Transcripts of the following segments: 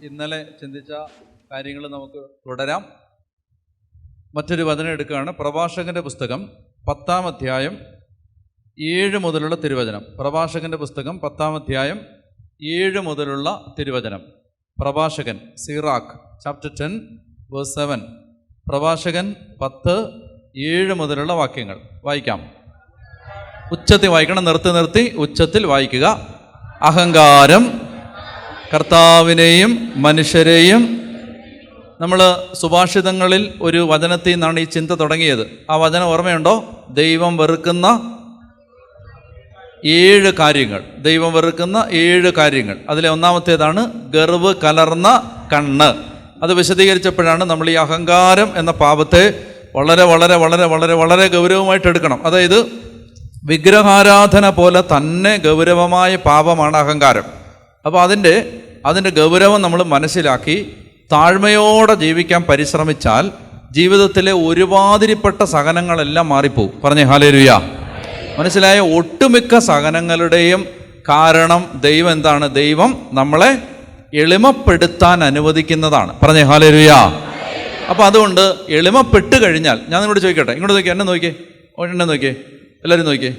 ഇന്നലെ ചിന്തിച്ച കാര്യങ്ങൾ നമുക്ക് തുടരാം. മറ്റൊരു വചനം എടുക്കുകയാണ്. പ്രഭാഷകന്റെ പുസ്തകം 10-ാം അധ്യായം 7 മുതലുള്ള തിരുവചനം. പ്രഭാഷകന്റെ പുസ്തകം 10-ാം അധ്യായം 7 മുതലുള്ള തിരുവചനം. പ്രഭാഷകൻ സിറാഖ് ചാപ്റ്റർ 10 വേഴ്സ് 7. പ്രഭാഷകൻ 10:7 മുതലുള്ള വാക്യങ്ങൾ വായിക്കാം. ഉച്ചത്തിൽ വായിക്കണം, നിർത്തി ഉച്ചത്തിൽ വായിക്കുക. അഹങ്കാരം കർത്താവിനെയും മനുഷ്യരെയും. നമ്മൾ സുഭാഷിതങ്ങളിൽ ഒരു വചനത്തിൽ നിന്നാണ് ഈ ചിന്ത തുടങ്ങിയത്. ആ വചനം ഓർമ്മയുണ്ടോ? ദൈവം വെറുക്കുന്ന 7 കാര്യങ്ങൾ. ദൈവം വെറുക്കുന്ന 7 കാര്യങ്ങൾ. അതിലെ ഒന്നാമത്തേതാണ് ഗർവ് കലർന്ന കണ്ണ്. അത് വിശദീകരിച്ചപ്പോഴാണ് നമ്മൾ ഈ അഹങ്കാരം എന്ന പാപത്തെ വളരെ വളരെ വളരെ വളരെ വളരെ ഗൗരവമായിട്ട് എടുക്കണം. അതായത് വിഗ്രഹാരാധന പോലെ തന്നെ ഗൗരവമായ പാപമാണ് അഹങ്കാരം. അപ്പോൾ അതിൻ്റെ ഗൗരവം നമ്മൾ മനസ്സിലാക്കി താഴ്മയോടെ ജീവിക്കാൻ പരിശ്രമിച്ചാൽ ജീവിതത്തിലെ ഒരുമാതിരിപ്പെട്ട സഹനങ്ങളെല്ലാം മാറിപ്പോവും. പറഞ്ഞേ ഹല്ലേലൂയ. മനസ്സിലായ? ഒട്ടുമിക്ക സഹനങ്ങളുടെയും കാരണം ദൈവം എന്താണ്? ദൈവം നമ്മളെ എളിമപ്പെടുത്താൻ അനുവദിക്കുന്നതാണ്. പറഞ്ഞേ ഹല്ലേലൂയ. അപ്പോൾ അതുകൊണ്ട് എളിമപ്പെട്ട് കഴിഞ്ഞാൽ, ഞാൻ നിങ്ങളോട് ചോദിക്കട്ടെ, ഇങ്ങോട്ട് നോക്കിയേ, എന്നെ നോക്കിയേ, എന്നെ നോക്കിയേ, എല്ലാവരും നോക്കിയേ,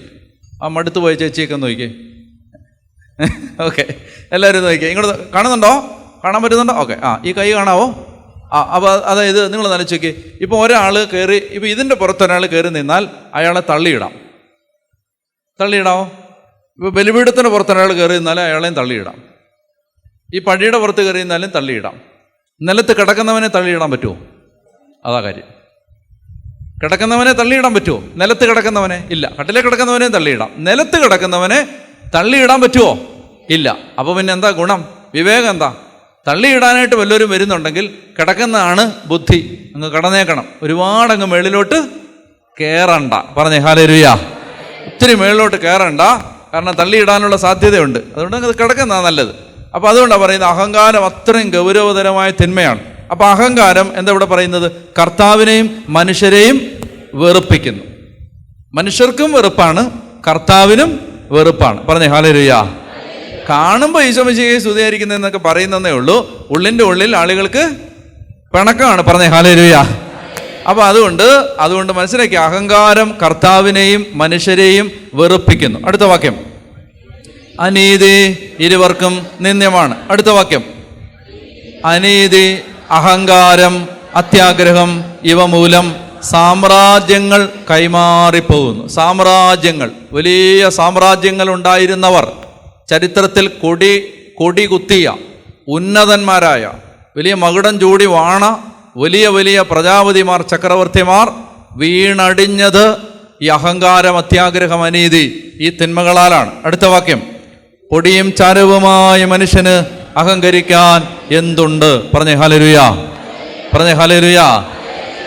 ആ മടുത്ത് പോയ ചേച്ചിയൊക്കെ നോക്കിയേ. ഓക്കെ, എല്ലാവരും നോക്കിയേ. ഇങ്ങോട്ട് കാണുന്നുണ്ടോ? കാണാൻ പറ്റുന്നുണ്ടോ? ഓക്കെ, ഈ കൈ കാണാവോ? അപ്പോൾ അതായത് നിങ്ങൾ നനച്ച് നോക്കിയേ. ഇപ്പോൾ ഒരാൾ കയറി, ഇപ്പോൾ ഇതിൻ്റെ പുറത്ത് ഒരാൾ കയറി നിന്നാൽ അയാളെ തള്ളിയിടാമോ? ഇപ്പോൾ ബലിപീഠത്തിൻ്റെ പുറത്ത് ഒരാൾ കയറി നിന്നാൽ അയാളെയും തള്ളിയിടാം. ഈ പടിയുടെ പുറത്ത് കയറി നിന്നാലും തള്ളിയിടാം. നിലത്ത് കിടക്കുന്നവനെ തള്ളിയിടാൻ പറ്റുമോ? അതാ കാര്യം. കിടക്കുന്നവനെ തള്ളിയിടാൻ പറ്റുമോ? നിലത്ത് കിടക്കുന്നവനെ ഇല്ല. കട്ടിലെ കിടക്കുന്നവനെ തള്ളിയിടാം. നിലത്ത് കിടക്കുന്നവനെ തള്ളിയിടാൻ പറ്റുമോ? ഇല്ല. അപ്പോൾ പിന്നെ എന്താ ഗുണം? വിവേകം എന്താ? തള്ളിയിടാനായിട്ട് വല്ലവരും വരുന്നുണ്ടെങ്കിൽ കിടക്കുന്നതാണ് ബുദ്ധി. അങ്ങ് കടന്നേക്കണം, ഒരുപാട് അങ്ങ് മേളിലോട്ട് കയറണ്ട. പറഞ്ഞേ ഹല്ലേലൂയ. ഒത്തിരി മേളിലോട്ട് കയറണ്ട, കാരണം തള്ളിയിടാനുള്ള സാധ്യതയുണ്ട്. അതുകൊണ്ട് അത് കിടക്കുന്നതാണ് നല്ലത്. അപ്പോൾ അതുകൊണ്ടാണ് പറയുന്നത് അഹങ്കാരം അത്രയും ഗൗരവതരമായ തിന്മയാണ്. അപ്പോൾ അഹങ്കാരം എന്താ ഇവിടെ പറയുന്നത്? കർത്താവിനെയും മനുഷ്യരെയും വെറുപ്പിക്കുന്നു. മനുഷ്യർക്കും വെറുപ്പാണ്, കർത്താവിനും വെറുപ്പാണ്. പറഞ്ഞേ ഹല്ലേലൂയ. കാണുമ്പോൾ ഈശോ മിശിഹായെ സ്തുതിയായിരിക്കുന്നതെന്നൊക്കെ പറയുന്നതേ ഉള്ളൂ. ഉള്ളിൻ്റെ ഉള്ളിൽ ആളുകൾക്ക് പിണക്കമാണ്. പറഞ്ഞേ ഹല്ലേലൂയ. അപ്പോൾ അതുകൊണ്ട് മനസ്സിലാക്കി, അഹങ്കാരം കർത്താവിനെയും മനുഷ്യരെയും വെറുപ്പിക്കുന്നു. അടുത്ത വാക്യം, അനീതി ഇരുവർക്കും നിന്ദ്യമാണ്. അടുത്ത വാക്യം, അനീതി, അഹങ്കാരം, അത്യാഗ്രഹം ഇവ മൂലം സാമ്രാജ്യങ്ങൾ കൈമാറിപ്പോകുന്നു. സാമ്രാജ്യങ്ങൾ, വലിയ സാമ്രാജ്യങ്ങൾ ഉണ്ടായിരുന്നവർ, ചരിത്രത്തിൽ കൊടി കുത്തിയ ഉന്നതന്മാരായ, വലിയ മകുടം ചൂടി വാണ വലിയ വലിയ പ്രജാപതിമാർ, ചക്രവർത്തിമാർ വീണടിഞ്ഞത് ഈ അഹങ്കാരം, അത്യാഗ്രഹം, അനീതി, ഈ തിന്മകളാലാണ്. അടുത്ത വാക്യം, പൊടിയും ചാരവുമായ മനുഷ്യന് അഹങ്കരിക്കാൻ എന്തുണ്ട്? പറഞ്ഞേ ഹല്ലേലൂയ. പറഞ്ഞേ ഹല്ലേലൂയ.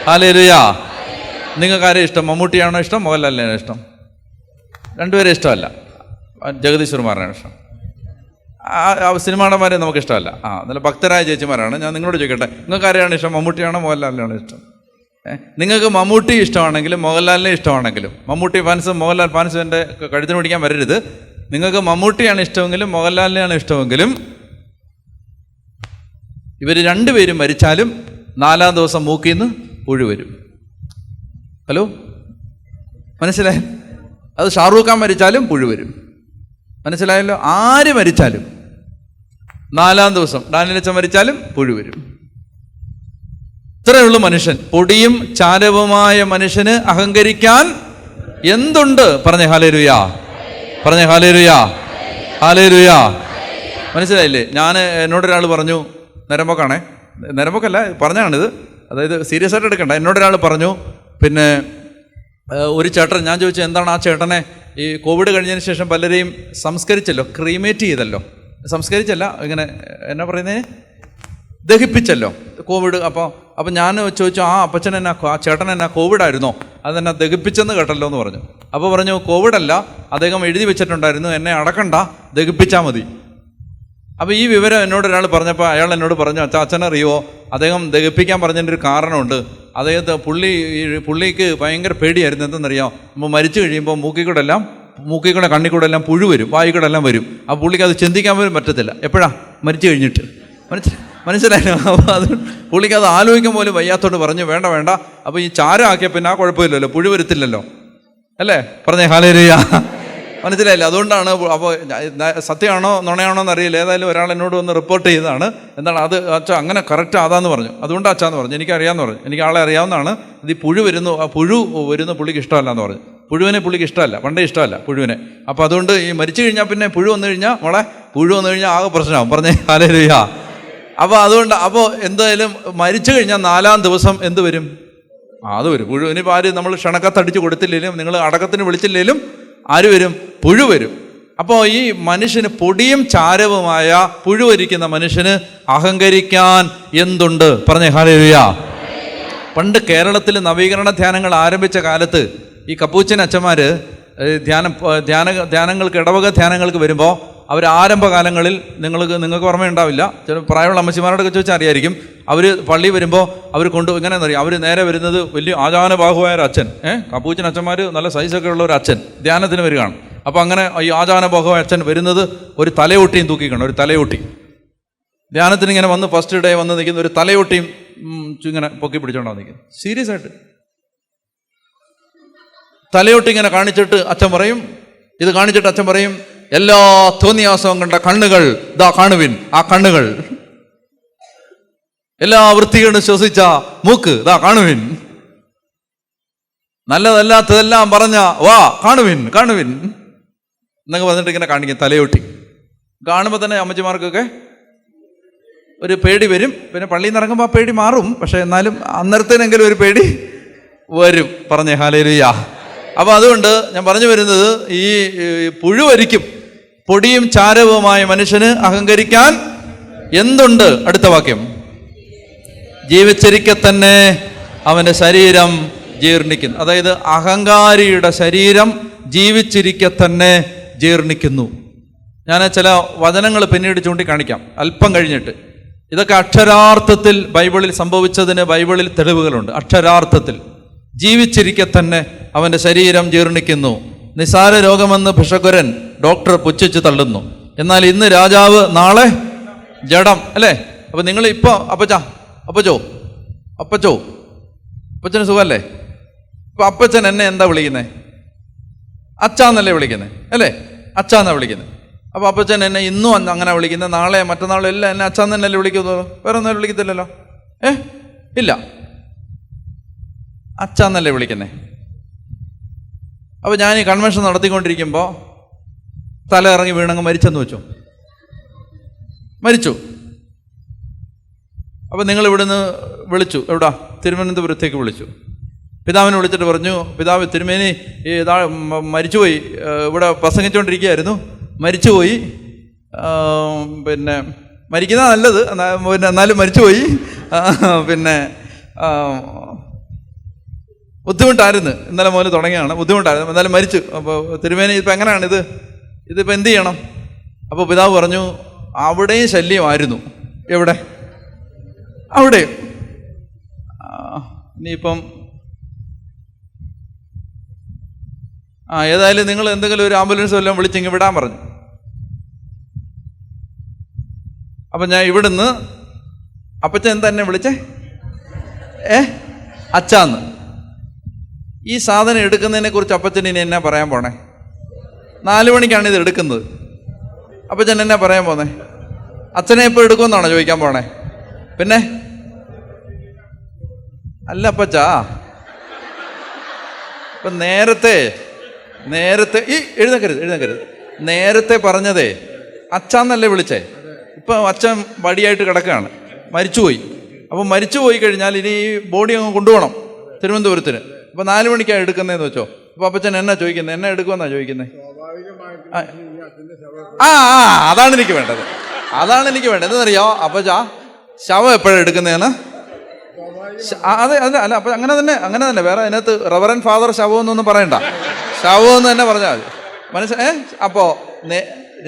ഹല്ലേലൂയ. നിങ്ങൾക്ക് ആരെയും ഇഷ്ടം? മമ്മൂട്ടിയാണോ ഇഷ്ടം, മോഹൻലാലിനാണോ ഇഷ്ടം? രണ്ടുപേരെ ഇഷ്ടമല്ല, ജഗദീശ്വരന്മാരാണ് ഇഷ്ടം. സിനിമാടന്മാരെ നമുക്ക് ഇഷ്ടമല്ല. നല്ല ഭക്തരായ ചേച്ചിമാരാണ്. ഞാൻ നിങ്ങളോട് ചോദിക്കട്ടെ, നിങ്ങൾക്ക് ആരെയാണ് ഇഷ്ടം? മമ്മൂട്ടിയാണോ മോഹൻലാലിനാണോ ഇഷ്ടം? നിങ്ങൾക്ക് മമ്മൂട്ടി ഇഷ്ടമാണെങ്കിലും മോഹൻലാലിനെ ഇഷ്ടമാണെങ്കിലും, മമ്മൂട്ടി ഫാൻസും മോഹൻലാൽ ഫാൻസും എൻ്റെ കഴുത്തിന് പിടിക്കാൻ വരരുത്. നിങ്ങൾക്ക് മമ്മൂട്ടിയാണ് ഇഷ്ടമെങ്കിലും മോഹൻലാലിനെയാണ് ഇഷ്ടമെങ്കിലും ഇവർ രണ്ടുപേരും മരിച്ചാലും 4-ാം ദിവസം മൂക്കിൽ നിന്ന് പുഴു വരും. ഹലോ, മനസ്സിലായി? അത് ഷാറൂഖ് ഖാൻ മരിച്ചാലും പുഴു വരും. മനസ്സിലായല്ലോ? ആര് മരിച്ചാലും 4-ാം ദിവസം, ഡാനിയലച്ചൻ മരിച്ചാലും പുഴു വരും. ഇത്രയേ ഉള്ളൂ മനുഷ്യൻ. പൊടിയും ചാരവുമായ മനുഷ്യന് അഹങ്കരിക്കാൻ എന്തുണ്ട്? പറഞ്ഞേ ഹല്ലേലൂയ. പറഞ്ഞേ ഹല്ലേലൂയ. ഹല്ലേലൂയ. മനസ്സിലായില്ലേ? എന്നോടൊരാൾ പറഞ്ഞു, നരമ്പൊക്കല്ല പറഞ്ഞാണിത്, അതായത് സീരിയസ് ആയിട്ട് എടുക്കണ്ട. എന്നോടൊരാൾ പറഞ്ഞു, പിന്നെ ഒരു ചേട്ടൻ, ഞാൻ ചോദിച്ചു എന്താണ് ആ ചേട്ടനെ ഈ കോവിഡ് കഴിഞ്ഞതിന് ശേഷം പലരെയും സംസ്കരിച്ചല്ലോ, ക്രീമേറ്റ് ചെയ്തല്ലോ, സംസ്കരിച്ചല്ല, ഇങ്ങനെ എന്നാ പറയുന്നതിന്, ദഹിപ്പിച്ചല്ലോ കോവിഡ്. അപ്പോൾ ഞാൻ ചോദിച്ചു, ആ ചേട്ടൻ എന്നാ കോവിഡായിരുന്നോ? അതെന്നാ ദഹിപ്പിച്ചെന്ന് കേട്ടല്ലോ എന്ന് പറഞ്ഞു. അപ്പോൾ പറഞ്ഞു, കോവിഡല്ല, അദ്ദേഹം എഴുതി വെച്ചിട്ടുണ്ടായിരുന്നു, എന്നെ അടക്കണ്ട, ദഹിപ്പിച്ചാൽ മതി. അപ്പോൾ ഈ വിവരം എന്നോടൊരാൾ പറഞ്ഞപ്പോൾ അയാൾ എന്നോട് പറഞ്ഞു, അച്ഛനറിയോ, അദ്ദേഹം ദഹിപ്പിക്കാൻ പറഞ്ഞതിൻ്റെ ഒരു കാരണമുണ്ട്. അദ്ദേഹത്തെ പുള്ളിക്ക് ഭയങ്കര പേടിയായിരുന്നു. എന്തെന്നറിയാം, നമ്മൾ മരിച്ചു കഴിയുമ്പോൾ മൂക്കിൽ കൂടെ കണ്ണിൽ കൂടെ എല്ലാം പുഴു വരും, വായിൽ കൂടെ എല്ലാം വരും. ആ പുള്ളിക്ക് അത് ചിന്തിക്കാൻ പോലും പറ്റത്തില്ല. എപ്പോഴാ? മരിച്ചു കഴിഞ്ഞിട്ട്. മനസ്സിലായി? മനസ്സിലായോ? അപ്പോൾ അത് പുള്ളിക്ക് അത് ആലോചിക്കാൻ പോലും വയ്യാത്തോണ്ട് പറഞ്ഞു വേണ്ട വേണ്ട. അപ്പോൾ ഈ ചാരമാക്കിയ പിന്നെ ആ കുഴപ്പമില്ലല്ലോ, പുഴു വരുത്തില്ലല്ലോ, അല്ലേ? പറഞ്ഞേ ഹല്ലേലൂയ. മനസ്സിലായില്ല? അതുകൊണ്ടാണ്. അപ്പോൾ സത്യമാണോ നുണയാണോ എന്നറിയില്ല, ഏതായാലും ഒരാൾ എന്നോട് വന്ന് റിപ്പോർട്ട് ചെയ്തതാണ്. എന്താണ് അത് അച്ഛാ അങ്ങനെ കറക്റ്റ് അതാന്ന് പറഞ്ഞു. അതുകൊണ്ട് അച്ഛാന്ന് പറഞ്ഞു, എനിക്കറിയാമെന്ന് പറഞ്ഞു, എനിക്ക് ആളെ അറിയാവുന്നതാണ്. ഇത് ഈ പുഴു വരുന്നു, ആ പുഴു വരുന്ന പുള്ളിക്ക് ഇഷ്ടമല്ല എന്ന് പറഞ്ഞു. പുഴുവിനെ പുള്ളിക്ക് ഇഷ്ടമല്ല, പണ്ടേ ഇഷ്ടമല്ല പുഴുവിനെ. അപ്പോൾ അതുകൊണ്ട് ഈ മരിച്ചു കഴിഞ്ഞാൽ പിന്നെ പുഴു വന്നു കഴിഞ്ഞാൽ പുഴു വന്നു കഴിഞ്ഞാൽ ആകെ പ്രശ്നമാകും. പറഞ്ഞേ ഹല്ലേലൂയ. അപ്പോൾ അതുകൊണ്ട് അപ്പോൾ എന്തായാലും മരിച്ചു കഴിഞ്ഞാൽ 4-ാം ദിവസം എന്ത് വരും? അത് വരും പുഴു. ഇനിയിപ്പോൾ ആര് നമ്മൾ ക്ഷണക്കത്തടിച്ച് കൊടുത്തില്ലെങ്കിലും നിങ്ങൾ അടക്കത്തിന് വിളിച്ചില്ലെങ്കിലും ആര് വരും? പുഴു വരും. അപ്പോൾ ഈ മനുഷ്യന് പൊടിയും ചാരവുമായ പുഴുവരിക്കുന്ന മനുഷ്യന് അഹങ്കരിക്കാൻ എന്തുണ്ട്? പറഞ്ഞേ ഹല്ലേലൂയ. പണ്ട് കേരളത്തിൽ നവീകരണ ധ്യാനങ്ങൾ ആരംഭിച്ച കാലത്ത് ഈ കപ്പൂച്ചൻ അച്ഛന്മാർ ധ്യാനങ്ങൾക്ക് ഇടവക ധ്യാനങ്ങൾക്ക് വരുമ്പോൾ അവർ ആരംഭകാലങ്ങളിൽ നിങ്ങൾക്ക് ഓർമ്മയുണ്ടാവില്ല, ചില പ്രായമുള്ള അമ്മച്ചിമാരോടൊക്കെ ചോദിച്ചാൽ അറിയായിരിക്കും. അവർ പള്ളി വരുമ്പോൾ അവർ ഇങ്ങനെയെന്ന് അറിയാം, അവർ നേരെ വരുന്നത് വലിയ ആചാനബാഹുവായ ഒരു അച്ഛൻ, കപ്പൂച്ചൻ അച്ഛന്മാർ നല്ല സൈസൊക്കെ ഉള്ള ഒരു അച്ഛൻ ധ്യാനത്തിന് വരികയാണ്. അപ്പോൾ അങ്ങനെ ഈ ആചാനബാഹുവായ അച്ഛൻ വരുന്നത് ഒരു തലയൊട്ടിയും തൂക്കിക്കണം, ഒരു തലയൊട്ടി. ധ്യാനത്തിന് ഇങ്ങനെ വന്ന് ഫസ്റ്റ് ഡേ വന്ന് നിൽക്കുന്ന ഒരു തലയൊട്ടിയും ഇങ്ങനെ പൊക്കി പിടിച്ചോണ്ടാണ് നിൽക്കുന്നത്. സീരിയസ് ആയിട്ട് തലയൊട്ടി ഇങ്ങനെ കാണിച്ചിട്ട് അച്ഛൻ പറയും, എല്ലാ തോന്നിയാസവും കണ്ട കണ്ണുകൾ ദാ കാണുവിൻ, ആ കണ്ണുകൾ. എല്ലാ വൃത്തികളും ശ്വസിച്ച മൂക്ക് ദാ കാണുവിൻ. നല്ലതല്ലാത്തതെല്ലാം പറഞ്ഞ വാ കാണുവിൻ എന്നൊക്കെ പറഞ്ഞിട്ട് ഇങ്ങനെ കാണിക്കും തലയൊട്ടി. കാണുമ്പോൾ തന്നെ അമ്മച്ചിമാർക്കൊക്കെ ഒരു പേടി വരും. പിന്നെ പള്ളിയിൽ നിന്ന് ഇറങ്ങുമ്പോൾ ആ പേടി മാറും, പക്ഷെ എന്നാലും അന്നേരത്തേനെങ്കിലും ഒരു പേടി വരും. പറഞ്ഞേ ഹല്ലേലൂയ. അപ്പോൾ അതുകൊണ്ട് ഞാൻ പറഞ്ഞു വരുന്നത്, ഈ പുഴുവരിക്കും പൊടിയും ചാരവുമായ മനുഷ്യന് അഹങ്കരിക്കാൻ എന്തുണ്ട്? അടുത്ത വാക്യം, ജീവിച്ചിരിക്കെ തന്നെ അവൻ്റെ ശരീരം ജീർണിക്കുന്നു. അതായത് അഹങ്കാരിയുടെ ശരീരം ജീവിച്ചിരിക്കെ തന്നെ ജീർണിക്കുന്നു. ഞാൻ ചില വചനങ്ങൾ പിന്നീട് ചൂണ്ടിക്കാണിക്കാം അല്പം കഴിഞ്ഞിട്ട്. ഇതൊക്കെ അക്ഷരാർത്ഥത്തിൽ ബൈബിളിൽ സംഭവിച്ചതിന് ബൈബിളിൽ തെളിവുകളുണ്ട്. അക്ഷരാർത്ഥത്തിൽ ജീവിച്ചിരിക്കെ തന്നെ അവൻ്റെ ശരീരം ജീർണിക്കുന്നു. നിസാര രോഗമെന്ന് ഭിഷഗ്വരൻ ഡോക്ടർ പുച്ഛിച്ച് തള്ളുന്നു. എന്നാൽ ഇന്ന് രാജാവ്, നാളെ ജഡം, അല്ലേ? അപ്പം നിങ്ങൾ ഇപ്പോൾ അപ്പച്ചന് സുഖമല്ലേ? ഇപ്പം അപ്പച്ചൻ എന്നെ എന്താ വിളിക്കുന്നത്? അച്ചാന്നല്ലേ വിളിക്കുന്നത്, അല്ലേ? അച്ചാന്നാ വിളിക്കുന്നത്. അപ്പോൾ അപ്പച്ചൻ എന്നെ ഇന്നും അങ്ങനെ വിളിക്കുന്നത്, നാളെ മറ്റന്നാളും എല്ലാം എന്നെ അച്ചാന്ന് തന്നെയല്ലേ വിളിക്കുന്നത്? വേറെ ഒന്നും വിളിക്കത്തില്ലല്ലോ. ഇല്ല, അച്ചാന്നല്ലേ വിളിക്കുന്നത്. അപ്പോൾ ഞാൻ ഈ കൺവെൻഷൻ നടത്തിക്കൊണ്ടിരിക്കുമ്പോൾ തല ഇറങ്ങി വീണങ്ങ് മരിച്ചെന്ന് വെച്ചു. അപ്പോൾ നിങ്ങൾ ഇവിടുന്ന് വിളിച്ചു, എവിടാ? തിരുവനന്തപുരത്തേക്ക് വിളിച്ചു. പിതാവിനെ വിളിച്ചിട്ട് പറഞ്ഞു, പിതാവ് തിരുമേനി മരിച്ചുപോയി, ഇവിടെ പ്രസംഗിച്ചുകൊണ്ടിരിക്കുകയായിരുന്നു, മരിച്ചുപോയി. പിന്നെ മരിക്കുന്ന നല്ലത്, പിന്നെ എന്നാലും മരിച്ചുപോയി. പിന്നെ ബുദ്ധിമുട്ടായിരുന്നു, ഇന്നലെ മുതൽ തുടങ്ങിയാണ്, ബുദ്ധിമുട്ടായിരുന്നു, എന്നാലും മരിച്ചു. അപ്പോൾ തിരുമേനി ഇപ്പം എങ്ങനെയാണ് ഇതിപ്പോൾ എന്ത് ചെയ്യണം? അപ്പോൾ പിതാവ് പറഞ്ഞു, അവിടെയും ശല്യമായിരുന്നു. എവിടെ? അവിടെ. ഇനിയിപ്പം ഏതായാലും നിങ്ങൾ എന്തെങ്കിലും ഒരു ആംബുലൻസ് വല്ലതും വിളിച്ചിങ്ങ് വിടാൻ പറഞ്ഞു. അപ്പം ഞാൻ ഇവിടുന്ന്, അപ്പച്ചൻ എന്താ എന്നെ വിളിച്ചേ? അച്ചാന്ന്. ഈ സാധനം എടുക്കുന്നതിനെ കുറിച്ച് അപ്പച്ചൻ ഇനി എന്നാ പറയാൻ പോണേ? 4 മണിക്കാണ് ഇത് എടുക്കുന്നത്. അപ്പച്ചൻ എന്നാ പറയാൻ പോന്നേ? അച്ഛനെ എപ്പോൾ എടുക്കുമെന്നാണോ ചോദിക്കാൻ പോണേ? പിന്നെ അല്ല അപ്പച്ചാ, ഇപ്പം നേരത്തെ ഈ എഴുന്നേക്കരുത് നേരത്തെ പറഞ്ഞതേ അച്ഛന്നല്ലേ വിളിച്ചേ. ഇപ്പം അച്ഛൻ വടിയായിട്ട് കിടക്കുകയാണ്, മരിച്ചുപോയി. അപ്പം മരിച്ചുപോയി കഴിഞ്ഞാൽ ഇനി ഈ ബോഡി അങ്ങ് കൊണ്ടുപോകണം തിരുവനന്തപുരത്തിന്. അപ്പം 4 മണിക്കാണ് എടുക്കുന്നതെന്ന് വെച്ചോ. അപ്പം അപ്പച്ചൻ എന്നാ ചോദിക്കുന്നത്? എന്നെ എടുക്കുമെന്നാ ചോദിക്കുന്നത്? അതാണ് എനിക്ക് വേണ്ടത്. എന്നറിയോ അപ്പച്ചാ, ശവം എപ്പോഴാണ് എടുക്കുന്നതെന്ന്? അതെ അല്ല, അപ്പം അങ്ങനെ തന്നെ വേറെ അതിനകത്ത് റവറൻ ഫാദർ ശവമെന്നൊന്നും പറയണ്ട, ശവമെന്ന് തന്നെ പറഞ്ഞാൽ മതി. മനസ്സിലായേ? അപ്പോൾ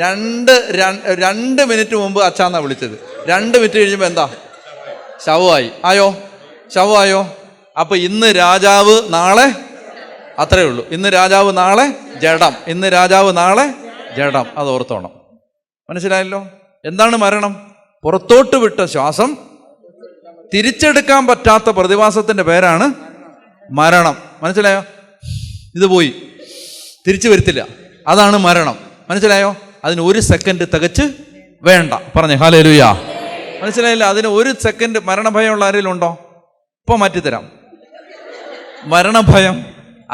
2 മിനിറ്റ് മുമ്പ് അച്ഛാന്നാ വിളിച്ചത്. 2 മിനിറ്റ് കഴിഞ്ഞപ്പോൾ എന്താ? ശവമായോ? അപ്പൊ ഇന്ന് രാജാവ്, നാളെ, അത്രേ ഉള്ളൂ. ഇന്ന് രാജാവ്, നാളെ ജഡം. അത് ഓർത്തോണം. മനസ്സിലായല്ലോ? എന്താണ് മരണം? പുറത്തോട്ട് വിട്ട ശ്വാസം തിരിച്ചെടുക്കാൻ പറ്റാത്ത പ്രതിഭാസത്തിന്റെ പേരാണ് മരണം. മനസ്സിലായോ? ഇത് പോയി, തിരിച്ചു വരുത്തില്ല, അതാണ് മരണം. മനസ്സിലായോ? അതിന് 1 സെക്കൻഡ് തികച്ച് വേണ്ട. പറഞ്ഞേ ഹല്ലേലൂയ. മനസ്സിലായില്ല? അതിന് 1 സെക്കൻഡ് മരണഭയമുള്ള ആരെങ്കിലും ഉണ്ടോ? ഇപ്പൊ മാറ്റിത്തരാം. മരണഭയം,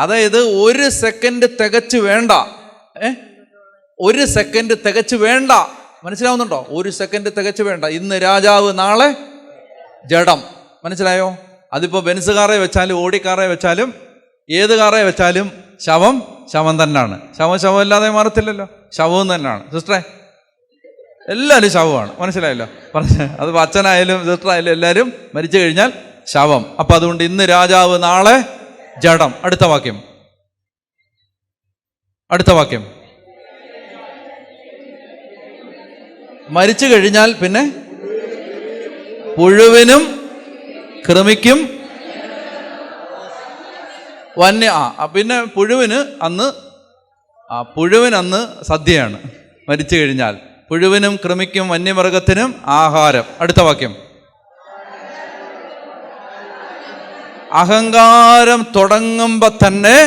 അതായത് 1 സെക്കൻഡ് തികച്ച് വേണ്ട. 1 സെക്കൻഡ് തികച്ച് വേണ്ട. മനസ്സിലാവുന്നുണ്ടോ? 1 സെക്കൻഡ് തികച്ച് വേണ്ട. ഇന്ന് രാജാവ്, നാളെ ജഡം. മനസ്സിലായോ? അതിപ്പോ ബെൻസ് കാറെ വെച്ചാലും ഓടി കാറെ വെച്ചാലും ഏത് കാറെ വെച്ചാലും ശവം ശവം തന്നെയാണ്. ശവം ഇല്ലാതെ മാറത്തില്ലല്ലോ, ശവവും തന്നെയാണ്. സിസ്റ്ററെ, എല്ലാവരും ശവമാണ്. മനസ്സിലായല്ലോ? അത് അച്ഛനായാലും സിസ്റ്ററായാലും എല്ലാവരും മരിച്ചു കഴിഞ്ഞാൽ ശവം. അപ്പൊ അതുകൊണ്ട് ഇന്ന് രാജാവ്, നാളെ ജഡം. അടുത്ത വാക്യം. മരിച്ചു കഴിഞ്ഞാൽ പിന്നെ പുഴുവിനും കൃമിക്കും പിന്നെ പുഴുവിന് അന്ന് സദ്യയാണ്. മരിച്ചു കഴിഞ്ഞാൽ പുഴുവിനും കൃമിക്കും വന്യമൃഗത്തിനും ആഹാരം. അടുത്ത വാക്യം. അഹങ്കാരം തുടങ്ങുമ്പോ തന്നെ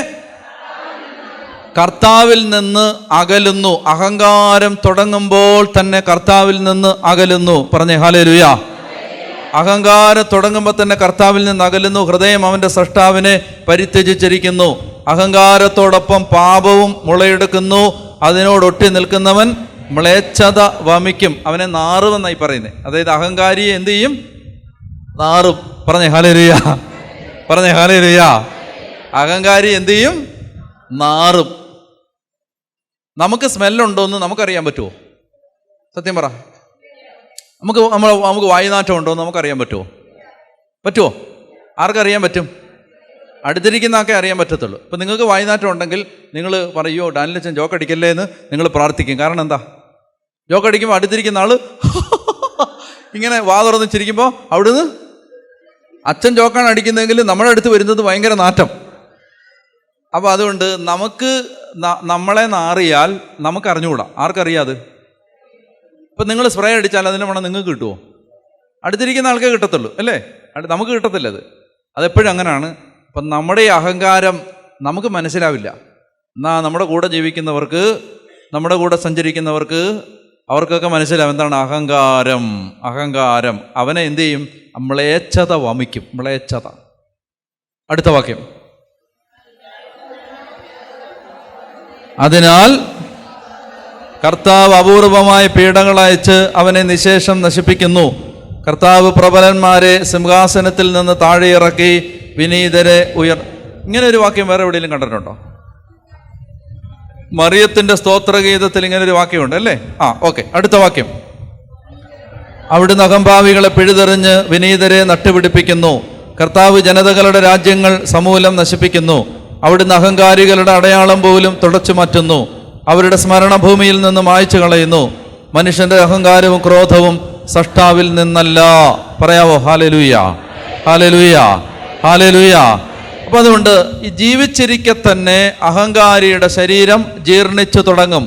കർത്താവിൽ നിന്ന് അകലുന്നു. അഹങ്കാരം തുടങ്ങുമ്പോൾ തന്നെ കർത്താവിൽ നിന്ന് അകലുന്നു. പറഞ്ഞേ ഹല്ലേലൂയ. അഹങ്കാരം തുടങ്ങുമ്പോൾ തന്നെ കർത്താവിൽ നിന്ന് അകലുന്നു. ഹൃദയം അവന്റെ സ്രഷ്ടാവിനെ പരിത്യജിച്ചിരിക്കുന്നു. അഹങ്കാരത്തോടൊപ്പം പാപവും മുളയെടുക്കുന്നു. അതിനോടൊട്ടി നിൽക്കുന്നവൻ മ്ലേച്ഛത വമിക്കും. അവനെ നാറുമെന്നായി പറയുന്നത്. അതായത് അഹങ്കാരിയെ എന്ത് ചെയ്യും? നാറും. പറഞ്ഞേ ഹല്ലേലൂയ. അഹങ്കാരി എന്ത് ചെയ്യും? നാറും. നമുക്ക് സ്മെല്ലുണ്ടോയെന്ന് നമുക്കറിയാൻ പറ്റുമോ? സത്യം പറ. നമുക്ക് വായുനാറ്റം ഉണ്ടോയെന്ന് നമുക്കറിയാൻ പറ്റുമോ? ആർക്കറിയാൻ പറ്റും? അടുത്തിരിക്കുന്ന ആൾക്കേ അറിയാൻ പറ്റത്തുള്ളൂ. ഇപ്പം നിങ്ങൾക്ക് വായുനാറ്റം ഉണ്ടെങ്കിൽ നിങ്ങൾ പറയോ ഡാനിലച്ചൻ ജോക്കടിക്കല്ലേ എന്ന് നിങ്ങൾ പ്രാർത്ഥിക്കും. കാരണം എന്താ? ജോക്കടിക്കുമ്പോൾ അടുത്തിരിക്കുന്ന ആള് ഇങ്ങനെ വാ തുറന്ന് ചിരിക്കുമ്പോൾ അവിടുന്ന് അച്ഛൻ ജോക്കാണ് അടിക്കുന്നതെങ്കിൽ നമ്മുടെ അടുത്ത് വരുന്നത് ഭയങ്കര നാറ്റം. അപ്പോൾ അതുകൊണ്ട് നമ്മളെ നാറിയാൽ നമുക്ക് അറിഞ്ഞുകൂടാ. ആർക്കറിയാത്? ഇപ്പം നിങ്ങൾ സ്പ്രേ അടിച്ചാൽ അതിന് വേണം നിങ്ങൾക്ക് കിട്ടുമോ? അടുത്തിരിക്കുന്ന ആൾക്കേ കിട്ടത്തുള്ളൂ അല്ലേ? നമുക്ക് കിട്ടത്തില്ല. അതെപ്പോഴും അങ്ങനെയാണ്. അപ്പം നമ്മുടെ ഈ അഹങ്കാരം നമുക്ക് മനസ്സിലാവില്ല. എന്നാൽ നമ്മുടെ കൂടെ ജീവിക്കുന്നവർക്ക്, നമ്മുടെ കൂടെ സഞ്ചരിക്കുന്നവർക്ക്, അവർക്കൊക്കെ മനസ്സിലാവും എന്താണ് അഹങ്കാരം. അവനെ എന്ത് ചെയ്യും? മ്ലേച്ഛത വമിക്കും. മ്ലേച്ഛത. അടുത്ത വാക്യം. അതിനാൽ കർത്താവ് അപൂർവമായ പീഡകൾ അയച്ച് അവനെ നിശേഷം നശിപ്പിക്കുന്നു. കർത്താവ് പ്രബലന്മാരെ സിംഹാസനത്തിൽ നിന്ന് താഴെ ഇറക്കി വിനീതരെ ഇങ്ങനെ ഒരു വാക്യം വേറെ എവിടെയെങ്കിലും കണ്ടിട്ടുണ്ടോ? മറിയത്തിന്റെ സ്തോത്രഗീതത്തിൽ ഇങ്ങനെ ഒരു വാക്യമുണ്ട് അല്ലേ? ഓക്കെ. അടുത്ത വാക്യം. അവിടുന്ന് അഹംഭാവികളെ പിഴുതെറിഞ്ഞ് വിനീതരെ നട്ടുപിടിപ്പിക്കുന്നു. കർത്താവ് ജനതകളുടെ രാജ്യങ്ങൾ സമൂലം നശിപ്പിക്കുന്നു. അവിടുന്ന് അഹങ്കാരികളുടെ അടയാളം പോലും തുടച്ചു മാറ്റുന്നു. അവരുടെ സ്മരണഭൂമിയിൽ നിന്ന് മായ്ച്ചു കളയുന്നു. മനുഷ്യന്റെ അഹങ്കാരവും ക്രോധവും സൃഷ്ടാവിൽ നിന്നല്ല. പറയാവോ? ഹല്ലേലൂയ. അപ്പൊ അതുകൊണ്ട് ഈ ജീവിച്ചിരിക്കെ തന്നെ അഹങ്കാരിയുടെ ശരീരം ജീർണിച്ചു തുടങ്ങും.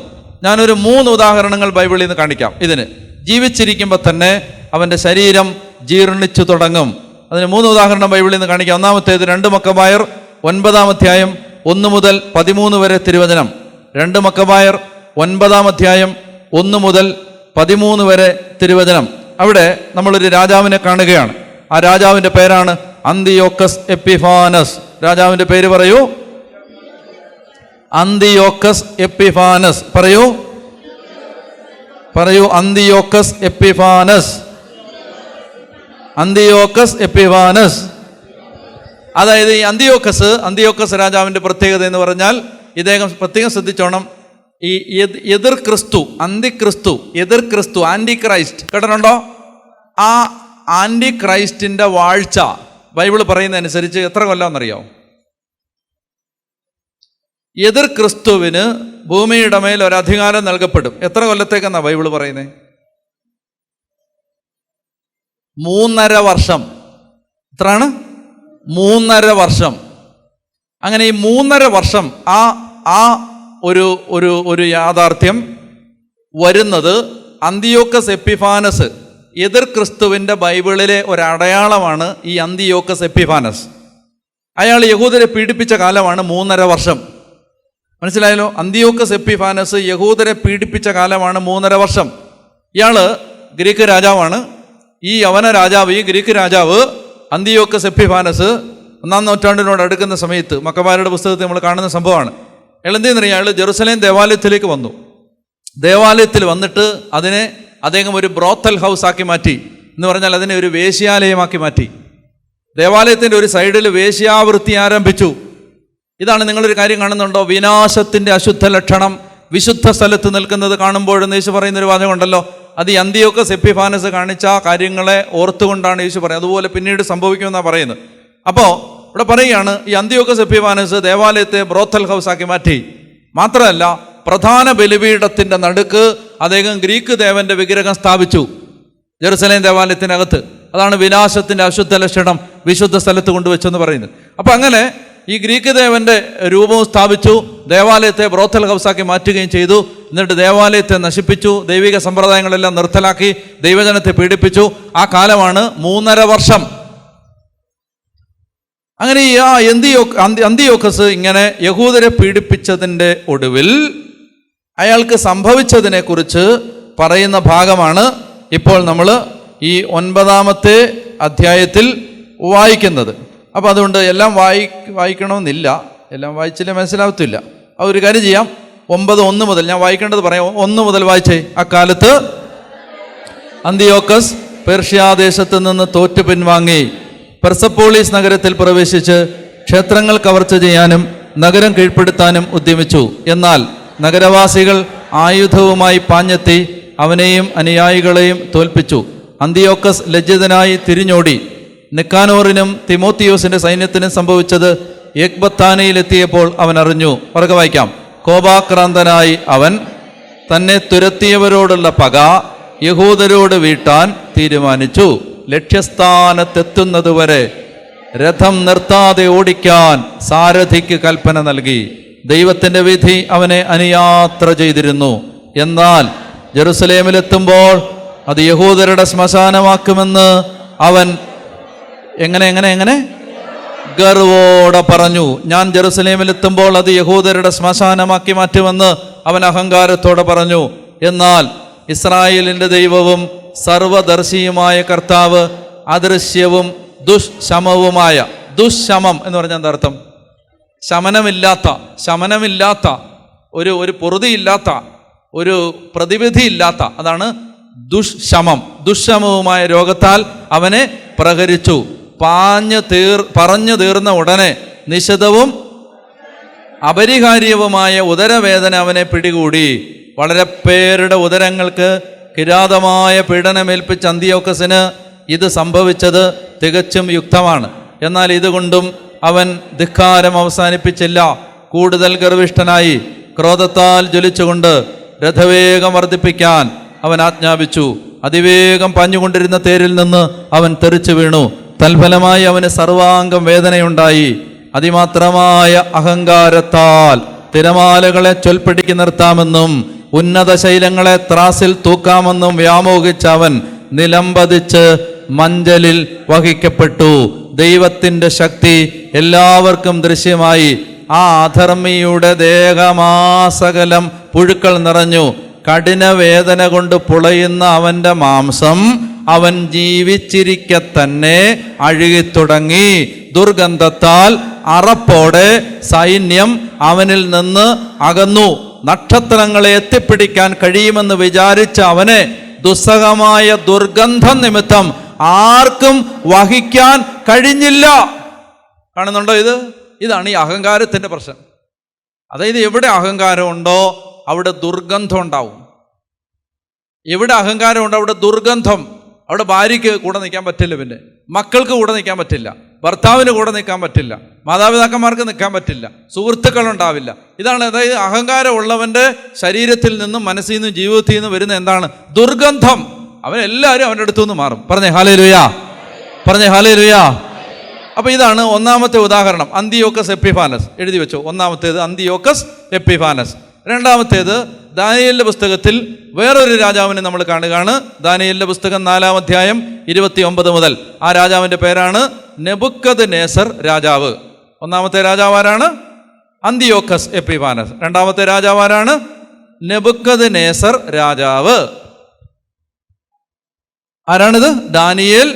ഞാനൊരു 3 ഉദാഹരണങ്ങൾ ബൈബിളിൽ നിന്ന് കാണിക്കാം. ഇതിന് ജീവിച്ചിരിക്കുമ്പോൾ തന്നെ അവന്റെ ശരീരം ജീർണിച്ചു തുടങ്ങും. അതിന് 3 ഉദാഹരണം ബൈബിളിൽ നിന്ന് കാണിക്കാം. ഒന്നാമത്തേത് 2 മക്കബായർ 9-ാം അധ്യായം 1 മുതൽ 13 വരെ തിരുവചനം. 2 മക്കബായർ 9-ാം അധ്യായം 1 മുതൽ 13 വരെ തിരുവചനം. അവിടെ നമ്മളൊരു രാജാവിനെ കാണുകയാണ്. ആ രാജാവിന്റെ പേരാണ് അന്തിയോക്കസ് എപ്പിഫാനസ്. രാജാവിന്റെ പേര് പറയൂ. അന്തിയോക്കസ് എപ്പിഫാനസ്. പറയൂ. അന്തിയോക്കസ് എപ്പിഫാനസ്. അതായത് ഈ അന്തിയോക്കസ് രാജാവിന്റെ പ്രത്യേകത എന്ന് പറഞ്ഞാൽ, ഇദ്ദേഹം പ്രത്യേകം ശ്രദ്ധിച്ചോണം, ഈ എതിർ ക്രിസ്തു, ആന്റി ക്രൈസ്റ്റ് കേട്ടിട്ടുണ്ടോ? ആ ആന്റി ക്രൈസ്റ്റിന്റെ വാഴ്ച ബൈബിൾ പറയുന്നതനുസരിച്ച് എത്ര കൊല്ലമെന്നറിയോ? എതിർ ക്രിസ്തുവിന് ഭൂമിയുടെ മേൽ ഒരധികാരം നൽകപ്പെടും. എത്ര കൊല്ലത്തേക്കെന്നാ ബൈബിൾ പറയുന്നത്? 3.5 വർഷം. എത്രയാണ്? 3.5 വർഷം. അങ്ങനെ ഈ 3.5 വർഷം ആ ഒരു യാഥാർത്ഥ്യം വരുന്നത് അന്തിയോക്കസ് എപ്പിഫാനസ് എതിർ ക്രിസ്തുവിൻ്റെ ബൈബിളിലെ ഒരടയാളമാണ് ഈ അന്തിയോക്കസ് എപ്പിഫാനസ്. അയാൾ യഹൂദരെ പീഡിപ്പിച്ച കാലമാണ് 3.5 വർഷം. മനസ്സിലായല്ലോ? അന്തിയോക്കസ് എപ്പിഫാനസ് യഹൂദരെ പീഡിപ്പിച്ച കാലമാണ് 3.5 വർഷം. ഇയാൾ ഗ്രീക്ക് രാജാവാണ്. ഈ യവന രാജാവ്, ഈ ഗ്രീക്ക് രാജാവ് അന്തിയോക്കസ് എപ്പിഫാനസ് 1-ാം നൂറ്റാണ്ടിനോട് അടുക്കുന്ന സമയത്ത് മക്കബാരുടെ പുസ്തകത്തിൽ നമ്മൾ കാണുന്ന സംഭവമാണ്. അയാൾ എന്ത് ചെയ്യുന്ന, അയാൾ ജെറുസലേം ദേവാലയത്തിലേക്ക് വന്നു. ദേവാലയത്തിൽ വന്നിട്ട് അതിനെ അദ്ദേഹം ഒരു ബ്രോത്തൽ ഹൗസ് ആക്കി മാറ്റി. എന്ന് പറഞ്ഞാൽ അതിനെ ഒരു വേശ്യാലയമാക്കി മാറ്റി. ദേവാലയത്തിൻ്റെ ഒരു സൈഡിൽ വേശ്യാവൃത്തി ആരംഭിച്ചു. ഇതാണ് നിങ്ങളൊരു കാര്യം കാണുന്നുണ്ടോ? വിനാശത്തിൻ്റെ അശുദ്ധ ലക്ഷണം വിശുദ്ധ സ്ഥലത്ത് നിൽക്കുന്നത് കാണുമ്പോഴെന്ന് യേശു പറയുന്നൊരു വാചകമുണ്ടല്ലോ. അത് ഈ അന്തിയോക്കസ് എപ്പിഫാനസ് കാണിച്ച കാര്യങ്ങളെ ഓർത്തുകൊണ്ടാണ് യേശു പറയുന്നത്. അതുപോലെ പിന്നീട് സംഭവിക്കുമെന്നാണ് പറയുന്നത്. അപ്പോൾ ഇവിടെ പറയുകയാണ്, ഈ അന്തിയോക്കസ് എപ്പിഫാനസ് ദേവാലയത്തെ ബ്രോത്തൽ ഹൗസ് ആക്കി മാറ്റി. മാത്രമല്ല, പ്രധാന ബലിപീഠത്തിൻ്റെ നടുക്ക് അദ്ദേഹം ഗ്രീക്ക് ദേവന്റെ വിഗ്രഹം സ്ഥാപിച്ചു ജെറുസലേം ദേവാലയത്തിനകത്ത്. അതാണ് വിനാശത്തിൻ്റെ അശുദ്ധ ലക്ഷണം വിശുദ്ധ സ്ഥലത്ത് കൊണ്ടുവച്ചെന്ന് പറയുന്നത്. അപ്പം അങ്ങനെ ഈ ഗ്രീക്ക് ദേവന്റെ രൂപവും സ്ഥാപിച്ചു, ദേവാലയത്തെ ബ്രോത്തൽ ഹൗസാക്കി മാറ്റുകയും ചെയ്തു. എന്നിട്ട് ദേവാലയത്തെ നശിപ്പിച്ചു, ദൈവിക സമ്പ്രദായങ്ങളെല്ലാം നിർത്തലാക്കി, ദൈവജനത്തെ പീഡിപ്പിച്ചു. ആ കാലമാണ് 3.5 വർഷം. അങ്ങനെ ഈ അന്തിയോക്കസ് ഇങ്ങനെ യഹൂദരെ പീഡിപ്പിച്ചതിൻ്റെ ഒടുവിൽ അയാൾക്ക് സംഭവിച്ചതിനെ കുറിച്ച് പറയുന്ന ഭാഗമാണ് ഇപ്പോൾ നമ്മൾ ഈ 9-ാമത്തെ അധ്യായത്തിൽ വായിക്കുന്നത്. അപ്പോൾ അതുകൊണ്ട് എല്ലാം വായിക്കണമെന്നില്ല, എല്ലാം വായിച്ചില്ലേ മനസ്സിലാവത്തില്ല. ആ ഒരു കാര്യം ചെയ്യാം, 9:1 മുതൽ ഞാൻ വായിക്കേണ്ടത് പറയാം. 1 മുതൽ വായിച്ചേ. അക്കാലത്ത് അന്തിയോക്കസ് പെർഷ്യാദേശത്ത് നിന്ന് തോറ്റു പിൻവാങ്ങി പെർസപ്പോളീസ് നഗരത്തിൽ പ്രവേശിച്ച് ക്ഷേത്രങ്ങൾ കവർച്ച ചെയ്യാനും നഗരം കീഴ്പ്പെടുത്താനും ഉദ്യമിച്ചു. എന്നാൽ നഗരവാസികൾ ആയുധവുമായി പാഞ്ഞെത്തി അവനെയും അനുയായികളെയും തോൽപ്പിച്ചു. അന്തിയോക്കസ് ലജ്ജിതനായി തിരിഞ്ഞോടി. നിക്കാനോറിനും തിമോത്തിയോസിന്റെ സൈന്യത്തിനും സംഭവിച്ചത് എക്ബത്താനയിലെത്തിയപ്പോൾ അവൻ അറിഞ്ഞു. ഉറക്കെ വായിക്കാം. കോപാക്രാന്തനായി അവൻ തന്നെ തുരത്തിയവരോടുള്ള പക യഹൂദരോട് വീട്ടാൻ തീരുമാനിച്ചു. ലക്ഷ്യസ്ഥാനത്തെത്തുന്നതുവരെ രഥം നിർത്താതെ ഓടിക്കാൻ സാരഥിക്ക് കൽപ്പന നൽകി. ദൈവത്തിൻ്റെ വിധി അവനെ അനുയാത്ര ചെയ്തിരുന്നു. എന്നാൽ ജെറുസലേമിലെത്തുമ്പോൾ അത് യഹൂദരുടെ ശ്മശാനമാക്കുമെന്ന് അവൻ എങ്ങനെ ഗർവോടെ പറഞ്ഞു. ഞാൻ ജെറുസലേമിലെത്തുമ്പോൾ അത് യഹൂദരുടെ ശ്മശാനമാക്കി മാറ്റുമെന്ന് അവൻ അഹങ്കാരത്തോടെ പറഞ്ഞു. എന്നാൽ ഇസ്രായേലിൻ്റെ ദൈവവും സർവദർശിയുമായ കർത്താവ് അദൃശ്യവും ദുഷ്ശമവുമായ, ദുഷ്ശമം എന്ന് പറഞ്ഞാൽ എന്താ അർത്ഥം? ശമനമില്ലാത്ത ഒരു പൊറുതിയില്ലാത്ത, ഒരു പ്രതിവിധിയില്ലാത്ത, അതാണ് ദുഷ്ശമം. ദുഷ്ശമവുമായ രോഗത്താൽ അവനെ പ്രഹരിച്ചു. പറഞ്ഞു തീർന്ന ഉടനെ നിശിതവും അപരിഹാര്യവുമായ ഉദരവേദന അവനെ പിടികൂടി. വളരെ പേരുടെ ഉദരങ്ങൾക്ക് കിരാതമായ പീഡനമേൽപ്പിച്ച അന്തിയോക്കസിന് ഇത് സംഭവിച്ചത് തികച്ചും യുക്തമാണ്. എന്നാൽ ഇതുകൊണ്ടും അവൻ ധിക്കാരം അവസാനിപ്പിച്ചില്ല. കൂടുതൽ ഗർവിഷ്ഠനായി ക്രോധത്താൽ ജ്വലിച്ചുകൊണ്ട് രഥവേഗം വർദ്ധിപ്പിക്കാൻ അവൻ ആജ്ഞാപിച്ചു. അതിവേഗം പാഞ്ഞുകൊണ്ടിരുന്ന തേരിൽ നിന്ന് അവൻ തെറിച്ചു വീണു. തൽഫലമായി അവന് സർവാംഗം വേദനയുണ്ടായി. അതിമാത്രമായ അഹങ്കാരത്താൽ തിരമാലകളെ ചൊൽപ്പിടിക്ക് നിർത്താമെന്നും ഉന്നത ശൈലങ്ങളെ ത്രാസിൽ തൂക്കാമെന്നും വ്യാമോഹിച്ച അവൻ നിലംപതിച്ച് മഞ്ചലിൽ വഹിക്കപ്പെട്ടു. ദൈവത്തിൻ്റെ ശക്തി എല്ലാവർക്കും ദൃശ്യമായി. ആ അധർമ്മിയുടെ ദേഹമാസകലം പുഴുക്കൾ നിറഞ്ഞു. കഠിന വേദന കൊണ്ട് പുളയുന്ന അവൻ്റെ മാംസം അവൻ ജീവിച്ചിരിക്കെ തന്നെ അഴുകിത്തുടങ്ങി. ദുർഗന്ധത്താൽ അറപ്പോടെ സൈന്യം അവനിൽ നിന്ന് അകന്നു. നക്ഷത്രങ്ങളെ എത്തിപ്പിടിക്കാൻ കഴിയുമെന്ന് വിചാരിച്ച അവനെ ദുസ്സഹമായ ദുർഗന്ധം നിമിത്തം ആർക്കും വഹിക്കാൻ കഴിഞ്ഞില്ല. കാണുന്നുണ്ടോ? ഇതാണ് ഈ അഹങ്കാരത്തിൻ്റെ പ്രശ്നം. അതായത് എവിടെ അഹങ്കാരം ഉണ്ടോ അവിടെ ദുർഗന്ധം ഉണ്ടാവും. എവിടെ അഹങ്കാരം ഉണ്ടോ അവിടെ ദുർഗന്ധം. അവിടെ ഭാര്യയ്ക്ക് കൂടെ നിൽക്കാൻ പറ്റില്ല, പിന്നെ മക്കൾക്ക് കൂടെ നിൽക്കാൻ പറ്റില്ല, ഭർത്താവിന് കൂടെ നിൽക്കാൻ പറ്റില്ല, മാതാപിതാക്കന്മാർക്ക് നിൽക്കാൻ പറ്റില്ല, സുഹൃത്തുക്കളുണ്ടാവില്ല. ഇതാണ്, അതായത് അഹങ്കാരം ഉള്ളവൻ്റെ ശരീരത്തിൽ നിന്നും മനസ്സിൽ നിന്നും ജീവിതത്തിൽ നിന്നും വരുന്ന എന്താണ്? ദുർഗന്ധം. അവനെല്ലാവരും അവൻ്റെ അടുത്തു നിന്ന് മാറും. പറഞ്ഞേ ഹല്ലേലൂയ, പറഞ്ഞേ ഹല്ലേലൂയ. അപ്പോൾ ഇതാണ് 1-ാമത്തെ ഉദാഹരണം, അന്തിയോക്കസ് എപ്പിഫാനസ്. എഴുതി വെച്ചോ. 1-ാമത്തേത് അന്തിയോക്കസ് എപ്പിഫാനസ്. 2-ാമത്തേത് ദാനിയേലിന്റെ പുസ്തകത്തിൽ വേറൊരു രാജാവിനെ നമ്മൾ കാണുകയാണ്. ദാനിയേലിന്റെ പുസ്തകം 4-ാം അധ്യായം 29 മുതൽ. ആ രാജാവിൻ്റെ പേരാണ് നെബുക്കദ്നേസർ രാജാവ്. ഒന്നാമത്തെ രാജാവ് ആരാണ്? അന്തിയോക്കസ് എപ്പിഫാനസ്. രണ്ടാമത്തെ രാജാവ് ആരാണ്? നെബുക്കദ്നേസർ രാജാവ്. ആരാണിത്? ദാനിയേൽ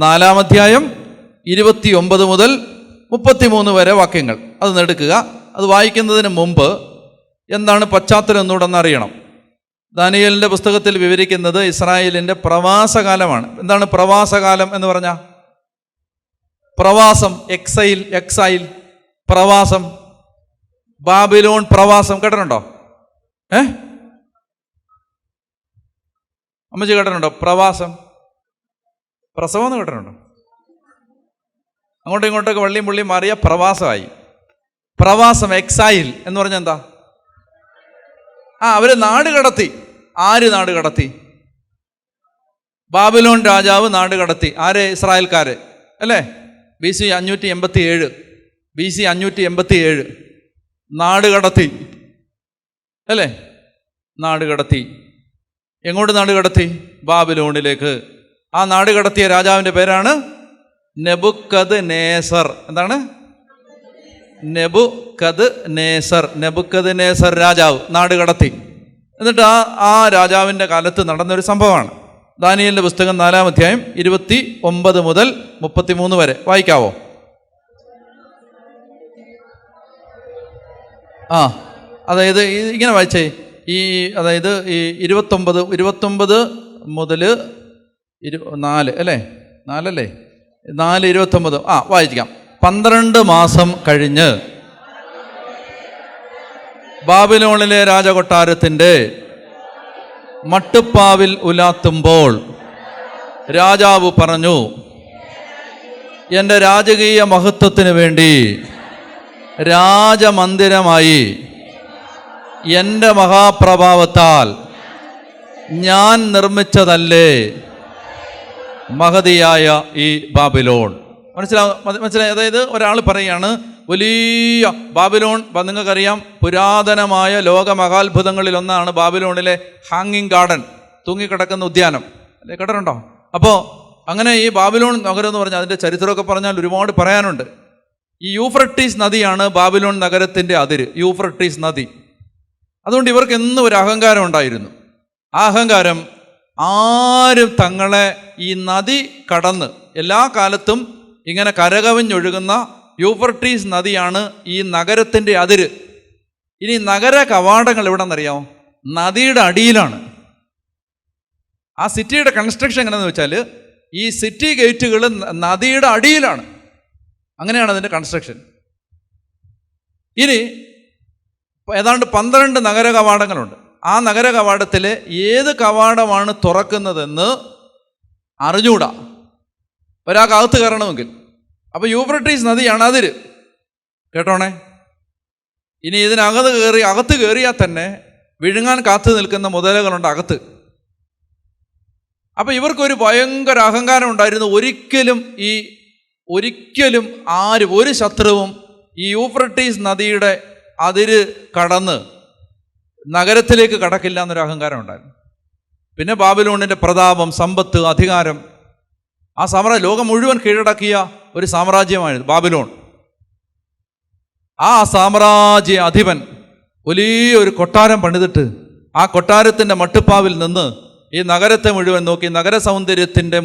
4-ാം അധ്യായം 29 മുതൽ 33 വരെ വാക്യങ്ങൾ. അത് എടുക്കുക. അത് വായിക്കുന്നതിന് മുമ്പ് എന്താണ് പശ്ചാത്തലം എന്നൂടെ അറിയണം. ദാനിയേലിൻ്റെ പുസ്തകത്തിൽ വിവരിക്കുന്നത് ഇസ്രായേലിൻ്റെ പ്രവാസകാലമാണ്. എന്താണ് പ്രവാസകാലം എന്ന് പറഞ്ഞാൽ? പ്രവാസം, എക്സൈൽ, പ്രവാസം, ബാബിലോൺ പ്രവാസം. കേട്ടിട്ടുണ്ടോ? അമ്മച്ചി കേട്ടിട്ടുണ്ടോ? പ്രവാസം, പ്രസവം എന്ന് കേട്ടിട്ടുണ്ടോ? അങ്ങോട്ടും ഇങ്ങോട്ടൊക്കെ വള്ളിയും പുള്ളിയും മാറിയ പ്രവാസമായി. പ്രവാസം, എക്സൈൽ എന്ന് പറഞ്ഞാൽ എന്താ? അവര് നാട് കടത്തി. ആര് നാട് കടത്തി? ബാബിലോൺ രാജാവ് നാട് കടത്തി. ആര്? ഇസ്രായേൽക്കാര് അല്ലേ? BC 587 നാട് കടത്തി അല്ലേ? നാട് കടത്തി. എങ്ങോട്ട് നാട് കടത്തി? ബാബിലോണിലേക്ക്. ആ നാട് കടത്തിയ രാജാവിൻ്റെ പേരാണ് നെബുക്കദ്നേസർ. എന്താണ്? നെബുക്കദ്നേസർ രാജാവ് നാട് കടത്തി. എന്നിട്ട് ആ രാജാവിൻ്റെ കാലത്ത് നടന്നൊരു സംഭവമാണ്. ദാനിയേലിൻ്റെ പുസ്തകം 4-ാം അധ്യായം 29 മുതൽ 33 വരെ വായിക്കാവോ? അതായത് ഇങ്ങനെ വായിച്ചേ. അതായത് ഈ 29 മുതൽ 4 അല്ലേ? 4 29 വായിക്കാം. 12 മാസം കഴിഞ്ഞ് ബാബിലോണിലെ രാജകൊട്ടാരത്തിൻ്റെ മട്ടുപ്പാവിൽ ഉലാത്തുമ്പോൾ രാജാവ് പറഞ്ഞു, എൻ്റെ രാജകീയ മഹത്വത്തിന് വേണ്ടി രാജമന്ദിരമായി എൻ്റെ മഹാപ്രഭാവത്താൽ ഞാൻ നിർമ്മിച്ചതല്ലേ മഹതിയായ ഈ ബാബിലോൺ. മനസ്സിലായി? അതായത് ഒരാൾ പറയുകയാണ്, വലിയ ബാബിലോൺ, നിങ്ങൾക്കറിയാം, പുരാതനമായ ലോക മഹാത്ഭുതങ്ങളിൽ ഒന്നാണ് ബാബിലോണിലെ ഹാങ്ങിങ് ഗാർഡൻ, തൂങ്ങിക്കിടക്കുന്ന ഉദ്യാനം അല്ലേ? കേട്ടിട്ടുണ്ടോ? അപ്പോൾ അങ്ങനെ ഈ ബാബിലോൺ നഗരം എന്ന് പറഞ്ഞാൽ അതിൻ്റെ ചരിത്രമൊക്കെ പറഞ്ഞാൽ ഒരുപാട് പറയാനുണ്ട്. ഈ യൂഫ്രട്ടീസ് നദിയാണ് ബാബിലോൺ നഗരത്തിൻ്റെ അതിര്, യൂഫ്രട്ടീസ് നദി. അതുകൊണ്ട് ഇവർക്ക് എന്നും ഒരു അഹങ്കാരം ഉണ്ടായിരുന്നു. ആ അഹങ്കാരം ആരും തങ്ങളെ ഈ നദി കടന്ന് എല്ലാ കാലത്തും ഇങ്ങനെ കരകവിഞ്ഞൊഴുകുന്ന യൂഫ്രട്ടീസ് നദിയാണ് ഈ നഗരത്തിൻ്റെ അതിര്. ഇനി നഗര കവാടങ്ങൾ എവിടെ നിന്നറിയാമോ? നദിയുടെ അടിയിലാണ്. ആ സിറ്റിയുടെ കൺസ്ട്രക്ഷൻ എങ്ങനെയെന്ന് വെച്ചാൽ ഈ സിറ്റി ഗേറ്റുകൾ നദിയുടെ അടിയിലാണ്. അങ്ങനെയാണ് അതിൻ്റെ കൺസ്ട്രക്ഷൻ. ഇനി ഏതാണ്ട് 12 നഗര കവാടങ്ങളുണ്ട്. ആ നഗര കവാടത്തിൽ ഏത് കവാടമാണ് തുറക്കുന്നതെന്ന് അറിഞ്ഞൂടാ ഒരാൾക്കകത്ത് കയറണമെങ്കിൽ. അപ്പോൾ യൂഫ്രട്ടീസ് നദിയാണ് അതിര്. കേട്ടോണേ. ഇനി അകത്ത് കയറിയാൽ തന്നെ വിഴുങ്ങാൻ കാത്തു നിൽക്കുന്ന മുതലകളുണ്ട് അകത്ത്. അപ്പോൾ ഇവർക്കൊരു ഭയങ്കര അഹങ്കാരം ഉണ്ടായിരുന്നു. ഒരിക്കലും ആരും, ഒരു ശത്രുവും ഈ യൂഫ്രട്ടീസ് നദിയുടെ അതിര് കടന്ന് നഗരത്തിലേക്ക് കടക്കില്ല എന്നൊരു അഹങ്കാരം ഉണ്ടായിരുന്നു. പിന്നെ ബാബിലോണിൻ്റെ പ്രതാപം, സമ്പത്ത്, അധികാരം, ആ ലോകം മുഴുവൻ കീഴടക്കിയ ഒരു സാമ്രാജ്യമായിരുന്നു ബാബിലോൺ. ആ സാമ്രാജ്യ അധിപൻ വലിയൊരു കൊട്ടാരം പണിതിട്ട് ആ കൊട്ടാരത്തിൻ്റെ മട്ടുപ്പാവിൽ നിന്ന് ഈ നഗരത്തെ മുഴുവൻ നോക്കി, നഗര സൗന്ദര്യത്തിൻ്റെ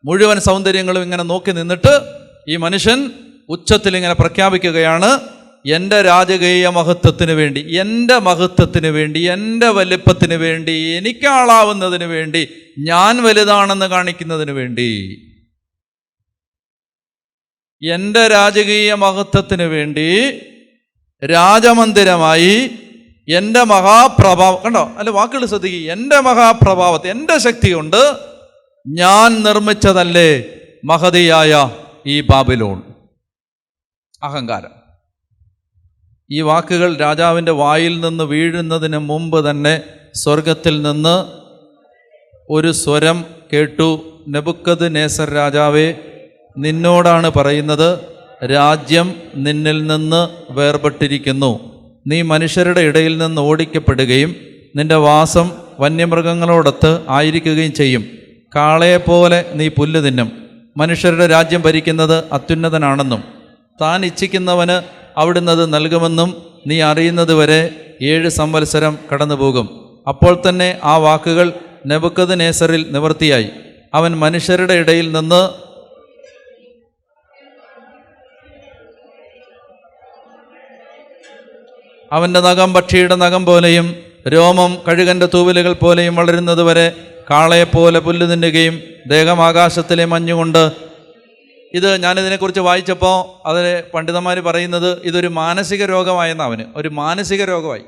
മുഴുവൻ സൗന്ദര്യങ്ങളും ഇങ്ങനെ നോക്കി നിന്നിട്ട് ഈ മനുഷ്യൻ ഉച്ചത്തിൽ ഇങ്ങനെ പ്രഖ്യാപിക്കുകയാണ്, എൻ്റെ രാജകീയ മഹത്വത്തിന് വേണ്ടി, എൻ്റെ മഹത്വത്തിന് വേണ്ടി, എൻ്റെ വലിപ്പത്തിന് വേണ്ടി, എനിക്കാളാവുന്നതിന് വേണ്ടി, ഞാൻ വലുതാണെന്ന് കാണിക്കുന്നതിന് വേണ്ടി, എൻ്റെ രാജകീയ മഹത്വത്തിന് വേണ്ടി രാജമന്ദിരമായി എൻ്റെ മഹാപ്രഭാവം, കണ്ടോ അല്ല വാക്കുകൾ ശ്രദ്ധിക്കുക, എൻ്റെ മഹാപ്രഭാവത്തെ, എൻ്റെ ശക്തി കൊണ്ട് ഞാൻ നിർമ്മിച്ചതല്ലേ മഹതിയായ ഈ ബാബിലോൺ. അഹങ്കാരം. ഈ വാക്കുകൾ രാജാവിൻ്റെ വായിൽ നിന്ന് വീഴുന്നതിന് മുമ്പ് തന്നെ സ്വർഗത്തിൽ നിന്ന് ഒരു സ്വരം കേട്ടു, നെബുക്കദ്നേസർ രാജാവേ, നിന്നോടാണ് പറയുന്നത്, രാജ്യം നിന്നിൽ നിന്ന് വേർപെട്ടിരിക്കുന്നു. നീ മനുഷ്യരുടെ ഇടയിൽ നിന്ന് ഓടിക്കപ്പെടുകയും നിന്റെ വാസം വന്യമൃഗങ്ങളോടൊത്ത് ആയിരിക്കുകയും ചെയ്യും. കാളയെപ്പോലെ നീ പുല്ല് തിന്നും. മനുഷ്യരുടെ രാജ്യം ഭരിക്കുന്നത് അത്യുന്നതനാണെന്നും താൻ ഇച്ഛിക്കുന്നവന് അവിടുന്ന് അത് നൽകുമെന്നും നീ അറിയുന്നതുവരെ 7 സംവത്സരം കടന്നുപോകും. അപ്പോൾ തന്നെ ആ വാക്കുകൾ നെബൂഖദ്നേസറിൽ നിവൃത്തിയായി. അവൻ മനുഷ്യരുടെ ഇടയിൽ നിന്ന് അവൻ്റെ നഖം പക്ഷിയുടെ നഖം പോലെയും രോമം കഴുകൻ്റെ തൂവലുകൾ പോലെയും വളരുന്നതുവരെ കാളയെപ്പോലെ പുല്ല് തിന്നുകയും ദേഹം ആകാശത്തിലെ മഞ്ഞുകൊണ്ട്. ഇത് ഞാനിതിനെക്കുറിച്ച് വായിച്ചപ്പോൾ അതിൽ പണ്ഡിതന്മാർ പറയുന്നത് ഇതൊരു മാനസിക രോഗമായെന്ന്. അവന് ഒരു മാനസിക രോഗമായി.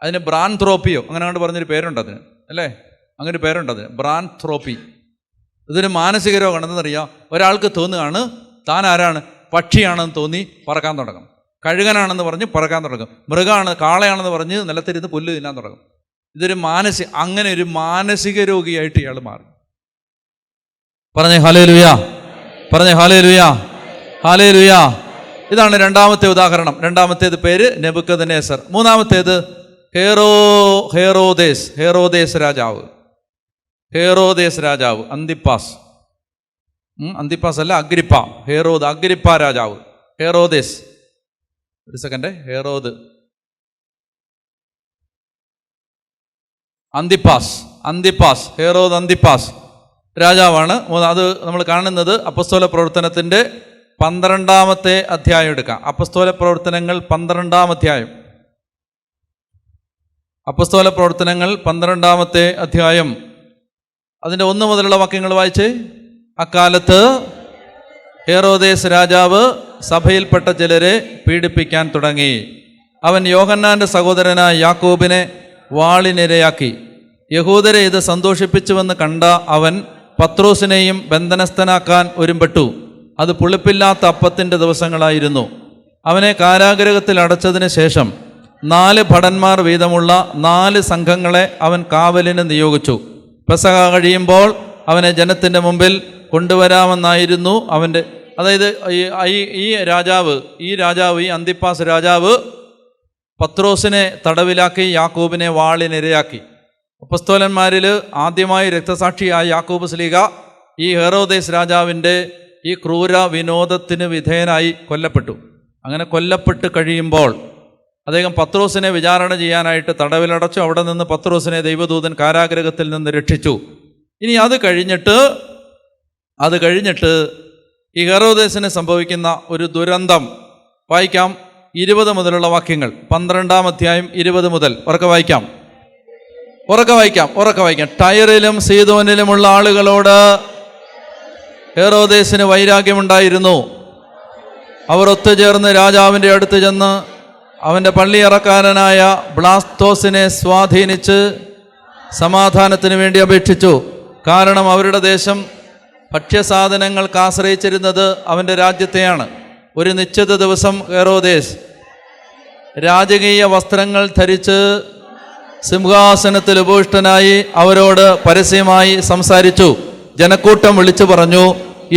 അതിന് ബ്രാൻത്രോപ്പിയോ അങ്ങനെ കണ്ട് പറഞ്ഞൊരു പേരുണ്ട് അതിന്, അല്ലേ? അങ്ങനെ ഒരു പേരുണ്ട് അതിന്, ബ്രാൻത്രോപ്പി. ഇതൊരു മാനസിക രോഗമാണ്. എന്തെന്നറിയാം, ഒരാൾക്ക് തോന്നുകയാണ് താൻ ആരാണ്, പക്ഷിയാണെന്ന് തോന്നി പറക്കാൻ തുടങ്ങും, കഴുകനാണെന്ന് പറഞ്ഞ് പറക്കാൻ തുടങ്ങും, മൃഗമാണ് കാളയാണെന്ന് പറഞ്ഞ് നിലത്തിരുന്ന് പുല്ല് തിന്നാൻ തുടങ്ങും. ഇതൊരു അങ്ങനെ ഒരു മാനസിക രോഗിയായിട്ട് ഇയാൾ മാറും. പറഞ്ഞേ ഹല്ലേലൂയ, പറഞ്ഞേ ഹല്ലേലൂയ, ഹല്ലേലൂയ. ഇതാണ് രണ്ടാമത്തെ ഉദാഹരണം. രണ്ടാമത്തേത് പേര് നെബൂഖദ്നേസർ. മൂന്നാമത്തേത് ഹെറോദേസ് രാജാവ്. ഹെറോദേസ് രാജാവ്, അന്തിപ്പാസ് അല്ല, അഗ്രിപ്പ രാജാവ്. ഹെറോദേസ്, ഒരു സെക്കൻഡ്, അന്തിപ്പാസ് രാജാവാണ്. അത് നമ്മൾ കാണുന്നത് അപ്പസ്തോല പ്രവർത്തനത്തിൻ്റെ 12-ാമത്തെ അധ്യായം എടുക്കാം. അപ്പസ്തോല പ്രവർത്തനങ്ങൾ 12-ാം അധ്യായം. അപ്പസ്തോല പ്രവർത്തനങ്ങൾ 12-ാമത്തെ അധ്യായം അതിൻ്റെ 1 മുതലുള്ള വാക്യങ്ങൾ വായിച്ച്. അക്കാലത്ത് ഹെറോദേസ് രാജാവ് സഭയിൽപ്പെട്ട ചിലരെ പീഡിപ്പിക്കാൻ തുടങ്ങി. അവൻ യോഹന്നാൻ്റെ സഹോദരനായ യാക്കോബിനെ വാളിനിരയാക്കി. യഹൂദരെ ഇത് സന്തോഷിപ്പിച്ചുവെന്ന് കണ്ട അവൻ പത്രോസിനെയും ബന്ധനസ്ഥനാക്കാൻ ഒരുമ്പെട്ടു. അത് പുളിപ്പില്ലാത്ത അപ്പത്തിൻ്റെ ദിവസങ്ങളായിരുന്നു. അവനെ കാരാഗൃഹത്തിൽ അടച്ചതിന് ശേഷം 4 ഭടന്മാർ വീതമുള്ള 4 സംഘങ്ങളെ അവൻ കാവലിന് നിയോഗിച്ചു. പെസഹ കഴിയുമ്പോൾ അവനെ ജനത്തിൻ്റെ മുമ്പിൽ കൊണ്ടുവരാമെന്നായിരുന്നു അവൻ്റെ. അതായത് ഈ അന്തിപ്പാസ് രാജാവ് പത്രോസിനെ തടവിലാക്കി, യാക്കോബിനെ വാളിനിരയാക്കി. അപ്പസ്തോലന്മാരിൽ ആദ്യമായി രക്തസാക്ഷിയായ യാക്കോബ് ശ്ലീഹ ഈ ഹെറോദേസ് രാജാവിൻ്റെ ഈ ക്രൂര വിനോദത്തിന് വിധേയനായി കൊല്ലപ്പെട്ടു. അങ്ങനെ കൊല്ലപ്പെട്ട് കഴിയുമ്പോൾ അദ്ദേഹം പത്രോസിനെ വിചാരണ ചെയ്യാനായിട്ട് തടവിലടച്ചു. അവിടെ നിന്ന് പത്രോസിനെ ദൈവദൂതൻ കാരാഗൃഹത്തിൽ നിന്ന് രക്ഷിച്ചു. ഇനി അത് കഴിഞ്ഞിട്ട് ഈ ഹെറോദേസിന് സംഭവിക്കുന്ന ഒരു ദുരന്തം വായിക്കാം. 20 മുതലുള്ള വാക്യങ്ങൾ. 12-ാം അധ്യായം 20 മുതൽ. ഉറക്കെ വായിക്കാം. ടയറിലും സീദോനിലുമുള്ള ആളുകളോട് ഹെറോദേസിന് വൈരാഗ്യമുണ്ടായിരുന്നു. അവർ ഒത്തുചേർന്ന് രാജാവിൻ്റെ അടുത്ത് ചെന്ന് അവൻ്റെ പള്ളിയറക്കാരനായ ബ്ലാസ്തോസിനെ സ്വാധീനിച്ച് സമാധാനത്തിന് വേണ്ടി അപേക്ഷിച്ചു. കാരണം അവരുടെ ദേശം ഭക്ഷ്യസാധനങ്ങൾക്ക് ആശ്രയിച്ചിരുന്നത് അവൻ്റെ രാജ്യത്തെയാണ്. ഒരു നിശ്ചിത ദിവസം ഹെറോദേസ് രാജകീയ വസ്ത്രങ്ങൾ ധരിച്ച് സിംഹാസനത്തിൽ ഉപവിഷ്ടനായി അവരോട് പരസ്യമായി സംസാരിച്ചു. ജനക്കൂട്ടം വിളിച്ചു പറഞ്ഞു,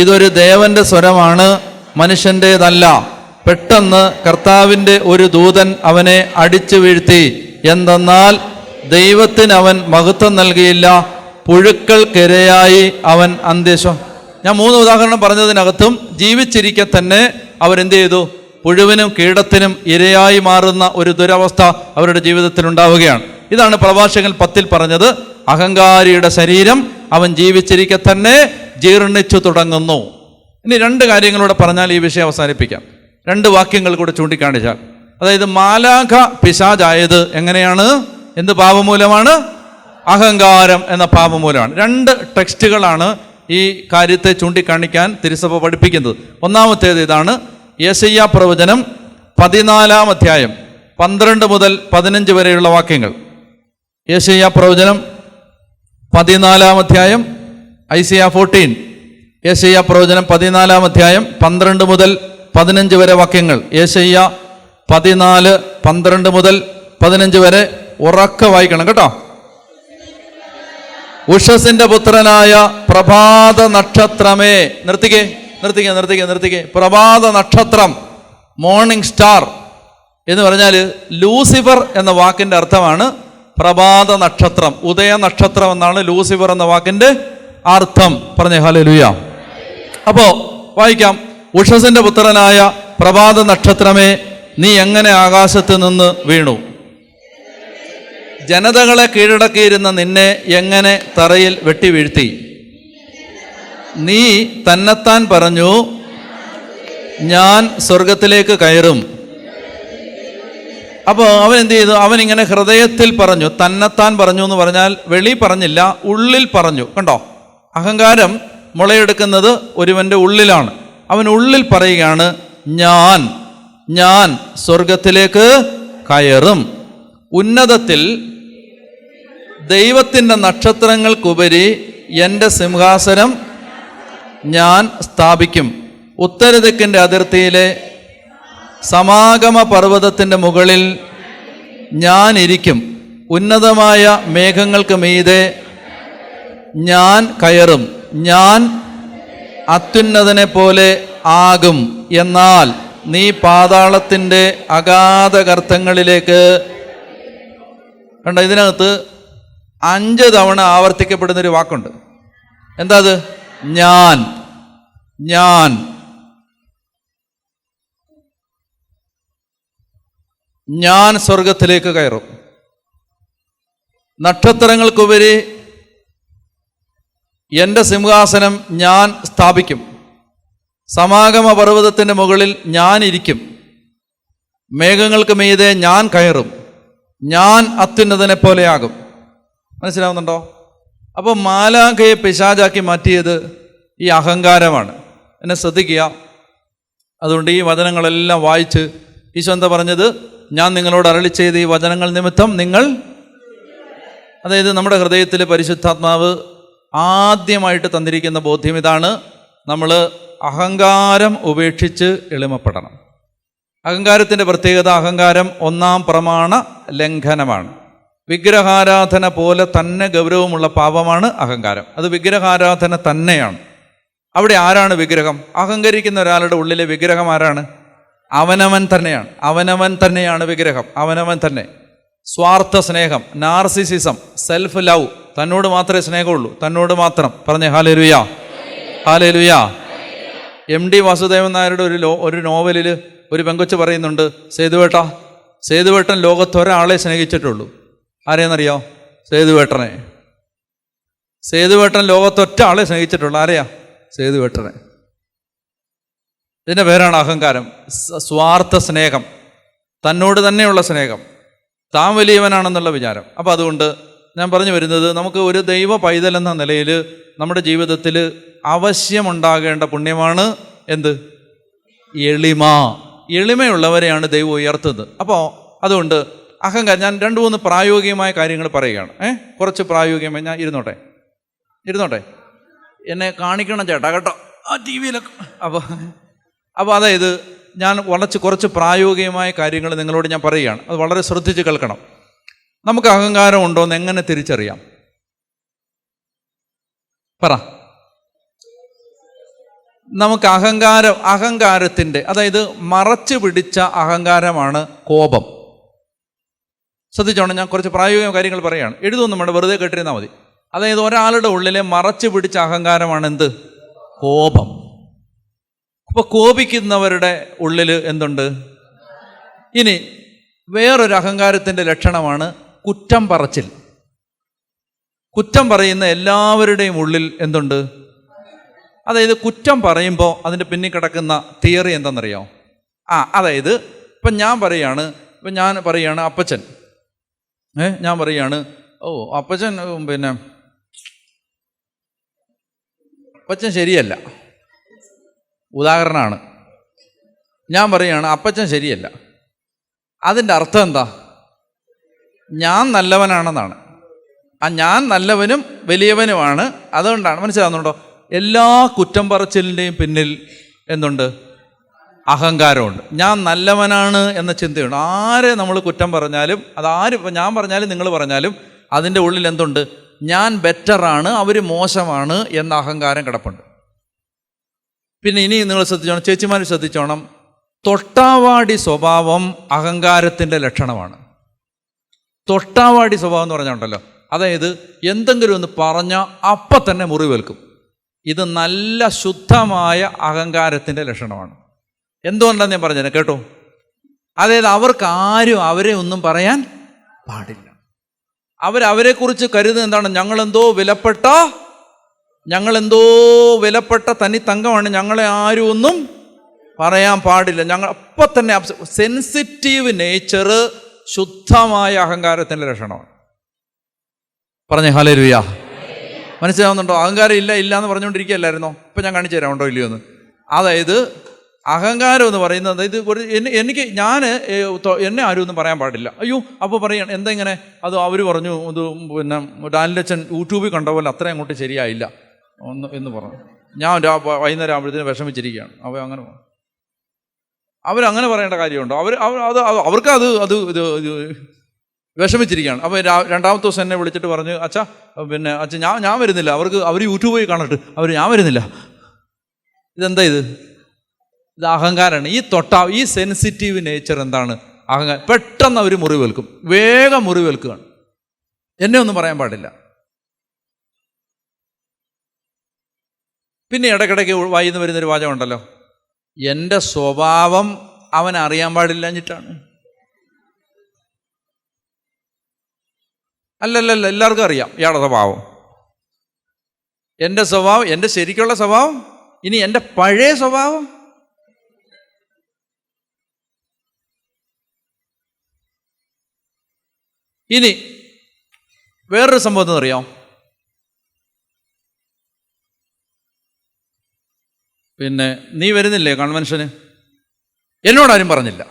ഇതൊരു ദേവന്റെ സ്വരമാണ്, മനുഷ്യൻ്റേതല്ല. പെട്ടെന്ന് കർത്താവിൻ്റെ ഒരു ദൂതൻ അവനെ അടിച്ചു വീഴ്ത്തി. എന്തെന്നാൽ ദൈവത്തിന് അവൻ മഹത്വം നൽകിയില്ല, പുഴുക്കൾക്കിരയായി അവൻ അന്ത്യശ്വാസം. ഞാൻ 3 ഉദാഹരണം പറഞ്ഞതിനകത്തും ജീവിച്ചിരിക്കെ തന്നെ അവരെന്ത് ചെയ്തു? പുഴുവിനും കീടത്തിനും ഇരയായി മാറുന്ന ഒരു ദുരവസ്ഥ അവരുടെ ജീവിതത്തിൽ ഉണ്ടാവുകയാണ്. ഇതാണ് പ്രഭാഷകൻ 10-ൽ പറഞ്ഞത്, അഹങ്കാരിയുടെ ശരീരം അവൻ ജീവിച്ചിരിക്കെ തന്നെ ജീർണിച്ചു തുടങ്ങുന്നു. ഇനി 2 കാര്യങ്ങളൂടെ പറഞ്ഞാൽ ഈ വിഷയം അവസാനിപ്പിക്കാം. 2 വാക്യങ്ങൾ കൂടെ ചൂണ്ടിക്കാണിച്ചാൽ, അതായത് മാലാഖ പിശാചായത് എങ്ങനെയാണ്? എന്ത് പാപമൂലമാണ്? അഹങ്കാരം എന്ന പാപമൂലമാണ്. 2 ടെക്സ്റ്റുകളാണ് ഈ കാര്യത്തെ ചൂണ്ടിക്കാണിക്കാൻ തിരുസഭ പഠിപ്പിക്കുന്നത്. ഒന്നാമത്തേത് ഇതാണ്, യെശയ്യാ പ്രവചനം 14-ാം അധ്യായം 12 മുതൽ 15 വരെയുള്ള വാക്യങ്ങൾ. യെശയ്യാ പ്രവചനം 14-ാം അധ്യായം, ഐസയ്യാ 14. യെശയ്യാ പ്രവചനം 14-ാം അധ്യായം 12 മുതൽ 15 വരെ വാക്യങ്ങൾ. യെശയ്യാ 14, 12 മുതൽ 15 വരെ ഉറക്കെ വായിക്കണം കേട്ടോ. ഉഷസിന്റെ പുത്രനായ പ്രഭാത നക്ഷത്രമേ, നിർത്തിക്കേ. പ്രഭാത നക്ഷത്രം, മോർണിംഗ് സ്റ്റാർ എന്ന് പറഞ്ഞാൽ ലൂസിഫർ എന്ന വാക്കിൻ്റെ അർത്ഥമാണ് പ്രഭാത നക്ഷത്രം, ഉദയ നക്ഷത്രം എന്നാണ് ലൂസിഫർ എന്ന വാക്കിന്റെ അർത്ഥം. പറഞ്ഞേ ഹല്ലേലൂയ. അപ്പോ വായിക്കാം. ഉഷസിന്റെ പുത്രനായ പ്രഭാത നക്ഷത്രമേ, നീ എങ്ങനെ ആകാശത്ത് നിന്ന് വീണു? ജനതകളെ കീഴടക്കിയിരുന്ന നിന്നെ എങ്ങനെ തറയിൽ വെട്ടി വീഴ്ത്തി? നീ തന്നെത്താൻ പറഞ്ഞു, ഞാൻ സ്വർഗത്തിലേക്ക് കയറും. അപ്പോൾ അവൻ എന്ത് ചെയ്തു? അവൻ ഇങ്ങനെ ഹൃദയത്തിൽ പറഞ്ഞു. തന്നെത്താൻ പറഞ്ഞു എന്ന് പറഞ്ഞാൽ വെളി പറഞ്ഞില്ല, ഉള്ളിൽ പറഞ്ഞു. കണ്ടോ, അഹങ്കാരം മുളയെടുക്കുന്നത് ഒരുവന്റെ ഉള്ളിലാണ്. അവൻ ഉള്ളിൽ പറയുകയാണ്, ഞാൻ സ്വർഗത്തിലേക്ക് കയറും. ഉന്നതത്തിൽ ദൈവത്തിൻ്റെ നക്ഷത്രങ്ങൾക്കുപരി എൻ്റെ സിംഹാസനം ഞാൻ സ്ഥാപിക്കും. ഉത്തരദിക്കിൻ്റെ അതിർത്തിയിലെ സമാഗമ പർവ്വതത്തിൻ്റെ മുകളിൽ ഞാൻ ഇരിക്കും. ഉന്നതമായ മേഘങ്ങൾക്ക് മീതെ ഞാൻ കയറും. ഞാൻ അത്യുന്നതനെ പോലെ ആകും. എന്നാൽ നീ പാതാളത്തിൻ്റെ അഗാധ ഗർത്തങ്ങളിലേക്ക്. കണ്ടോ, ഇതിനകത്ത് 5 തവണ ആവർത്തിക്കപ്പെടുന്നൊരു വാക്കുണ്ട്. എന്താ അത്? ഞാൻ സ്വർഗത്തിലേക്ക് കയറും. നക്ഷത്രങ്ങൾക്കുപരി എൻ്റെ സിംഹാസനം ഞാൻ സ്ഥാപിക്കും. സമാഗമ പർവ്വതത്തിൻ്റെ മുകളിൽ ഞാൻ ഇരിക്കും. മേഘങ്ങൾക്ക് മീതെ ഞാൻ കയറും. ഞാൻ അത്യുന്നതനെ പോലെയാകും. മനസ്സിലാവുന്നുണ്ടോ? അപ്പോൾ മാലാഖയെ പിശാചാക്കി മാറ്റിയത് ഈ അഹങ്കാരമാണ്. എന്നെ ശ്രദ്ധിക്കുക. അതുകൊണ്ട് ഈ വചനങ്ങളെല്ലാം വായിച്ച് ഈശോ എന്താ പറഞ്ഞത്? ഞാൻ നിങ്ങളോട് അരുളി ചെയ്ത ഈ വചനങ്ങൾ നിമിത്തം നിങ്ങൾ, അതായത് നമ്മുടെ ഹൃദയത്തിൽ പരിശുദ്ധാത്മാവ് ആദ്യമായിട്ട് തന്നിരിക്കുന്ന ബോധ്യം ഇതാണ്: നമ്മൾ അഹങ്കാരം ഉപേക്ഷിച്ച് എളിമപ്പെടണം. അഹങ്കാരത്തിൻ്റെ പ്രത്യേകത, അഹങ്കാരം 1-ാം പ്രമാണ ലംഘനമാണ്. വിഗ്രഹാരാധന പോലെ തന്നെ ഗൗരവമുള്ള പാപമാണ് അഹങ്കാരം. അത് വിഗ്രഹാരാധന തന്നെയാണ്. അവിടെ ആരാണ് വിഗ്രഹം? അഹങ്കരിക്കുന്ന ഒരാളുടെ ഉള്ളിലെ വിഗ്രഹം ആരാണ്? അവനവൻ തന്നെയാണ്. അവനവൻ തന്നെയാണ് വിഗ്രഹം. അവനവൻ തന്നെ. സ്വാർത്ഥ സ്നേഹം, നാർസിസിസം, സെൽഫ് ലവ്. തന്നോട് മാത്രമേ സ്നേഹമുള്ളൂ, തന്നോട് മാത്രം. പറഞ്ഞേ ഹല്ലേലൂയ, ഹല്ലേലൂയ. MD വാസുദേവൻ നായരുടെ ഒരു നോവലിൽ ഒരു പെങ്കൊച്ച് പറയുന്നുണ്ട്, സേതുവേട്ടൻ ലോകത്തൊരാളെ സ്നേഹിച്ചിട്ടുള്ളൂ. ആരെയെന്നറിയോ? സേതുവേട്ടനെ. സേതുവേട്ടൻ ലോകത്തൊറ്റ ആളെ സ്നേഹിച്ചിട്ടുള്ളൂ. ആരെയാ? സേതുവേട്ടനെ. ഇതിൻ്റെ പേരാണ് അഹങ്കാരം. സ്വാർത്ഥ സ്നേഹം, തന്നോട് തന്നെയുള്ള സ്നേഹം, താൻ വലിയവനാണെന്നുള്ള വിചാരം. അപ്പം അതുകൊണ്ട് ഞാൻ പറഞ്ഞു വരുന്നത്, നമുക്ക് ഒരു ദൈവ പൈതൽ എന്ന നിലയിൽ നമ്മുടെ ജീവിതത്തിൽ അവശ്യമുണ്ടാകേണ്ട പുണ്യമാണ് എന്ത്? എളിമ. എളിമയുള്ളവരെയാണ് ദൈവം ഉയർത്തുന്നത്. അപ്പോൾ അതുകൊണ്ട് അഹങ്കാരം, ഞാൻ 2-3 പ്രായോഗികമായ കാര്യങ്ങൾ പറയുകയാണ്. കുറച്ച് പ്രായോഗികമായി. ഞാൻ ഇരുന്നോട്ടെ എന്നെ കാണിക്കണം ചേട്ടാ, കേട്ടോ, ആ TV-യിലൊക്കെ. അപ്പോൾ അതായത് ഞാൻ കുറച്ച് പ്രായോഗികമായ കാര്യങ്ങൾ നിങ്ങളോട് ഞാൻ പറയുകയാണ്. അത് വളരെ ശ്രദ്ധിച്ച് കേൾക്കണം. നമുക്ക് അഹങ്കാരം ഉണ്ടോ എന്ന് എങ്ങനെ തിരിച്ചറിയാം? പറ. നമുക്ക് അഹങ്കാരത്തിൻ്റെ, അതായത് മറച്ചു പിടിച്ച അഹങ്കാരമാണ് കോപം. ശ്രദ്ധിച്ചോണം, ഞാൻ കുറച്ച് പ്രായോഗിക കാര്യങ്ങൾ പറയുകയാണ്. എഴുതൊന്നും വേണ്ട, വെറുതെ കേട്ടിരുന്നാൽ മതി. അതായത് ഒരാളുടെ ഉള്ളിലെ മറച്ചു പിടിച്ച അഹങ്കാരമാണ് എന്ത്? കോപം. അപ്പോൾ കോപിക്കുന്നവരുടെ ഉള്ളിൽ എന്തുണ്ട്? ഇനി വേറൊരു അഹങ്കാരത്തിൻ്റെ ലക്ഷണമാണ് കുറ്റം പറച്ചിൽ. കുറ്റം പറയുന്ന എല്ലാവരുടെയും ഉള്ളിൽ എന്തുണ്ട്? അതായത് കുറ്റം പറയുമ്പോൾ അതിൻ്റെ പിന്നിൽ കിടക്കുന്ന തിയറി എന്താണെന്നറിയോ? അതായത് ഇപ്പം ഞാൻ പറയുകയാണ് അപ്പച്ചൻ, ഞാൻ പറയുകയാണ്, അപ്പച്ചൻ അപ്പച്ചൻ ശരിയല്ല. ഉദാഹരണമാണ്. ഞാൻ പറയുകയാണ് അപ്പച്ചൻ ശരിയല്ല. അതിൻ്റെ അർത്ഥം എന്താ? ഞാൻ നല്ലവനാണെന്നാണ്. ഞാൻ നല്ലവനും വലിയവനുമാണ്. അതുകൊണ്ടാണ്. മനസ്സിലാവുന്നുണ്ടോ? എല്ലാ കുറ്റം പറച്ചിലിൻ്റെയും പിന്നിൽ എന്തുണ്ട്? അഹങ്കാരമുണ്ട്. ഞാൻ നല്ലവനാണ് എന്ന ചിന്തയുണ്ട്. ആരെ നമ്മൾ കുറ്റം പറഞ്ഞാലും, ഇപ്പം ഞാൻ പറഞ്ഞാലും നിങ്ങൾ പറഞ്ഞാലും അതിൻ്റെ ഉള്ളിൽ എന്തുണ്ട്? ഞാൻ ബെറ്ററാണ്, അവർ മോശമാണ് എന്ന അഹങ്കാരം കിടപ്പുണ്ട്. പിന്നെ ഇനി നിങ്ങൾ ശ്രദ്ധിച്ചോണം, ചേച്ചിമാർ ശ്രദ്ധിച്ചോണം, തൊട്ടാവാടി സ്വഭാവം അഹങ്കാരത്തിൻ്റെ ലക്ഷണമാണ്. തൊട്ടാവാടി സ്വഭാവം എന്ന് പറഞ്ഞുണ്ടല്ലോ, അതായത് എന്തെങ്കിലും ഒന്ന് പറഞ്ഞാൽ അപ്പം തന്നെ മുറിവേൽക്കും. ഇത് നല്ല ശുദ്ധമായ അഹങ്കാരത്തിൻ്റെ ലക്ഷണമാണ്. എന്തുകൊണ്ടാണ് ഞാൻ പറഞ്ഞത് കേട്ടോ? അതായത് അവർക്ക് ആരും അവരെ ഒന്നും പറയാൻ പാടില്ല. അവരെക്കുറിച്ച് കരുതുന്നത് എന്താണ്? ഞങ്ങളെന്തോ വിലപ്പെട്ട തനി തങ്കമാണ്, ഞങ്ങളെ ആരും ഒന്നും പറയാൻ പാടില്ല. ഞങ്ങൾ അപ്പം തന്നെ സെൻസിറ്റീവ് നേച്ചർ ശുദ്ധമായ അഹങ്കാരത്തിൻ്റെ ലക്ഷണമാണ്. പറഞ്ഞേ ഹല്ലേലൂയ. മനസ്സിലാവുന്നുണ്ടോ? അഹങ്കാരം ഇല്ല എന്ന് പറഞ്ഞുകൊണ്ടിരിക്കുകയല്ലായിരുന്നോ? ഇപ്പം ഞാൻ കാണിച്ചു തരാം ഉണ്ടോ ഇല്ലയോ എന്ന്. അതായത് അഹങ്കാരം എന്ന് പറയുന്നത് ഇത് എന്നെ ആരും ഒന്നും പറയാൻ പാടില്ല. അയ്യോ അപ്പോൾ പറയാം എന്താ ഇങ്ങനെ? അത് അവർ പറഞ്ഞു ഇത് പിന്നെ ഡാനിലച്ചൻ യൂട്യൂബിൽ കണ്ട പോലെ അത്രയും അങ്ങോട്ട് ശരിയായില്ല എന്ന് പറഞ്ഞു. ഞാൻ വൈകുന്നേരം ആകുമ്പോഴത്തേന് വിഷമിച്ചിരിക്കുകയാണ്. അവരങ്ങനെ പറയേണ്ട കാര്യമുണ്ടോ? അവർക്ക് അത് വിഷമിച്ചിരിക്കുകയാണ്. അപ്പോൾ രണ്ടാമത്തെ ദിവസം എന്നെ വിളിച്ചിട്ട് പറഞ്ഞു, അച്ഛാ ഞാൻ വരുന്നില്ല, അവർ യൂട്യൂബിൽ കാണട്ടെ, ഞാൻ വരുന്നില്ല. ഇതെന്താ ഇത് അഹങ്കാരമാണ്. ഈ സെൻസിറ്റീവ് നേച്ചർ എന്താണ്? അഹങ്കാരം. പെട്ടെന്ന് അവർ മുറിവേൽക്കും, വേഗം മുറിവേൽക്കുകയാണ്. എന്നെ ഒന്നും പറയാൻ പാടില്ല. പിന്നെ ഇടയ്ക്കിടയ്ക്ക് വായിന്ന് വരുന്നൊരു വാചകം ഉണ്ടല്ലോ, എൻ്റെ സ്വഭാവം അവൻ അറിയാൻ പാടില്ലഞ്ഞിട്ടാണ്. അല്ലല്ല, എല്ലാവർക്കും അറിയാം ഇയാളുടെ സ്വഭാവം. എൻ്റെ സ്വഭാവം, എൻ്റെ ശരിക്കുള്ള സ്വഭാവം, ഇനി എൻ്റെ പഴയ സ്വഭാവം. ഇനി വേറൊരു സംഭവം എന്നറിയാം, പിന്നെ നീ വരുന്നില്ലേ കൺവെൻഷന്? എന്നോടാരും പറഞ്ഞില്ല.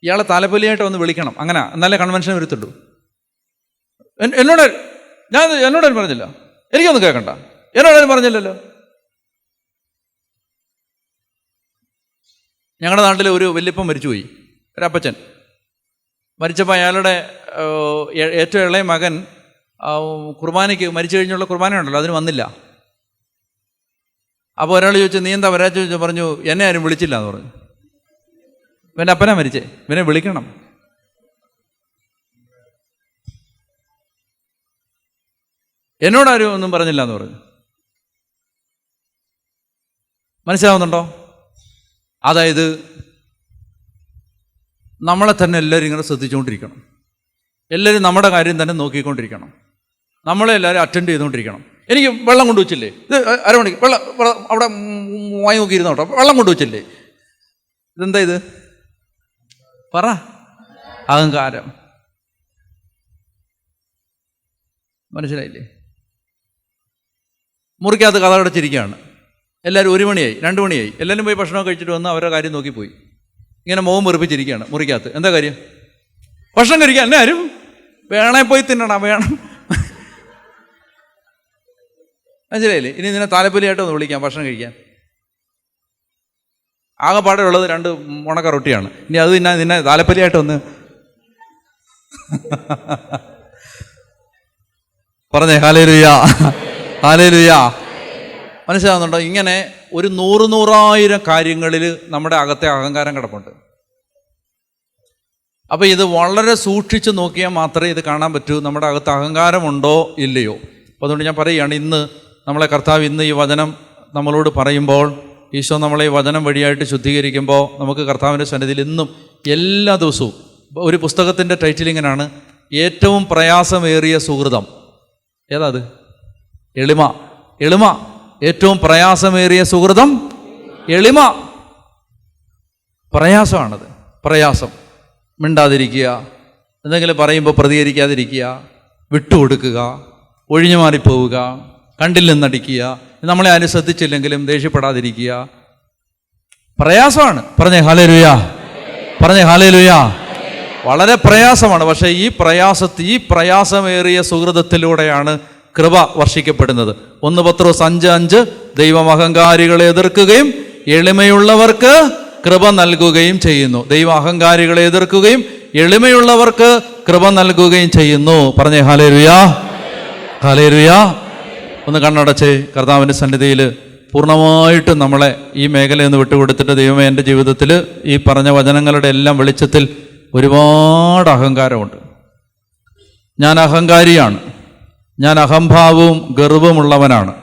ഇയാളെ താലപ്പൊലിയായിട്ട് ഒന്ന് വിളിക്കണം, അങ്ങനെ എന്നാലേ കൺവെൻഷൻ വരുത്തുള്ളൂ. എന്നോടാരും പറഞ്ഞില്ല. എനിക്കൊന്നും കേൾക്കണ്ട, എന്നോടാരും പറഞ്ഞില്ലല്ലോ. ഞങ്ങളുടെ നാട്ടിൽ ഒരു വല്യപ്പൻ മരിച്ചുപോയി, ഒരപ്പച്ചൻ മരിച്ചപ്പോൾ അയാളുടെ ഏറ്റവും ഇളയ മകൻ കുർബാനയ്ക്ക്, മരിച്ചു കഴിഞ്ഞുള്ള കുർബാന ഉണ്ടല്ലോ, അതിന് വന്നില്ല. അപ്പോൾ ഒരാൾ ചോദിച്ചു, നീ എന്താ വരാ ചോദിച്ചു. പറഞ്ഞു, എന്നെ ആരും വിളിച്ചില്ല എന്ന് പറഞ്ഞു. ഇവൻ്റെ അപ്പനാ മരിച്ചേ, ഇവനെ വിളിക്കണം. എന്നോടാരും ഒന്നും പറഞ്ഞില്ല എന്ന് പറഞ്ഞു. മനസ്സിലാവുന്നുണ്ടോ? അതായത് നമ്മളെ തന്നെ എല്ലാവരും ഇങ്ങനെ ശ്രദ്ധിച്ചുകൊണ്ടിരിക്കണം, എല്ലാവരും നമ്മുടെ കാര്യം തന്നെ നോക്കിക്കൊണ്ടിരിക്കണം, നമ്മളെ എല്ലാവരും അറ്റൻഡ് ചെയ്തുകൊണ്ടിരിക്കണം. എനിക്ക് വെള്ളം കൊണ്ടുവച്ചില്ലേ, ഇത് അരമണിക്ക് വെള്ളം അവിടെ വാങ്ങി നോക്കിയിരുന്നോ കേട്ടോ, വെള്ളം കൊണ്ടുവച്ചില്ലേ, ഇതെന്താ ഇത്? പറ. അഹങ്കാരം. മനസ്സിലായില്ലേ? മുറിക്കകത്ത് കഥ അടച്ചിരിക്കുകയാണ്, എല്ലാവരും 1 മണിയായി 2 മണിയായി, എല്ലാവരും പോയി ഭക്ഷണം കഴിച്ചിട്ട് വന്ന് അവരുടെ കാര്യം നോക്കിപ്പോയി. ഇങ്ങനെ മുഖം വെറുപ്പിച്ചിരിക്കുകയാണ് മുറിക്കകത്ത്. എന്താ കാര്യം? ഭക്ഷണം കഴിക്കാൻ എല്ലാവരും വേണേ പോയി തിന്നണം, വേണം. മനസ്സിലായില്ലേ? ഇനി നിന്നെ താലപ്പൊലിയായിട്ട് ഒന്ന് വിളിക്കാം ഭക്ഷണം കഴിക്കാൻ. ആകെപ്പാടെ ഉള്ളത് 2 ഉണക്ക റൊട്ടിയാണ്. ഇനി അത് നിന്നെ താലപ്പൊലിയായിട്ടൊന്ന് പറഞ്ഞേ ഹല്ലേലൂയ, ഹല്ലേലൂയ. മനസ്സിലാവുന്നുണ്ടോ? ഇങ്ങനെ ഒരു 100,000 കാര്യങ്ങളിൽ നമ്മുടെ അകത്തെ അഹങ്കാരം കിടപ്പുണ്ട്. അപ്പോൾ ഇത് വളരെ സൂക്ഷിച്ച് നോക്കിയാൽ മാത്രമേ ഇത് കാണാൻ പറ്റൂ, നമ്മുടെ അകത്ത് അഹങ്കാരമുണ്ടോ ഇല്ലയോ. അപ്പോൾ അതുകൊണ്ട് ഞാൻ പറയുകയാണ്, ഇന്ന് നമ്മളെ കർത്താവ് ഇന്ന് ഈ വചനം നമ്മളോട് പറയുമ്പോൾ, ഈശോ നമ്മളെ ഈ വചനം വഴിയായിട്ട് ശുദ്ധീകരിക്കുമ്പോൾ, നമുക്ക് കർത്താവിൻ്റെ സന്നിധിയിൽ ഇന്നും എല്ലാ ദിവസവും ഒരു പുസ്തകത്തിൻ്റെ ടൈറ്റിൽ ഇങ്ങനെയാണ്, ഏറ്റവും പ്രയാസമേറിയ സുഹൃതം. ഏതാ അത്? എളിമ. ഏറ്റവും പ്രയാസമേറിയ സുഹൃതം എളിമ. പ്രയാസമാണത്. പ്രയാസം. മിണ്ടാതിരിക്കുക, എന്തെങ്കിലും പറയുമ്പോൾ പ്രതികരിക്കാതിരിക്കുക, വിട്ടുകൊടുക്കുക, ഒഴിഞ്ഞു മാറിപ്പോവുക, കണ്ടിൽ നിന്നടിക്കുക, നമ്മളെ ആരും ശ്രദ്ധിച്ചില്ലെങ്കിലും ദേഷ്യപ്പെടാതിരിക്കുക. പ്രയാസമാണ്. പറഞ്ഞേ ഹല്ലേലൂയ, പറഞ്ഞേ ഹല്ലേലൂയ. വളരെ പ്രയാസമാണ്. പക്ഷേ ഈ പ്രയാസമേറിയ സുഹൃതത്തിലൂടെയാണ് കൃപ വർഷിക്കപ്പെടുന്നത്. 1 പത്രോസ് 5:5 ദൈവം അഹങ്കാരികളെ എതിർക്കുകയും എളിമയുള്ളവർക്ക് കൃപ നൽകുകയും ചെയ്യുന്നു. ദൈവം അഹങ്കാരികളെ എതിർക്കുകയും എളിമയുള്ളവർക്ക് കൃപ നൽകുകയും ചെയ്യുന്നു. പറഞ്ഞേ ഹല്ലേലൂയ, ഹല്ലേലൂയ. ഒന്ന് കണ്ണടച്ച് കർത്താവിൻ്റെ സന്നിധിയിൽ പൂർണ്ണമായിട്ടും നമ്മളെ ഈ മേഖലയിൽ നിന്ന് വിട്ടുകൊടുത്തിട്ട് ദൈവമേ എൻ്റെ ജീവിതത്തിൽ ഈ പറഞ്ഞ വചനങ്ങളുടെ എല്ലാം വെളിച്ചത്തിൽ ഒരുപാട് അഹങ്കാരമുണ്ട്. ഞാൻ അഹങ്കാരിയാണ്, ഞാൻ അഹംഭാവവും ഗർവമുള്ളവനാണ്.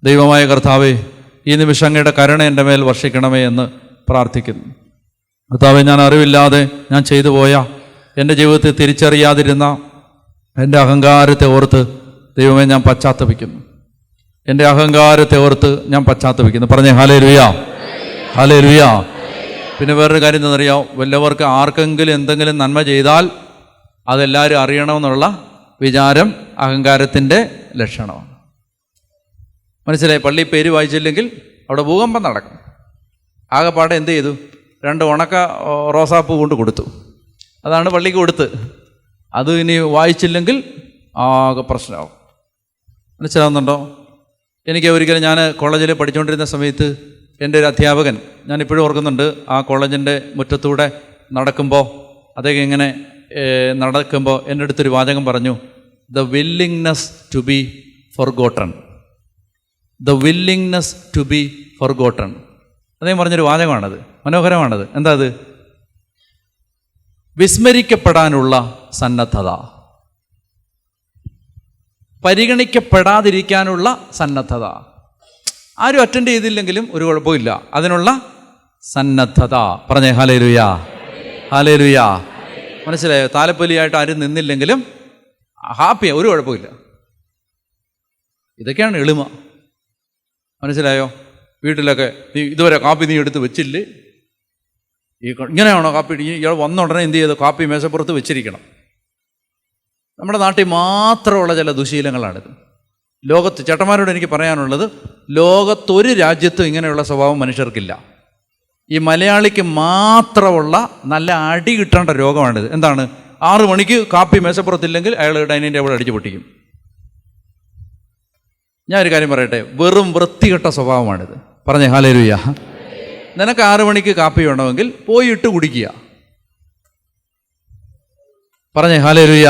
ദൈവമായ കർത്താവേ, ഈ നിമിഷം അങ്ങയുടെ കരുണ എൻ്റെ മേൽ വർഷിക്കണമേ എന്ന് പ്രാർത്ഥിക്കുന്നു. കർത്താവേ, ഞാൻ അറിവില്ലാതെ ഞാൻ ചെയ്തു പോയ, എൻ്റെ ജീവിതത്തിൽ തിരിച്ചറിയാതിരുന്ന എൻ്റെ അഹങ്കാരത്തെ ഓർത്ത് ദൈവമേ ഞാൻ പശ്ചാത്തപിക്കുന്നു. എൻ്റെ അഹങ്കാരത്തെ ഓർത്ത് ഞാൻ പശ്ചാത്തപിക്കുന്നു. പറഞ്ഞേ ഹല്ലേലൂയ, ഹല്ലേലൂയ. പിന്നെ വേറൊരു കാര്യം എന്താണെന്നറിയാം, വല്ലവർക്ക് ആർക്കെങ്കിലും എന്തെങ്കിലും നന്മ ചെയ്താൽ അതെല്ലാവരും അറിയണമെന്നുള്ള വിചാരം അഹങ്കാരത്തിൻ്റെ ലക്ഷണമാണ്. മനസ്സിലായി? പള്ളി പേര് വായിച്ചില്ലെങ്കിൽ അവിടെ ഭൂകമ്പം നടക്കും. ആകെപ്പാടെ എന്ത് ചെയ്തു? 2 ഉണക്ക റോസാപ്പൂ കൊണ്ട് കൊടുത്തു. അതാണ് പള്ളിക്ക് കൊടുത്ത്. അത് ഇനി വായിച്ചില്ലെങ്കിൽ ആകെ പ്രശ്നമാവും. മനസ്സിലാവുന്നുണ്ടോ? എനിക്ക് ഒരിക്കലും ഞാൻ കോളേജിൽ പഠിച്ചുകൊണ്ടിരുന്ന സമയത്ത് എൻ്റെ ഒരു അധ്യാപകൻ, ഞാനിപ്പോഴും ഓർക്കുന്നുണ്ട്, ആ കോളേജിൻ്റെ മുറ്റത്തൂടെ നടക്കുമ്പോൾ അദ്ദേഹം ഇങ്ങനെ നടക്കുമ്പോൾ എൻ്റെ അടുത്തൊരു വാചകം പറഞ്ഞു, the willingness to be forgotten. The willingness to be forgotten. അദ്ദേഹം പറഞ്ഞൊരു വാചകമാണത്, മനോഹരമാണത്. എന്താ അത്? വിസ്മരിക്കപ്പെടാനുള്ള സന്നദ്ധത, പരിഗണിക്കപ്പെടാതിരിക്കാനുള്ള സന്നദ്ധത. ആരും അറ്റൻഡ് ചെയ്തില്ലെങ്കിലും ഒരു കുഴപ്പമില്ല, അതിനുള്ള സന്നദ്ധത. പറഞ്ഞേ ഹല്ലേലൂയ, ഹല്ലേലൂയ. മനസ്സിലായോ? താലപ്പൊലിയായിട്ട് ആരും നിന്നില്ലെങ്കിലും ഹാപ്പിയാ, ഒരു കുഴപ്പമില്ല. ഇതൊക്കെയാണ് എളിമ. മനസ്സിലായോ? വീട്ടിലൊക്കെ നീ ഇതുവരെ കാപ്പി നീ എടുത്ത് വെച്ചില്ലേ, ഇങ്ങനെയാണോ കാപ്പി? ഇയാൾ വന്ന ഉടനെ എന്ത് ചെയ്തു? കാപ്പി മേശപ്പുറത്ത് വെച്ചിരിക്കണം. നമ്മുടെ നാട്ടിൽ മാത്രമുള്ള ചില ദുശീലങ്ങളാണിത്. ലോകത്ത് ചേട്ടന്മാരോട് എനിക്ക് പറയാനുള്ളത്, ലോകത്തൊരു രാജ്യത്തും ഇങ്ങനെയുള്ള സ്വഭാവം മനുഷ്യർക്കില്ല. ഈ മലയാളിക്ക് മാത്രമുള്ള നല്ല അടി കിട്ടേണ്ട രോഗമാണിത്. എന്താണ്? 6 മണിക്ക് കാപ്പി മേശപ്പുറത്തില്ലെങ്കിൽ അയാൾ ഡൈനിങ് ടേബിൾ അടിച്ചു പൊട്ടിക്കും. ഞാൻ ഒരു കാര്യം പറയട്ടെ, വെറും വൃത്തികെട്ട സ്വഭാവമാണിത്. പറഞ്ഞേ ഹല്ലേലൂയ. നിനക്ക് 6 മണിക്ക് കാപ്പി വേണമെങ്കിൽ പോയി ഇട്ട് കുടിക്കുക. പറഞ്ഞേ ഹല്ലേലൂയ.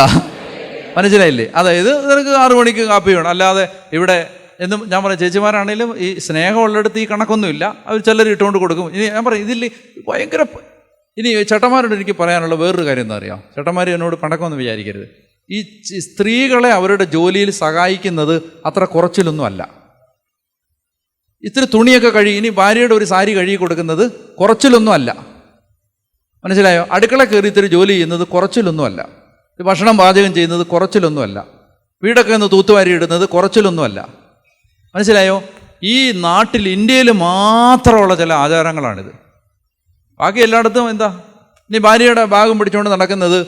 മനസ്സിലായില്ലേ? അതായത് നിനക്ക് 6 മണിക്ക് കാപ്പി വേണം. അല്ലാതെ ഇവിടെ എന്നും ഞാൻ പറയാം, ചേച്ചിമാരാണെങ്കിലും ഈ സ്നേഹമുള്ളിടത്ത് ഈ കണക്കൊന്നുമില്ല. അവർ ചിലർ ഇട്ടുകൊണ്ട് കൊടുക്കും. ഇനി ഞാൻ പറയും, ഇതിൽ ഭയങ്കര. ഇനി ചേട്ടന്മാരോട് എനിക്ക് പറയാനുള്ള വേറൊരു കാര്യം എന്താ അറിയാം? ചേട്ടന്മാർ എന്നോട് പണക്കൊന്നും വിചാരിക്കരുത്. ഈ സ്ത്രീകളെ അവരുടെ ജോലിയിൽ സഹായിക്കുന്നത് അത്ര കുറച്ചിലൊന്നും അല്ല. ഇത്തിരി തുണിയൊക്കെ ഇനി ഭാര്യയുടെ ഒരു സാരി കഴുകി കൊടുക്കുന്നത് കുറച്ചിലൊന്നും അല്ല. മനസ്സിലായോ? അടുക്കള കയറി ഇത്തിരി ജോലി ചെയ്യുന്നത് കുറച്ചിലൊന്നുമല്ല. ഭക്ഷണം പാചകം ചെയ്യുന്നത് കുറച്ചിലൊന്നുമല്ല. വീടൊക്കെ ഒന്ന് തൂത്തുവാരി ഇടുന്നത് കുറച്ചിലൊന്നുമല്ല. മനസ്സിലായോ? ഈ നാട്ടിൽ, ഇന്ത്യയിൽ മാത്രമുള്ള ചില ആചാരങ്ങളാണിത്. ബാക്കി എല്ലായിടത്തും എന്താ? ഇനി ഭാര്യയുടെ ബാഗും പിടിച്ചുകൊണ്ട് നടക്കുന്നത്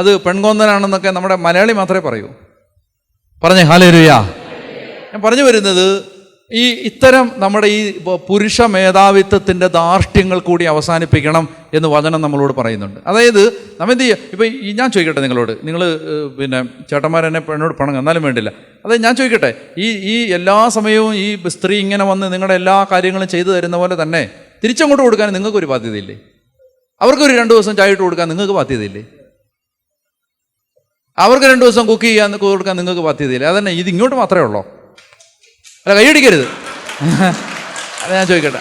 അത് പെൺകൊന്നനാണെന്നൊക്കെ നമ്മുടെ മലയാളി മാത്രമേ പറയൂ. പറഞ്ഞേ ഹല്ലേലൂയ. ഞാൻ പറഞ്ഞു വരുന്നത്, ഈ ഇത്തരം നമ്മുടെ ഈ പുരുഷ മേധാവിത്വത്തിൻ്റെ ധാർഷ്ട്യങ്ങൾ കൂടി അവസാനിപ്പിക്കണം എന്ന് വചനം നമ്മളോട് പറയുന്നുണ്ട്. അതായത് നമ്മൾ എന്ത് ചെയ്യുക? ഇപ്പം ഞാൻ ചോദിക്കട്ടെ നിങ്ങളോട്, നിങ്ങൾ പിന്നെ ചേട്ടന്മാരെന്നെ എന്നോട് പണം എന്നാലും വേണ്ടില്ല. അതായത് ഞാൻ ചോദിക്കട്ടെ, ഈ എല്ലാ സമയവും ഈ സ്ത്രീ ഇങ്ങനെ വന്ന് നിങ്ങളുടെ എല്ലാ കാര്യങ്ങളും ചെയ്തു തരുന്ന പോലെ തന്നെ തിരിച്ചങ്ങോട്ട് കൊടുക്കാൻ നിങ്ങൾക്കൊരു ബാധ്യതയില്ലേ? അവർക്കൊരു 2 ദിവസം ചായ ഇട്ട് കൊടുക്കാൻ നിങ്ങൾക്ക് ബാധ്യതയില്ലേ? അവർക്ക് 2 ദിവസം കുക്ക് ചെയ്യാൻ കൊടുക്കാൻ നിങ്ങൾക്ക് ബാധ്യതയില്ലേ? അതന്നെ, ഇത് ഇങ്ങോട്ട് മാത്രമേ ഉള്ളൂ. അല്ല, കൈയടിക്കരുത്.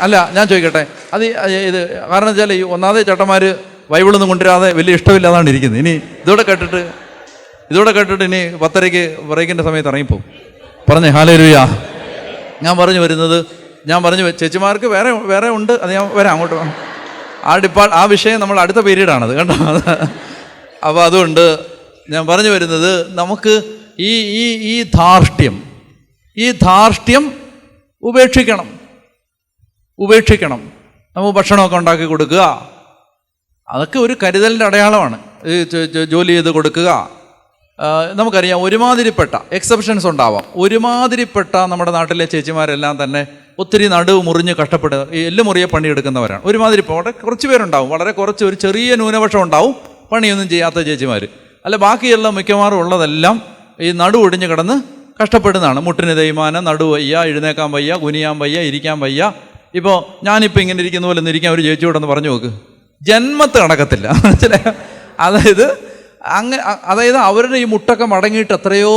അല്ല ഞാൻ ചോദിക്കട്ടെ, അത് ഇത് കാരണം വെച്ചാൽ ഈ ഒന്നാമത്തെ ചേട്ടന്മാർ ബൈബിളൊന്നും കൊണ്ടുവരാതെ വലിയ ഇഷ്ടമില്ലാതാണ് ഇരിക്കുന്നത്. ഇനി ഇതോടെ കേട്ടിട്ട് ഇനി 10:30 ബ്രേക്കിൻ്റെ സമയത്ത് ഇറങ്ങിപ്പോവും. പറഞ്ഞേ ഹല്ലേലൂയ. ഞാൻ പറഞ്ഞു ചേച്ചിമാർക്ക് വേറെ ഉണ്ട്, അത് ഞാൻ വരാം അങ്ങോട്ട്. ആ വിഷയം നമ്മൾ അടുത്ത പീരീഡാണത്, കേട്ടോ. അപ്പോൾ അതുകൊണ്ട് ഞാൻ പറഞ്ഞു വരുന്നത്, നമുക്ക് ഈ ധാർഷ്ട്യം ഉപേക്ഷിക്കണം. നമുക്ക് ഭക്ഷണമൊക്കെ ഉണ്ടാക്കി കൊടുക്കുക, അതൊക്കെ ഒരു കരുതലിൻ്റെ അടയാളമാണ്. ജോലി ചെയ്ത് കൊടുക്കുക. നമുക്കറിയാം, ഒരുമാതിരിപ്പെട്ട എക്സെപ്ഷൻസ് ഉണ്ടാവാം. ഒരുമാതിരിപ്പെട്ട നമ്മുടെ നാട്ടിലെ ചേച്ചിമാരെല്ലാം തന്നെ ഒത്തിരി നടുവ് മുറിഞ്ഞ് കഷ്ടപ്പെടുക, ഈ എല്ല് മുറിയെ പണിയെടുക്കുന്നവരാണ്. ഒരുമാതിരിപ്പോട്ടെ കുറച്ച് പേരുണ്ടാവും, വളരെ കുറച്ച്, ഒരു ചെറിയ ന്യൂനപക്ഷം ഉണ്ടാവും പണിയൊന്നും ചെയ്യാത്ത ചേച്ചിമാർ. അല്ല, ബാക്കിയെല്ലാം മിക്കവാറും ഉള്ളതെല്ലാം ഈ നടുവ് ഒടിഞ്ഞ് കിടന്ന് കഷ്ടപ്പെടുന്നതാണ്. മുട്ടിന് തേയ്മാനം, നടുവ് വയ്യ, എഴുന്നേക്കാൻ വയ്യ, കുനിയാൻ വയ്യ, ഇരിക്കാൻ വയ്യ. ഇപ്പോൾ ഞാനിപ്പോൾ ഇങ്ങനെ ഇരിക്കുന്ന പോലെ ഒന്ന് ഇരിക്കാൻ ഒരു ചേച്ചിയോടൊന്ന് പറഞ്ഞു നോക്ക്, ജന്മത്ത് നടക്കത്തില്ല. മനസ്സിലായോ? അതായത് അവരുടെ ഈ മുട്ടൊക്കെ മടങ്ങിയിട്ട് എത്രയോ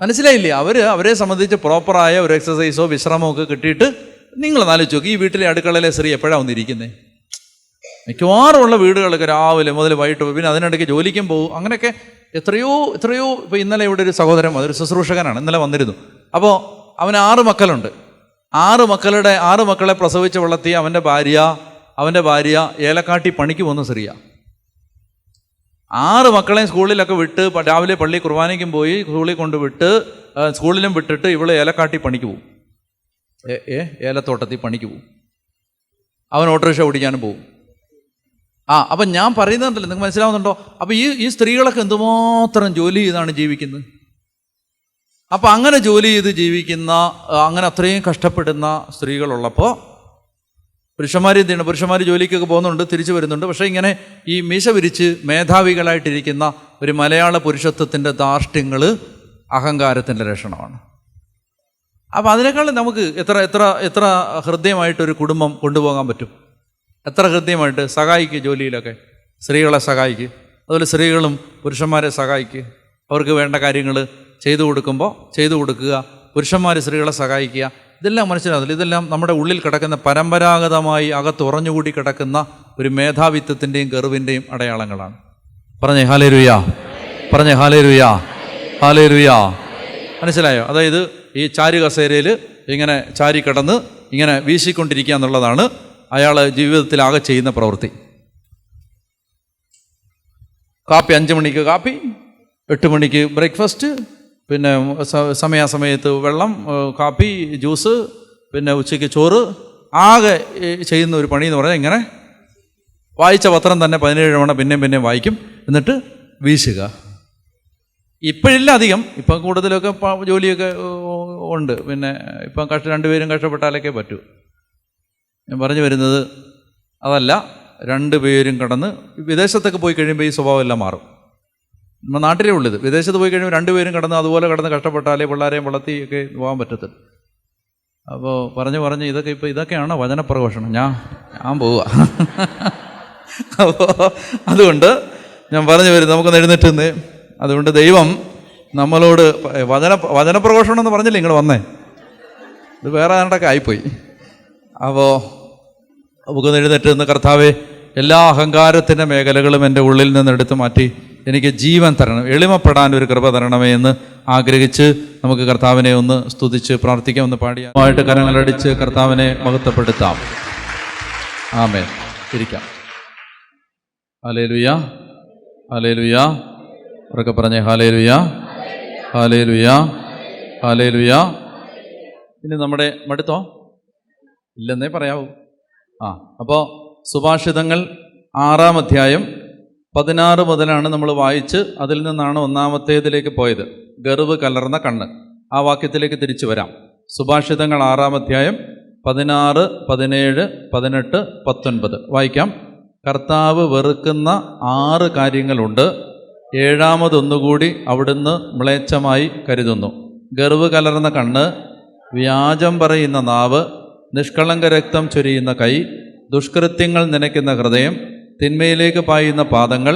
മനസ്സിലായില്ലേ? അവരെ സംബന്ധിച്ച് പ്രോപ്പറായ ഒരു എക്സസൈസോ വിശ്രമമോ ഒക്കെ കിട്ടിയിട്ട് നിങ്ങൾ ആലോചിച്ച് നോക്കി, ഈ വീട്ടിലെ അടുക്കളയിലെ സ്ത്രീ എപ്പോഴാണ് വന്നിരിക്കുന്നത്? മിക്കവാറുമുള്ള വീടുകളൊക്കെ രാവിലെ മുതൽ വൈകിട്ട്, പിന്നെ അതിനിടയ്ക്ക് ജോലിക്കും പോകും. അങ്ങനെയൊക്കെ എത്രയോ ഇപ്പോൾ ഇന്നലെ ഇവിടെ ഒരു സഹോദരൻ, അതൊരു ശുശ്രൂഷകനാണ്, ഇന്നലെ വന്നിരുന്നു. അപ്പോൾ അവന് 6 മക്കളുണ്ട്. 6 മക്കളെ പ്രസവിച്ച് വളർത്തിയ അവൻ്റെ ഭാര്യ ഏലക്കാട്ടി പണിക്ക് പോകുന്ന സ്ത്രീയാണ്. 6 മക്കളെയും സ്കൂളിലൊക്കെ വിട്ട് രാവിലെ പള്ളി കുർബാനയ്ക്കും പോയി സ്കൂളിൽ കൊണ്ട് വിട്ട് സ്കൂളിലും വിട്ടിട്ട് ഇവള് ഏലക്കാട്ടി പണിക്ക് പോകും, ഏലത്തോട്ടത്തിൽ പണിക്ക് പോകും. അവൻ ഓട്ടോറിക്ഷ ഓടിക്കാനും പോകും. അപ്പം ഞാൻ പറയുന്നുണ്ടല്ലോ, നിങ്ങൾക്ക് മനസ്സിലാവുന്നുണ്ടോ? അപ്പം ഈ സ്ത്രീകളൊക്കെ എന്തുമാത്രം ജോലി ചെയ്താണ് ജീവിക്കുന്നത്. അപ്പം അങ്ങനെ ജോലി ചെയ്ത് ജീവിക്കുന്ന, അങ്ങനെ അത്രയും കഷ്ടപ്പെടുന്ന സ്ത്രീകളുള്ളപ്പോൾ പുരുഷന്മാർ എന്ത് ചെയ്യണം? പുരുഷന്മാർ ജോലിക്കൊക്കെ പോകുന്നുണ്ട്, തിരിച്ചു വരുന്നുണ്ട്. പക്ഷേ ഇങ്ങനെ ഈ മീശ വിരിച്ച് മേധാവികളായിട്ടിരിക്കുന്ന ഒരു മലയാള പുരുഷത്വത്തിൻ്റെ ധാർഷ്ട്യങ്ങൾ അഹങ്കാരത്തിൻ്റെ ലക്ഷണമാണ്. അപ്പം അതിനേക്കാൾ നമുക്ക് എത്ര ഹൃദ്യമായിട്ടൊരു കുടുംബം കൊണ്ടുപോകാൻ പറ്റും? എത്ര ഹൃദ്യമായിട്ട് സഹായിക്കുക ജോലിയിലൊക്കെ, സ്ത്രീകളെ സഹായിക്കുക. അതുപോലെ സ്ത്രീകളും പുരുഷന്മാരെ സഹായിക്കുക. അവർക്ക് വേണ്ട കാര്യങ്ങൾ ചെയ്തു കൊടുക്കുക. പുരുഷന്മാർ സ്ത്രീകളെ സഹായിക്കുക. ഇതെല്ലാം മനസ്സിലാകുന്നില്ല. ഇതെല്ലാം നമ്മുടെ ഉള്ളിൽ കിടക്കുന്ന പരമ്പരാഗതമായി അകത്തുറഞ്ഞുകൂടി കിടക്കുന്ന ഒരു മേധാവിത്വത്തിൻ്റെയും ഗർവിൻ്റെയും അടയാളങ്ങളാണ്. പറഞ്ഞേ ഹല്ലേലൂയാ, പറഞ്ഞേ ഹല്ലേലൂയാ, ഹല്ലേലൂയാ. മനസ്സിലായോ? അതായത് ഈ ചാരു കസേരയിൽ ഇങ്ങനെ ചാരി കിടന്ന് ഇങ്ങനെ വീശിക്കൊണ്ടിരിക്കുക എന്നുള്ളതാണ് അയാൾ ജീവിതത്തിലാകെ ചെയ്യുന്ന പ്രവൃത്തി. കാപ്പി 5 മണിക്ക് കാപ്പി, 8 മണിക്ക് ബ്രേക്ക്ഫാസ്റ്റ്, പിന്നെ സമയാസമയത്ത് വെള്ളം, കാപ്പി, ജ്യൂസ്, പിന്നെ ഉച്ചയ്ക്ക് ചോറ്. ആകെ ചെയ്യുന്ന ഒരു പണി എന്ന് പറഞ്ഞാൽ ഇങ്ങനെ വായിച്ച പത്രം തന്നെ 17 തവണ പിന്നെയും വായിക്കും, എന്നിട്ട് വീശുക. ഇപ്പോഴില്ല അധികം, ഇപ്പം കൂടുതലൊക്കെ ജോലിയൊക്കെ ഉണ്ട്. പിന്നെ ഇപ്പം 2 പേരും കഷ്ടപ്പെട്ടാലൊക്കെ പറ്റൂ. ഞാൻ പറഞ്ഞു വരുന്നത് അതല്ല. 2 പേരും കടന്ന് വിദേശത്തൊക്കെ പോയി കഴിയുമ്പോൾ ഈ സ്വഭാവം എല്ലാം മാറും. നമ്മുടെ നാട്ടിലേ ഉള്ളത്. വിദേശത്ത് പോയി കഴിയുമ്പോൾ 2 പേരും കടന്ന് അതുപോലെ കടന്ന് കഷ്ടപ്പെട്ടാലേ പിള്ളേരെയും വളർത്തി ഒക്കെ പോകാൻ പറ്റത്തില്ല. അപ്പോൾ പറഞ്ഞ് ഇതൊക്കെയാണ് വചനപ്രഘോഷണം. ഞാൻ പോവുക. അപ്പോൾ അതുകൊണ്ട് ഞാൻ പറഞ്ഞു വരും, നമുക്കൊന്ന് എഴുന്നേറ്റ്. അതുകൊണ്ട് ദൈവം നമ്മളോട് വചനപ്രഘോഷണം എന്ന് പറഞ്ഞില്ലേ നിങ്ങൾ വന്നേ, ഇത് വേറെ ആണ്ടൊക്കെ ആയിപ്പോയി. അപ്പോൾ നമുക്കൊന്ന് എഴുന്നേറ്റ്, കർത്താവേ, എല്ലാ അഹങ്കാരത്തിൻ്റെ മേഖലകളും എൻ്റെ ഉള്ളിൽ നിന്ന് എടുത്തു മാറ്റി എനിക്ക് ജീവൻ തരണം, എളിമപ്പെടാൻ ഒരു കൃപ തരണമേ എന്ന് ആഗ്രഹിച്ച് നമുക്ക് കർത്താവിനെ ഒന്ന് സ്തുതിച്ച് പ്രാർത്ഥിക്കാം. ഒന്ന് പാടിയായിട്ട് കരങ്ങളടിച്ച് കർത്താവിനെ മഹത്വപ്പെടുത്താം. ആമേൻ. ഇരിക്കാം. ഹല്ലേലൂയാ, ഹല്ലേലൂയാ. ഉറക്കെ പറഞ്ഞേ ഹല്ലേലൂയാ, ഹല്ലേലൂയാ, ഹല്ലേലൂയാ. ഇനി നമ്മുടെ മടുത്തോ? ഇല്ലെന്നേ പറയാവൂ. അപ്പോൾ സുഭാഷിതങ്ങൾ 6-ാം അധ്യായം 16 മുതലാണ് നമ്മൾ വായിച്ച്, അതിൽ നിന്നാണ് 1-ാമത്തേതിലേക്ക് പോയത്. ഗർവ് കലർന്ന കണ്ണ്. ആ വാക്യത്തിലേക്ക് തിരിച്ചു വരാം. സുഭാഷിതങ്ങൾ 6-ാം അധ്യായം 16, 17, 18, 19 വായിക്കാം. കർത്താവ് വെറുക്കുന്ന 6 കാര്യങ്ങളുണ്ട്. 7-ാമതൊന്നുകൂടി അവിടുന്ന് മ്ലേച്ഛമായി കരുതുന്നു. ഗർവ് കലർന്ന കണ്ണ്, വ്യാജം പറയുന്ന നാവ്, നിഷ്കളങ്ക രക്തം ചൊരിയുന്ന കൈ, ദുഷ്കൃത്യങ്ങൾ നനയ്ക്കുന്ന ഹൃദയം, തിന്മയിലേക്ക് പായുന്ന പാദങ്ങൾ,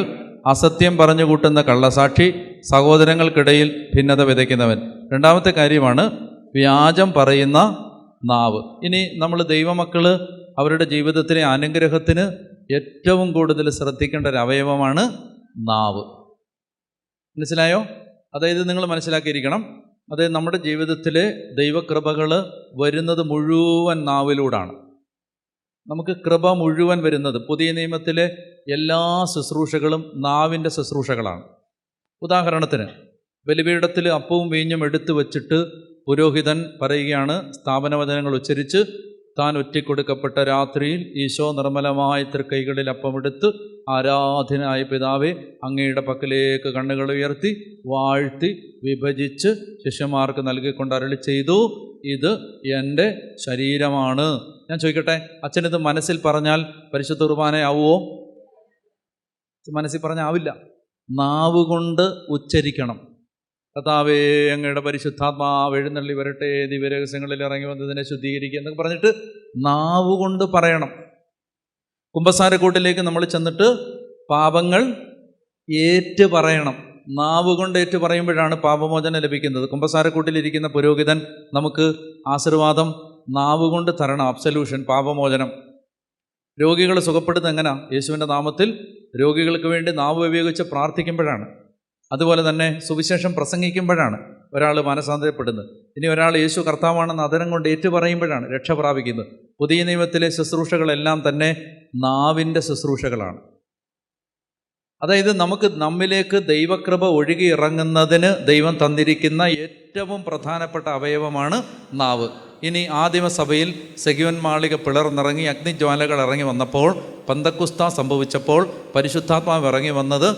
അസത്യം പറഞ്ഞു കൂട്ടുന്ന കള്ളസാക്ഷി, സഹോദരങ്ങൾക്കിടയിൽ ഭിന്നത വിതയ്ക്കുന്നവൻ. 2-ാമത്തെ കാര്യമാണ് വ്യാജം പറയുന്ന നാവ്. ഇനി നമ്മൾ ദൈവമക്കൾ അവരുടെ ജീവിതത്തിലെ അനുഗ്രഹത്തിന് ഏറ്റവും കൂടുതൽ ശ്രദ്ധിക്കേണ്ട ഒരു അവയവമാണ് നാവ്. മനസ്സിലായോ? അതായത് നിങ്ങൾ മനസ്സിലാക്കിയിരിക്കണം, അതായത് നമ്മുടെ ജീവിതത്തിലെ ദൈവകൃപകൾ വരുന്നത് മുഴുവൻ നാവിലൂടാണ്. നമുക്ക് കൃപ മുഴുവൻ വരുന്നത്, പുതിയ നിയമത്തിലെ എല്ലാ ശുശ്രൂഷകളും നാവിൻ്റെ ശുശ്രൂഷകളാണ്. ഉദാഹരണത്തിന്, ബലിപീഠത്തിൽ അപ്പവും വീഞ്ഞും എടുത്തു വച്ചിട്ട് പുരോഹിതൻ പറയുകയാണ്, സ്ഥാപനവചനങ്ങൾ ഉച്ചരിച്ച്, താൻ ഒറ്റിക്കൊടുക്കപ്പെട്ട രാത്രിയിൽ ഈശോ നിർമ്മലമായ തൃക്കൈകളിൽ അപ്പമെടുത്ത്, ആരാധനായ പിതാവേ, അങ്ങയുടെ പക്കലേക്ക് കണ്ണുകൾ ഉയർത്തി വാഴ്ത്തി വിഭജിച്ച് ശിഷ്യന്മാർക്ക് നൽകിക്കൊണ്ട് അരുളി ചെയ്തു, ഇത് എൻ്റെ ശരീരമാണ്. ഞാൻ ചോദിക്കട്ടെ, അച്ഛനിത് മനസ്സിൽ പറഞ്ഞാൽ പരിശുദ്ധ കുർബാനയാവുമോ? മനസ്സിൽ പറഞ്ഞാൽ ആവില്ല. നാവുകൊണ്ട് ഉച്ചരിക്കണം. കർത്താവേ, അങ്ങയുടെ പരിശുദ്ധാത്മാവ് എഴുന്നള്ളി വരട്ടെ, ദിവ്യരഹസ്യങ്ങളിൽ ഇറങ്ങി വന്നതിനെ ശുദ്ധീകരിക്കുക എന്നൊക്കെ പറഞ്ഞിട്ട് നാവുകൊണ്ട് പറയണം. കുമ്പസാരക്കൂട്ടിലേക്ക് നമ്മൾ ചെന്നിട്ട് പാപങ്ങൾ ഏറ്റു പറയണം. നാവ് കൊണ്ട് ഏറ്റു പറയുമ്പോഴാണ് പാപമോചനം ലഭിക്കുന്നത്. കുമ്പസാരക്കൂട്ടിലിരിക്കുന്ന പുരോഹിതൻ നമുക്ക് ആശീർവാദം നാവ് കൊണ്ട് തരണം, അബ്സല്യൂഷൻ, പാപമോചനം. രോഗികൾ സുഖപ്പെടുന്നത് എങ്ങനെയാ? യേശുവിൻ്റെ നാമത്തിൽ രോഗികൾക്ക് വേണ്ടി നാവ് ഉപയോഗിച്ച് പ്രാർത്ഥിക്കുമ്പോഴാണ്. അതുപോലെ തന്നെ സുവിശേഷം പ്രസംഗിക്കുമ്പോഴാണ് ഒരാൾ മാനസാന്തരപ്പെടുന്നത്. ഇനി ഒരാൾ യേശു കർത്താവാണെന്ന് അതരം കൊണ്ട് ഏറ്റു പറയുമ്പോഴാണ് രക്ഷ പ്രാപിക്കുന്നത്. പുതിയ നിയമത്തിലെ ശുശ്രൂഷകളെല്ലാം തന്നെ നാവിൻ്റെ ശുശ്രൂഷകളാണ്. അതായത് നമുക്ക് നമ്മിലേക്ക് ദൈവകൃപ ഒഴുകി ഇറങ്ങുന്നതിന് ദൈവം തന്നിരിക്കുന്ന ഏറ്റവും പ്രധാനപ്പെട്ട അവയവമാണ് നാവ്. ഇനി ആദിമസഭയിൽ സെഗിയോൻ മാളിക പിളർന്നിറങ്ങി അഗ്നിജ്വാലകൾ ഇറങ്ങി വന്നപ്പോൾ, പെന്തക്കുസ്ത സംഭവിച്ചപ്പോൾ പരിശുദ്ധാത്മാവ് ഇറങ്ങി വന്നത്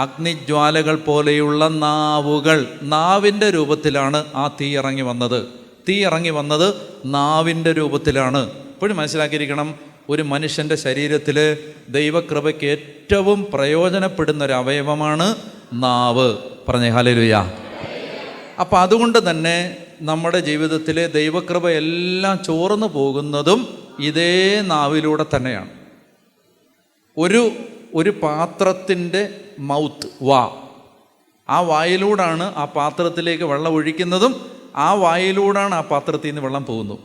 അഗ്നിജ്വാലകൾ പോലെയുള്ള നാവുകൾ, നാവിൻ്റെ രൂപത്തിലാണ് ആ തീ ഇറങ്ങി വന്നത്. തീ ഇറങ്ങി വന്നത് നാവിൻ്റെ രൂപത്തിലാണ്. ഇപ്പോഴും മനസ്സിലാക്കിയിരിക്കണം, ഒരു മനുഷ്യൻ്റെ ശരീരത്തിൽ ദൈവകൃപയ്ക്ക് ഏറ്റവും പ്രയോജനപ്പെടുന്ന ഒരു അവയവമാണ് നാവ്. പറഞ്ഞേ ഹല്ലേലൂയ. അപ്പം അതുകൊണ്ട് തന്നെ നമ്മുടെ ജീവിതത്തിലെ ദൈവകൃപ എല്ലാം ചോർന്നു പോകുന്നതും ഇതേ നാവിലൂടെ തന്നെയാണ്. ഒരു പാത്രത്തിൻ്റെ മൗത്ത്, വാ, ആ വായിലൂടാണ് ആ പാത്രത്തിലേക്ക് വെള്ളം ഒഴിക്കുന്നതും ആ വായിലൂടാണ് ആ പാത്രത്തിൽ നിന്ന് വെള്ളം പോകുന്നത്.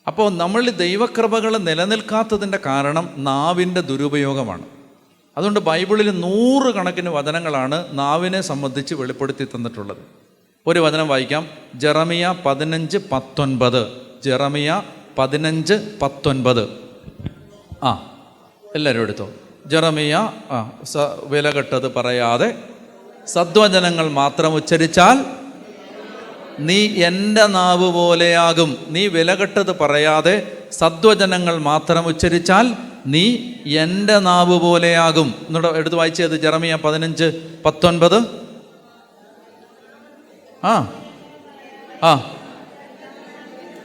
അപ്പോൾ നമ്മൾ ദൈവകൃപകൾ നിലനിൽക്കാത്തതിൻ്റെ കാരണം നാവിൻ്റെ ദുരുപയോഗമാണ്. അതുകൊണ്ട് ബൈബിളിൽ 100 കണക്കിന് വചനങ്ങളാണ് നാവിനെ സംബന്ധിച്ച് വെളിപ്പെടുത്തി തന്നിട്ടുള്ളത്. ഒരു വചനം വായിക്കാം. ജെറമിയ 15:19. ജെറമിയ 15:19. എല്ലാവരും എടുത്തോ. ജെറമിയ വിലകെട്ടത് പറയാതെ സദ്വചനങ്ങൾ മാത്രം ഉച്ചരിച്ചാൽ നീ എൻ്റെ നാവ് പോലെയാകും. നീ വിലകെട്ടത് പറയാതെ സദ്വചനങ്ങൾ മാത്രം ഉച്ചരിച്ചാൽ നീ എൻ്റെ നാവ് പോലെയാകും. എന്നോട് എടുത്ത് വായിച്ചത് ജെറമിയ 15:19.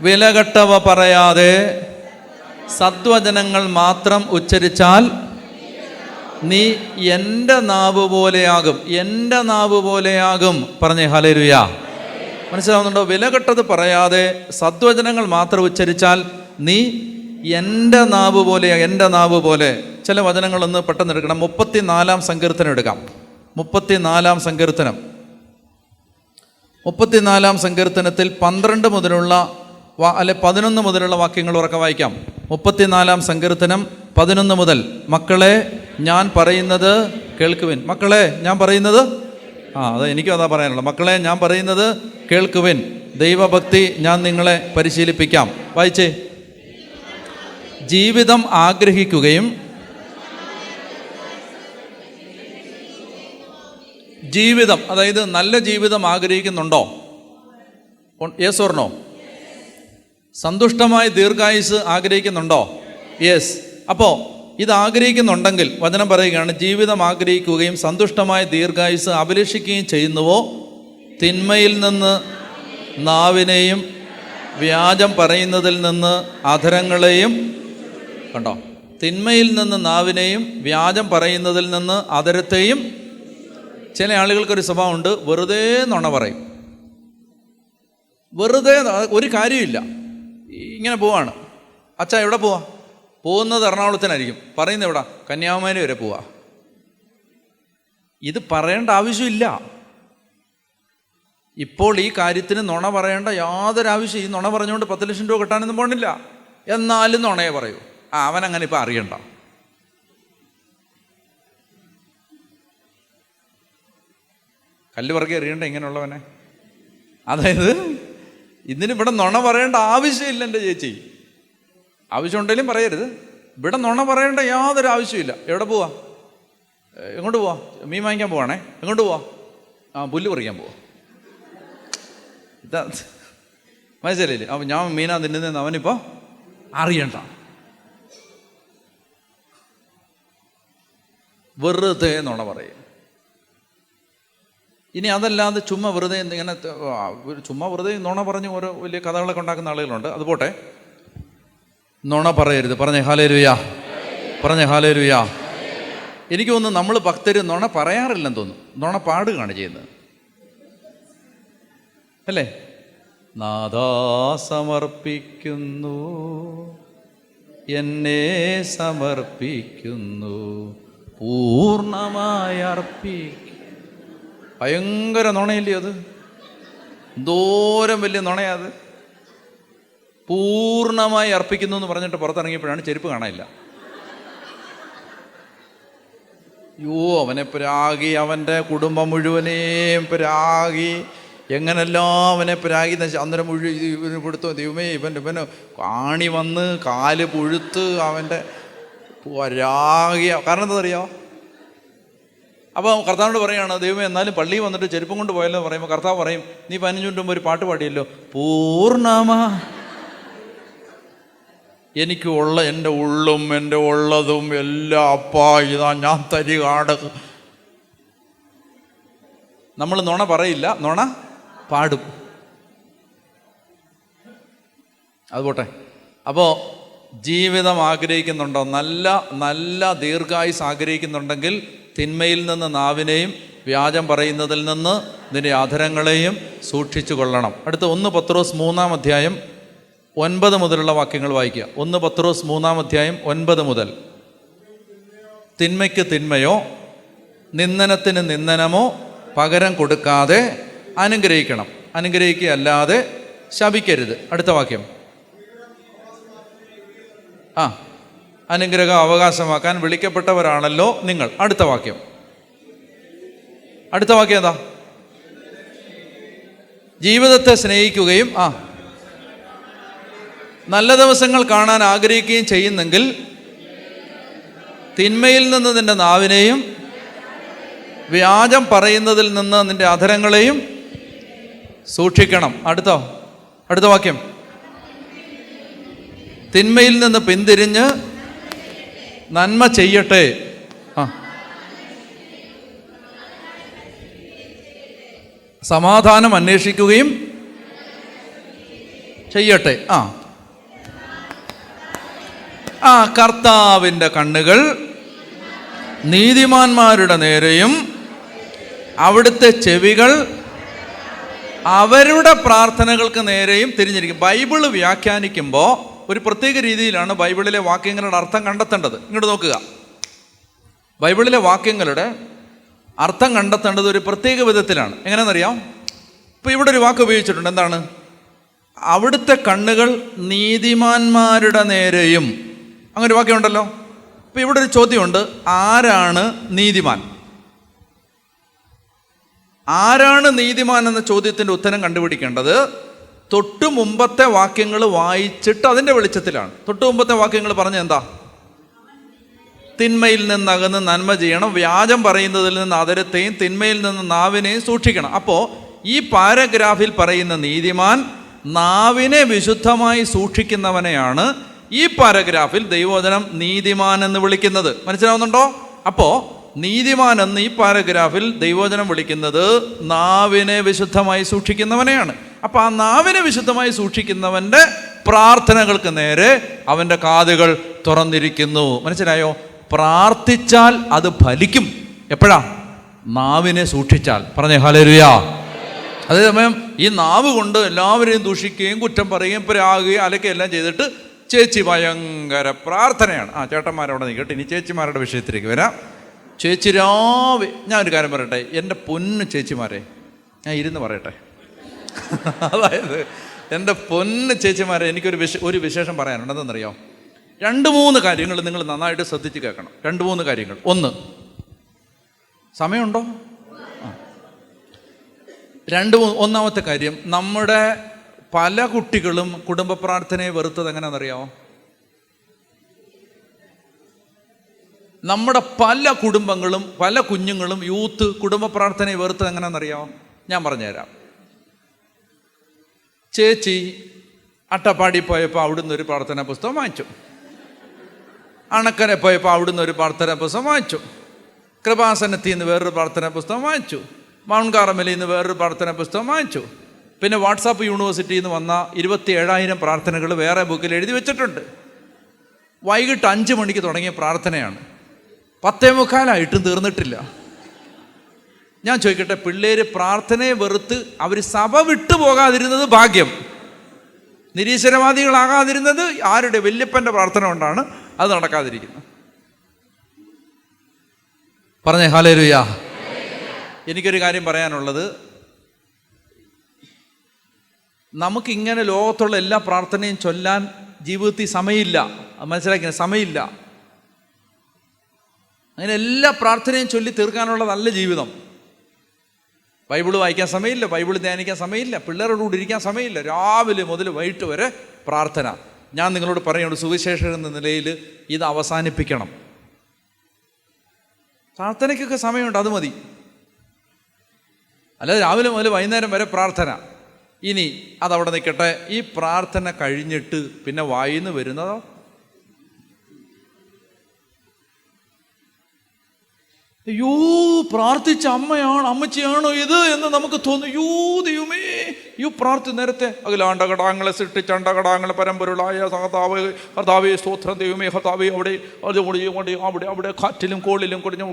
വിലകെട്ടവ പറയാതെ സദ്വചനങ്ങൾ മാത്രം ഉച്ചരിച്ചാൽ നീ എൻ്റെ നാവ് പോലെയാകും. എൻ്റെ നാവ് പോലെയാകും. പറഞ്ഞേ ഹല്ലേലൂയ. മനസ്സിലാവുന്നുണ്ടോ? വിലകെട്ടത് പറയാതെ സദ്വചനങ്ങൾ മാത്രം ഉച്ചരിച്ചാൽ നീ എൻ്റെ നാവ് പോലെ, എൻ്റെ നാവ് പോലെ. ചില വചനങ്ങളൊന്ന് പെട്ടെന്ന് എടുക്കണം. 34-ാം സങ്കീർത്തനം എടുക്കാം. 34-ാം സങ്കീർത്തനം. 34-ാം സങ്കീർത്തനത്തിൽ 12 മുതലുള്ള 11 മുതലുള്ള വാക്യങ്ങൾ ഉറക്കെ വായിക്കാം. 34-ാം സങ്കീർത്തനം 11 മുതൽ. മക്കളെ ഞാൻ പറയുന്നത് കേൾക്കുവിൻ. മക്കളെ ഞാൻ പറയുന്നത്, അത് എനിക്കും അതാ പറയാനുള്ളത്. മക്കളെ ഞാൻ പറയുന്നത് കേൾക്കുവിൻ. ദൈവഭക്തി ഞാൻ നിങ്ങളെ പരിശീലിപ്പിക്കാം. വായിച്ചേ. ജീവിതം ആഗ്രഹിക്കുകയും ജീവിതം, അതായത് നല്ല ജീവിതം ആഗ്രഹിക്കുന്നുണ്ടോ? Yes or no? സന്തുഷ്ടമായ ദീർഘായുസ് ആഗ്രഹിക്കുന്നുണ്ടോ? യെസ്. അപ്പോൾ ഇത് ആഗ്രഹിക്കുന്നുണ്ടെങ്കിൽ വചനം പറയുകയാണ്, ജീവിതം ആഗ്രഹിക്കുകയും സന്തുഷ്ടമായ ദീർഘായുസ് അഭിലഷിക്കുകയും ചെയ്യുന്നുവോ, തിന്മയിൽ നിന്ന് നാവിനെയും വ്യാജം പറയുന്നതിൽ നിന്ന് അധരങ്ങളെയും, കണ്ടോ, തിന്മയിൽ നിന്ന് നാവിനെയും വ്യാജം പറയുന്നതിൽ നിന്ന് അധരത്തെയും. ചില ആളുകൾക്കൊരു സ്വഭാവമുണ്ട്, വെറുതെ നുണ പറയും. വെറുതെ ഒരു കാര്യമില്ല. ഇങ്ങനെ പോവാണ്. അച്ഛാ എവിടെ പോവാ? പോകുന്നത് എറണാകുളത്തിനായിരിക്കും. പറയുന്നത് എവിടെ? കന്യാകുമാരി വരെ പോവാ. ഇത് പറയേണ്ട ആവശ്യമില്ല. ഇപ്പോൾ ഈ കാര്യത്തിന് നുണ പറയേണ്ട യാതൊരു ആവശ്യം. ഈ നുണ പറഞ്ഞുകൊണ്ട് 10 ലക്ഷം രൂപ കിട്ടാനൊന്നും പോകണില്ല. എന്നാലും നുണയെ പറയൂ. അവനങ്ങനെ ഇപ്പം അറിയണ്ട. കല്ല് പറക്കി അറിയണ്ട ഇങ്ങനെയുള്ളവനെ. അതായത് ഇതിനിവിടെ നുണ പറയേണ്ട ആവശ്യമില്ല എൻ്റെ ചേച്ചി. ആവശ്യമുണ്ടെങ്കിലും പറയരുത്. ഇവിടെ നുണ പറയേണ്ട യാതൊരു ആവശ്യമില്ല. എവിടെ പോവാ? എങ്ങോട്ട് പോവാ? മീൻ വാങ്ങിക്കാൻ പോവാണേ. എങ്ങോട്ട് പോവാ? പുല്ല് പറിക്കാൻ പോവാ. ഇതാ മനസ്സിലായില്ലേ? അപ്പം ഞാൻ മീനാ തിന്നുന്നതെന്ന് അവനിപ്പോൾ അറിയണ്ട. വെറുതെ നുണ പറയും. ഇനി അതല്ലാതെ ചുമ്മാ വെറുതെ ഇങ്ങനെ ചുമ്മാ വെറുതെ നുണ പറഞ്ഞ് ഓരോ വലിയ കഥകളൊക്കെ ഉണ്ടാക്കുന്ന ആളുകളുണ്ട്. അതുപോട്ടെ, നുണ പറയരുത്. പറഞ്ഞേ ഹല്ലേലൂയ. പറഞ്ഞേ ഹല്ലേലൂയ. എനിക്ക് തോന്നുന്നു നമ്മൾ ഭക്തർ നുണ പറയാറില്ലെന്ന് തോന്നുന്നു. നുണ പാടുകയാണ് ചെയ്യുന്നത്, അല്ലേ? നാഥാ സമർപ്പിക്കുന്നു, എന്നെ സമർപ്പിക്കുന്നു, പൂർണ്ണമായി അർപ്പിക്കും. ഭയങ്കര നുണയില്ലേ അത്? എന്തോരം വലിയ നുണയാത്. പൂർണ്ണമായി അർപ്പിക്കുന്നു എന്ന് പറഞ്ഞിട്ട് പുറത്തിറങ്ങിയപ്പോഴാണ് ചെരുപ്പ് കാണാനില്ല. അവനെ പ്രാഗി, അവൻ്റെ കുടുംബം മുഴുവനെയും പ്രാഗി, എങ്ങനെല്ലാം അവനെ പ്രാഗി അന്നേരം മുഴുവൻ കൊടുത്തു. ദൈവമേ, ഇവന് കാണി വന്ന് കാല് പുഴുത്ത് അവൻ്റെ രാഗി. കാരണം എന്താ അറിയാമോ? അപ്പോൾ കർത്താവിനോട് പറയുകയാണ്, ദൈവമേ എന്നാലും പള്ളിയിൽ വന്നിട്ട് ചെരുപ്പം കൊണ്ട് പോയല്ലോ എന്ന് പറയുമ്പോൾ കർത്താവ് പറയും, നീ 15 മിനിറ്റ് മുമ്പ് ഒരു പാട്ട് പാടിയല്ലോ, പൂർണ്ണമാ എനിക്ക് എൻ്റെ ഉള്ളും എൻ്റെ ഉള്ളതും എല്ലാം അപ്പാ ഇതാ ഞാൻ തരികാട്. നമ്മൾ നുണ പറയില്ല, നുണ പാടും. അതുപോട്ടെ. അപ്പോൾ ജീവിതം ആഗ്രഹിക്കുന്നുണ്ടോ? നല്ല നല്ല ദീർഘായുസ് ആഗ്രഹിക്കുന്നുണ്ടെങ്കിൽ തിന്മയിൽ നിന്ന് നാവിനെയും വ്യാജം പറയുന്നതിൽ നിന്ന് നിന്റെ അധരങ്ങളെയും സൂക്ഷിച്ചു കൊള്ളണം. അടുത്ത 1 പത്രോസ് 3-ാം അധ്യായം 9 മുതലുള്ള വാക്യങ്ങൾ വായിക്കുക. 1 പത്രോസ് 3-ാം അധ്യായം 9 മുതൽ. തിന്മയ്ക്ക് തിന്മയോ നിന്ദനത്തിന് നിന്ദനമോ പകരം കൊടുക്കാതെ അനുഗ്രഹിക്കണം. അനുഗ്രഹിക്കുകയല്ലാതെ ശപിക്കരുത്. അടുത്ത വാക്യം. അനുഗ്രഹം അവകാശമാക്കാൻ വിളിക്കപ്പെട്ടവരാണല്ലോ നിങ്ങൾ. അടുത്ത വാക്യം. അടുത്ത വാക്യം എന്താ? ജീവിതത്തെ സ്നേഹിക്കുകയും നല്ല ദിവസങ്ങൾ കാണാൻ ആഗ്രഹിക്കുകയും ചെയ്യുന്നെങ്കിൽ തിന്മയിൽ നിന്ന് നിന്റെ നാവിനെയും വ്യാജം പറയുന്നതിൽ നിന്ന് നിന്റെ അധരങ്ങളെയും സൂക്ഷിക്കണം. അടുത്ത വാക്യം. തിന്മയിൽ നിന്ന് പിന്തിരിഞ്ഞ് നന്മ ചെയ്യട്ടെ. സമാധാനം അന്വേഷിക്കുകയും ചെയ്യട്ടെ. കർത്താവിൻ്റെ കണ്ണുകൾ നീതിമാന്മാരുടെ നേരെയും അവിടുത്തെ ചെവികൾ അവരുടെ പ്രാർത്ഥനകൾക്ക് നേരെയും തിരിഞ്ഞിരിക്കും. ബൈബിള് വ്യാഖ്യാനിക്കുമ്പോൾ ഒരു പ്രത്യേക രീതിയിലാണ് ബൈബിളിലെ വാക്യങ്ങളുടെ അർത്ഥം കണ്ടെത്തേണ്ടത്. ഇങ്ങോട്ട് നോക്കുക. ബൈബിളിലെ വാക്യങ്ങളുടെ അർത്ഥം കണ്ടെത്തേണ്ടത് ഒരു പ്രത്യേക വിധത്തിലാണ്. എങ്ങനെയാണെന്നറിയാം? ഇപ്പോൾ ഇവിടെ ഒരു വാക്ക് ഉപയോഗിച്ചിട്ടുണ്ട്. എന്താണ്? അവിടുത്തെ കണ്ണുകൾ നീതിമാന്മാരുടെ നേരെയും. അങ്ങനെ ഒരു വാക്യമുണ്ടല്ലോ. അപ്പോൾ ഇവിടെ ഒരു ചോദ്യമുണ്ട്, ആരാണ് നീതിമാൻ? ആരാണ് നീതിമാൻ എന്ന ചോദ്യത്തിൻ്റെ ഉത്തരം കണ്ടുപിടിക്കേണ്ടത് തൊട്ടു മുമ്പത്തെ വാക്യങ്ങൾ വായിച്ചിട്ട് അതിൻ്റെ വെളിച്ചത്തിലാണ്. തൊട്ടു മുമ്പത്തെ വാക്യങ്ങൾ പറഞ്ഞ എന്താ? തിന്മയിൽ നിന്നകന്ന് നന്മ ചെയ്യണം, വ്യാജം പറയുന്നതിൽ നിന്ന് അധരത്തെയും തിന്മയിൽ നിന്ന് നാവിനെയും സൂക്ഷിക്കണം. അപ്പോൾ ഈ പാരഗ്രാഫിൽ പറയുന്ന നീതിമാൻ നാവിനെ വിശുദ്ധമായി സൂക്ഷിക്കുന്നവനെയാണ് ഈ പാരഗ്രാഫിൽ ദൈവവചനം നീതിമാൻ എന്ന് വിളിക്കുന്നത്. മനസ്സിലാവുന്നുണ്ടോ? അപ്പോൾ നീതിമാൻ എന്ന് ഈ പാരഗ്രാഫിൽ ദൈവവചനം വിളിക്കുന്നത് നാവിനെ വിശുദ്ധമായി സൂക്ഷിക്കുന്നവനെയാണ്. അപ്പോൾ ആ നാവിനെ വിശുദ്ധമായി സൂക്ഷിക്കുന്നവൻ്റെ പ്രാർത്ഥനകൾക്ക് നേരെ അവൻ്റെ കാതുകൾ തുറന്നിരിക്കുന്നു. മനസ്സിലായോ? പ്രാർത്ഥിച്ചാൽ അത് ഫലിക്കും. എപ്പോഴാ? നാവിനെ സൂക്ഷിച്ചാൽ. പറഞ്ഞേ ഹല്ലേലൂയ. അതേസമയം ഈ നാവ് കൊണ്ട് എല്ലാവരെയും ദൂഷിക്കുകയും കുറ്റം പറയുകയും പ്രാകുകയും അലക്കുകയും എല്ലാം ചെയ്തിട്ട് ചേച്ചി ഭയങ്കര പ്രാർത്ഥനയാണ്. ചേട്ടന്മാരവിടെ നിൽക്കട്ടെ, ഇനി ചേച്ചിമാരുടെ വിഷയത്തിലേക്ക് വരാം. ചേച്ചി ഞാൻ ഒരു കാര്യം പറയട്ടെ, എൻ്റെ പൊന്നു ചേച്ചിമാരെ, ഞാൻ ഇരുന്ന് പറയട്ടെ. അതായത് എൻ്റെ പൊന്നു ചേച്ചിമാരെ, എനിക്കൊരു ഒരു വിശേഷം പറയാനുണ്ട്. എന്തെന്നറിയോ? 2-3 കാര്യങ്ങൾ നിങ്ങൾ നന്നായിട്ട് ശ്രദ്ധിച്ച് കേൾക്കണം. 2-3 കാര്യങ്ങൾ. സമയമുണ്ടോ? ഒന്നാമത്തെ കാര്യം, നമ്മുടെ പല കുട്ടികളും കുടുംബ പ്രാർത്ഥനയെ വെറുത്തത് എങ്ങനെയാണെന്നറിയാമോ? നമ്മുടെ പല കുടുംബങ്ങളും പല കുഞ്ഞുങ്ങളും യൂത്ത് കുടുംബ പ്രാർത്ഥനയെ വെറുത്തത് എങ്ങനെയാണെന്നറിയാമോ? ഞാൻ പറഞ്ഞുതരാം. ചേച്ചി അട്ടപ്പാടി പോയപ്പോൾ അവിടുന്ന് ഒരു പ്രാർത്ഥനാ പുസ്തകം വാങ്ങിച്ചു. അണക്കരെ പോയപ്പോൾ അവിടുന്ന് ഒരു പ്രാർത്ഥനാ പുസ്തകം വാങ്ങിച്ചു. കൃപാസനത്തിൽ നിന്ന് വേറൊരു പ്രാർത്ഥനാ പുസ്തകം വാങ്ങിച്ചു. മൗണ്ട് കാർമലിൽ നിന്ന് വേറൊരു പ്രാർത്ഥനാ പുസ്തകം വാങ്ങിച്ചു. പിന്നെ വാട്സാപ്പ് യൂണിവേഴ്സിറ്റിയിൽ നിന്ന് വന്ന 27,000 പ്രാർത്ഥനകൾ വേറെ ബുക്കിൽ എഴുതി വെച്ചിട്ടുണ്ട്. വൈകിട്ട് 5 മണിക്ക് തുടങ്ങിയ പ്രാർത്ഥനയാണ്, 10:45 തീർന്നിട്ടില്ല. ഞാൻ ചോദിക്കട്ടെ, പിള്ളേർ പ്രാർത്ഥനയെ വെറുത്ത് അവർ സഭ വിട്ടു പോകാതിരുന്നത് ഭാഗ്യം. പറഞ്ഞേ ഹല്ലേലൂയ. എനിക്കൊരു കാര്യം പറയാനുള്ളത്, നമുക്കിങ്ങനെ ലോകത്തുള്ള എല്ലാ പ്രാർത്ഥനയും ചൊല്ലാൻ ജീവിതത്തിൽ സമയമില്ല. മനസ്സിലാക്കിയ സമയമില്ല. അങ്ങനെ എല്ലാ പ്രാർത്ഥനയും ചൊല്ലി തീർക്കാനുള്ള നല്ല ജീവിതം. ബൈബിള് വായിക്കാൻ സമയമില്ല, ബൈബിള് ധ്യാനിക്കാൻ സമയമില്ല, പിള്ളേരോട് കൂടി ഇരിക്കാൻ സമയമില്ല. രാവിലെ മുതൽ വൈകിട്ട് വരെ പ്രാർത്ഥന. ഞാൻ നിങ്ങളോട് പറയുന്നുണ്ട്, സുവിശേഷകൻ എന്ന നിലയിൽ ഇത് അവസാനിപ്പിക്കണം. പ്രാർത്ഥനയ്ക്കൊക്കെ സമയമുണ്ട്, അത് മതി. അല്ലാതെ രാവിലെ മുതൽ വൈകുന്നേരം വരെ പ്രാർത്ഥന. ഇനി അതവിടെ നിൽക്കട്ടെ. ഈ പ്രാർത്ഥന കഴിഞ്ഞിട്ട് പിന്നെ വായിന്ന് വരുന്നതോ അയ്യോ പ്രാർത്ഥിച്ച അമ്മച്ചിയാണോ ഇത് എന്ന് നമുക്ക് തോന്നും. യോ ദൈവമേ, നേരത്തെ അഖിലാണ്ടകടാങ്ങളെ സൃഷ്ടിച്ചണ്ടകടാങ്ങളെ പരമ്പരകളായ കർത്താവേ സ്തോത്രം ദൈവമേ. കർത്താവേ അവിടെ അവിടെ കാറ്റിലും കോളിലും കുടിഞ്ഞ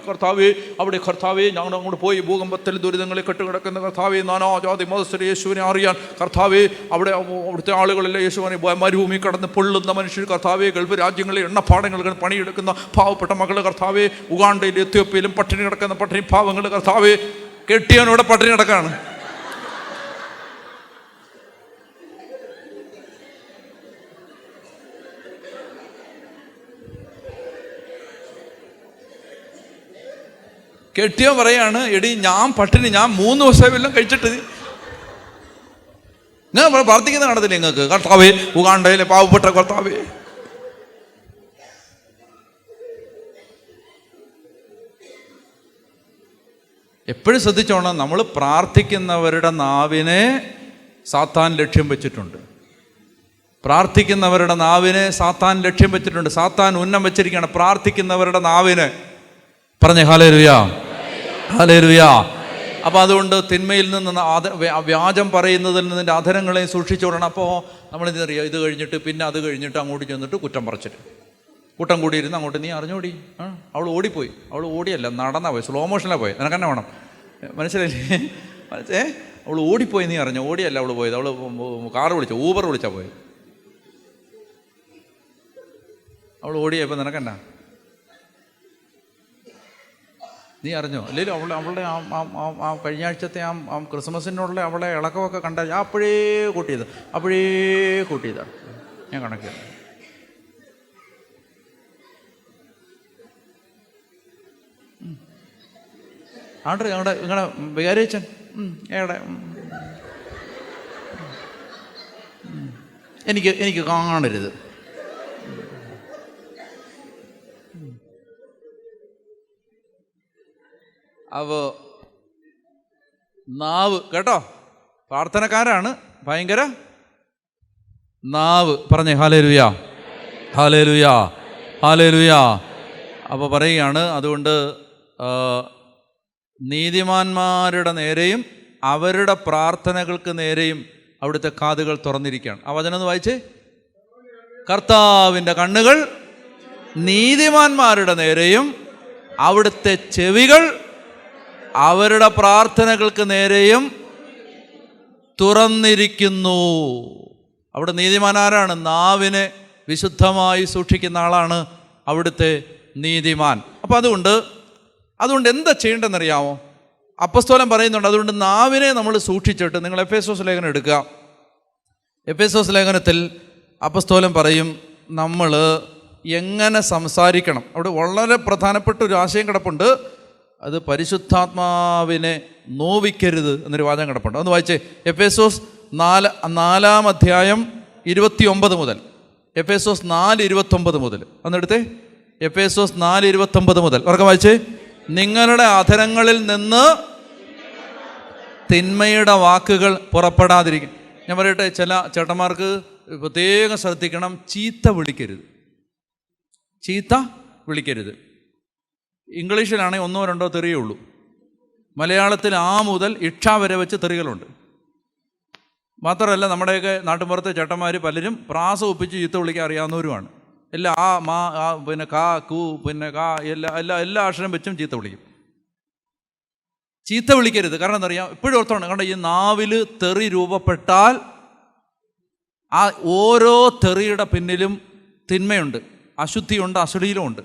കർത്താവേ, അവിടെ കർത്താവേ ഞങ്ങൾ അങ്ങോട്ട് പോയി ഭൂകമ്പത്തിൽ ദുരിതങ്ങളിൽ കെട്ടുകിടക്കുന്ന കർത്താവേ, നാനാജാതി മതസ്ഥരെ യേശുവിനെ അറിയാൻ കർത്താവേ, അവിടുത്തെ ആളുകളെല്ലാം യേശുവിനെ മരുഭൂമി കടന്ന് പൊള്ളുന്ന മനുഷ്യർ കർത്താവേ, ഗൾഫ് രാജ്യങ്ങളിൽ എണ്ണപ്പാടങ്ങൾ പണിയെടുക്കുന്ന പാവപ്പെട്ട മകൾ കർത്താവേ, ഉഗാണ്ടയിൽ എത്യോപ്യയിലും പട്ടിണി കിടക്കുന്ന പട്ടിണി പാവങ്ങൾ കർത്താവേ, കെട്ടിയവനോടെ പട്ടിണി കിടക്കാണ്. കെട്ടിയോ പറയാണ്, എടി ഞാൻ പട്ടിണി, ഞാൻ 3 ദിവസമെല്ലാം കഴിച്ചിട്ട്. ഞാൻ പ്രാർത്ഥിക്കുന്ന കാണത്തില്ല നിങ്ങൾക്ക്? കർത്താവേ, ഉഗാണ്ടയിലെ പാവപ്പെട്ട കർത്താവേ. എപ്പോഴും ശ്രദ്ധിച്ചോണം, നമ്മൾ പ്രാർത്ഥിക്കുന്നവരുടെ നാവിനെ സാത്താൻ ലക്ഷ്യം വെച്ചിട്ടുണ്ട്. പ്രാർത്ഥിക്കുന്നവരുടെ നാവിനെ സാത്താൻ ലക്ഷ്യം വെച്ചിട്ടുണ്ട്. സാത്താൻ ഉന്നം വെച്ചിരിക്കുകയാണ് പ്രാർത്ഥിക്കുന്നവരുടെ നാവിനെ. പറഞ്ഞേ ഹല്ലേലൂയ, ഹല്ലേലൂയ. അപ്പോൾ അതുകൊണ്ട് തിന്മയിൽ നിന്ന് വ്യാജം പറയുന്നതിൽ നിന്ന് നിൻ്റെ അധരങ്ങളെ സൂക്ഷിച്ചോടണം. അപ്പോൾ നമ്മളിതറിയാം, ഇത് കഴിഞ്ഞിട്ട് പിന്നെ അത് കഴിഞ്ഞിട്ട് അങ്ങോട്ട് ചെന്നിട്ട് കുറ്റം പറിച്ചിട്ട് കൂട്ടം കൂടിയിരുന്ന് അങ്ങോട്ട് നീ അറിഞ്ഞോടി, അവൾ ഓടിപ്പോയി. അവൾ ഓടിയല്ല, നടന്നാ പോയി, സ്ലോ മോഷനിലാണ് പോയി. നിനക്കെന്നെ വേണം, മനസ്സിലായില്ലേ? അവൾ ഓടിപ്പോയി, നീ അറിഞ്ഞോ? ഓടിയല്ല അവൾ പോയത്, അവൾ കാറ് വിളിച്ചു, ഊബർ വിളിച്ചാൽ പോയത്. അവൾ ഓടിയപ്പോൾ നിനക്കെന്നാ, നീ അറിഞ്ഞോ? അല്ലെങ്കിൽ അവളുടെ ആ കഴിഞ്ഞ ആഴ്ചത്തെ ആ ക്രിസ്മസിനുള്ള അവളെ ഇളക്കമൊക്കെ കണ്ട ഞാൻ അപ്പോഴേ കൂട്ടിയതാണ് ഞാൻ കണക്കില്ല. ആണ്ട് ഞങ്ങളുടെ വികാരിയച്ഛൻ ഏടെ എനിക്ക് കാണരുത്. അപ്പോൾ നാവ് കേട്ടോ, പ്രാർത്ഥനക്കാരാണ്, ഭയങ്കര നാവ്. പറഞ്ഞേ ഹല്ലേലൂയ, ഹല്ലേലൂയ, ഹല്ലേലൂയ. അപ്പോൾ പറയുകയാണ്, അതുകൊണ്ട് നീതിമാന്മാരുടെ നേരെയും അവരുടെ പ്രാർത്ഥനകൾക്ക് നേരെയും അവിടുത്തെ കാതുകൾ തുറന്നിരിക്കുകയാണ്. ആ വചനം ഒന്ന് വായിച്ചേ. കർത്താവിൻ്റെ കണ്ണുകൾ നീതിമാന്മാരുടെ നേരെയും അവിടുത്തെ ചെവികൾ അവരുടെ പ്രാർത്ഥനകൾക്ക് നേരെയും തുറന്നിരിക്കുന്നു. അവിടെ നീതിമാനാരാണ്? നാവിനെ വിശുദ്ധമായി സൂക്ഷിക്കുന്ന ആളാണ് അവിടുത്തെ നീതിമാൻ. അപ്പോൾ അതുകൊണ്ട് എന്താ ചെയ്യേണ്ടതെന്നറിയാമോ? അപ്പസ്തോലൻ പറയുന്നുണ്ട്, അതുകൊണ്ട് നാവിനെ നമ്മൾ സൂക്ഷിച്ചിട്ട്, നിങ്ങൾ എഫേസോസ് ലേഖനം എടുക്കുക. എഫേസോസ് ലേഖനത്തിൽ അപ്പസ്തോലൻ പറയും നമ്മൾ എങ്ങനെ സംസാരിക്കണം. അവിടെ വളരെ പ്രധാനപ്പെട്ട ഒരു ആശയം കിടപ്പുണ്ട്. അത് പരിശുദ്ധാത്മാവിനെ നോവിക്കരുത് എന്നൊരു വാചകം കിടപ്പുണ്ട്. ഒന്ന് വായിച്ചേ. എഫേസോസ് 4-ാം അധ്യായം 29 മുതൽ. എഫേസോസ് 4:29 മുതൽ അന്നെടുത്തേ. എഫേസോസ് 4:29 മുതൽ ഉറക്കെ വായിച്ചേ. നിങ്ങളുടെ അധരങ്ങളിൽ നിന്ന് തിന്മയുടെ വാക്കുകൾ പുറപ്പെടാതിരിക്കും. ഞാൻ പറയട്ടെ, ചില ചേട്ടന്മാർക്ക് പ്രത്യേകം ശ്രദ്ധിക്കണം, ചീത്ത വിളിക്കരുത്. ഇംഗ്ലീഷിലാണെങ്കിൽ 1-2 തെറിയേ ഉള്ളൂ. മലയാളത്തിൽ ആ മുതൽ ഇക്ഷ വരെ വെച്ച് തെറികളുണ്ട്. മാത്രമല്ല, നമ്മുടെയൊക്കെ നാട്ടുമ്പുറത്തെ ചേട്ടന്മാർ പലരും പ്രാസ ഒപ്പിച്ച് ചീത്ത വിളിക്കാൻ അറിയാവുന്നവരുമാണ്. എല്ലാ പിന്നെ കാ കൂ പിന്നെ കാ എല്ലാ അക്ഷരം വെച്ചും ചീത്ത വിളിക്കും. ചീത്ത വിളിക്കരുത്. കാരണം എന്താ പറയുക, എപ്പോഴും ഓർത്തോണം. കാരണം ഈ നാവിൽ തെറി രൂപപ്പെട്ടാൽ ആ ഓരോ തെറിയുടെ പിന്നിലും തിന്മയുണ്ട്, അശുദ്ധിയുണ്ട്, അശ്ലീലമുണ്ട്.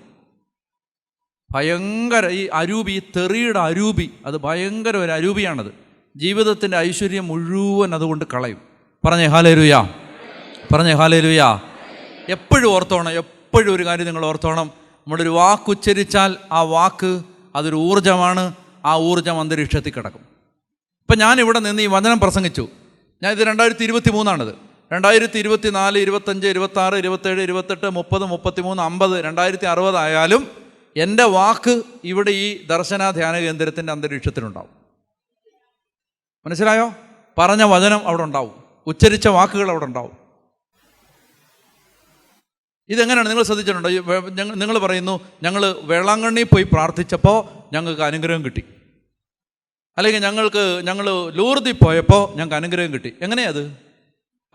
ഭയങ്കര ഈ അരൂപി, ഈ തെറിയുടെ അരൂപി, അത് ഭയങ്കര ഒരു അരൂപിയാണത്. ജീവിതത്തിൻ്റെ ഐശ്വര്യം മുഴുവൻ അതുകൊണ്ട് കളയും. പറഞ്ഞേ ഹല്ലേലൂയ, പറഞ്ഞേ ഹല്ലേലൂയ. എപ്പോഴും ഓർത്തോണം, എപ്പോഴും ഒരു കാര്യം നിങ്ങൾ ഓർത്തോണം, നമ്മളൊരു വാക്ക് ഉച്ചരിച്ചാൽ ആ വാക്ക് അതൊരു ഊർജ്ജമാണ്. ആ ഊർജ്ജം അന്തരീക്ഷത്തിൽ കിടക്കും. ഇപ്പം ഞാനിവിടെ നിന്ന് ഈ വചനം പ്രസംഗിച്ചു. ഞാൻ ഇത് 2023 2024, 25, 26, 27, 28, 30, 33, 50, 2060 ആയാലും എൻ്റെ വാക്ക് ഇവിടെ ഈ ദർശന ധ്യാന കേന്ദ്രത്തിൻ്റെ അന്തരീക്ഷത്തിലുണ്ടാവും. മനസ്സിലായോ? പറഞ്ഞ വചനം അവിടെ ഉണ്ടാവും, ഉച്ചരിച്ച വാക്കുകൾ അവിടെ ഉണ്ടാവും. ഇതെങ്ങനെയാണ് നിങ്ങൾ ശ്രദ്ധിച്ചിട്ടുണ്ടോ? നിങ്ങൾ പറയുന്നു ഞങ്ങൾ വേളാങ്കണ്ണി പോയി പ്രാർത്ഥിച്ചപ്പോൾ ഞങ്ങൾക്ക് അനുഗ്രഹം കിട്ടി, അല്ലെങ്കിൽ ഞങ്ങൾ ലൂർദിൽ പോയപ്പോൾ ഞങ്ങൾക്ക് അനുഗ്രഹം കിട്ടി. എങ്ങനെയത്?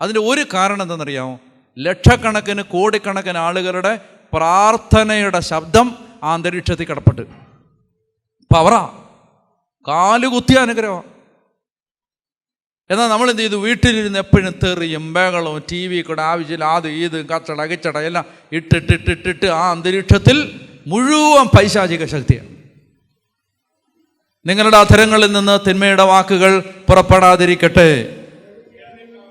അതിൻ്റെ ഒരു കാരണം എന്താണെന്നറിയാമോ? ലക്ഷക്കണക്കിന് കോടിക്കണക്കിന് ആളുകളുടെ പ്രാർത്ഥനയുടെ ശബ്ദം ആ അന്തരീക്ഷത്തിൽ കിടപ്പുണ്ട്. പവറാ, കാലുകുത്തിയ അനുഗ്രഹമാണ്. എന്നാൽ നമ്മൾ എന്ത് ചെയ്തു? വീട്ടിലിരുന്ന് എപ്പോഴും തെറിയും ബഹളവും ടി വി കൂടെ ആവശ്യമില്ല അത് ഇത് കച്ചട കിച്ചട എല്ലാം ഇട്ടിട്ടിട്ടിട്ടിട്ട് ആ അന്തരീക്ഷത്തിൽ മുഴുവൻ പൈശാചിക ശക്തിയാണ്. നിങ്ങളുടെ അധരങ്ങളിൽ നിന്ന് തിന്മയുടെ വാക്കുകൾ പുറപ്പെടാതിരിക്കട്ടെ.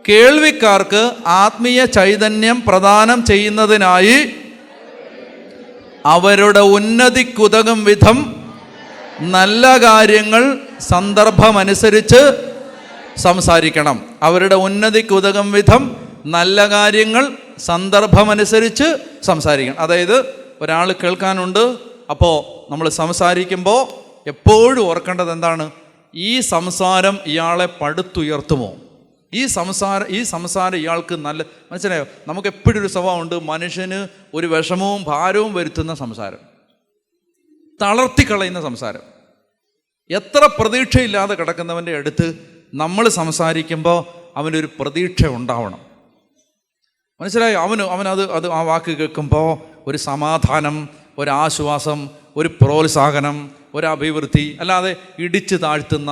കേൾവിക്കാർക്ക് ആത്മീയ ചൈതന്യം പ്രദാനം ചെയ്യുന്നതിനായി അവരുടെ ഉന്നതിക്കുതകും വിധം നല്ല കാര്യങ്ങൾ സന്ദർഭമനുസരിച്ച് സംസാരിക്കണം. അവരുടെ ഉന്നതിക്കുതകും വിധം നല്ല കാര്യങ്ങൾ സന്ദർഭമനുസരിച്ച് സംസാരിക്കണം. അതായത് ഒരാൾ കേൾക്കാനുണ്ട്, അപ്പോൾ നമ്മൾ സംസാരിക്കുമ്പോൾ എപ്പോഴും ഓർക്കേണ്ടത് എന്താണ്? ഈ സംസാരം ഇയാളെ പടുത്തുയർത്തുമോ? ഈ സംസാരം ഇയാൾക്ക് നല്ല, മനസ്സിലായോ? നമുക്ക് എപ്പോഴും ഒരു സ്വഭാവമുണ്ട്, മനുഷ്യന് ഒരു വിഷമവും ഭാരവും വരുത്തുന്ന സംസാരം, തളർത്തിക്കളയുന്ന സംസാരം. എത്ര പ്രതീക്ഷയില്ലാതെ കിടക്കുന്നവൻ്റെ അടുത്ത് നമ്മൾ സംസാരിക്കുമ്പോൾ അവനൊരു പ്രതീക്ഷ ഉണ്ടാവണം. മനസ്സിലായോ? അവനത് ആ വാക്ക് കേൾക്കുമ്പോൾ ഒരു സമാധാനം, ഒരാശ്വാസം, ഒരു പ്രോത്സാഹനം, ഒരഭിവൃദ്ധി. അല്ലാതെ ഇടിച്ച് താഴ്ത്തുന്ന,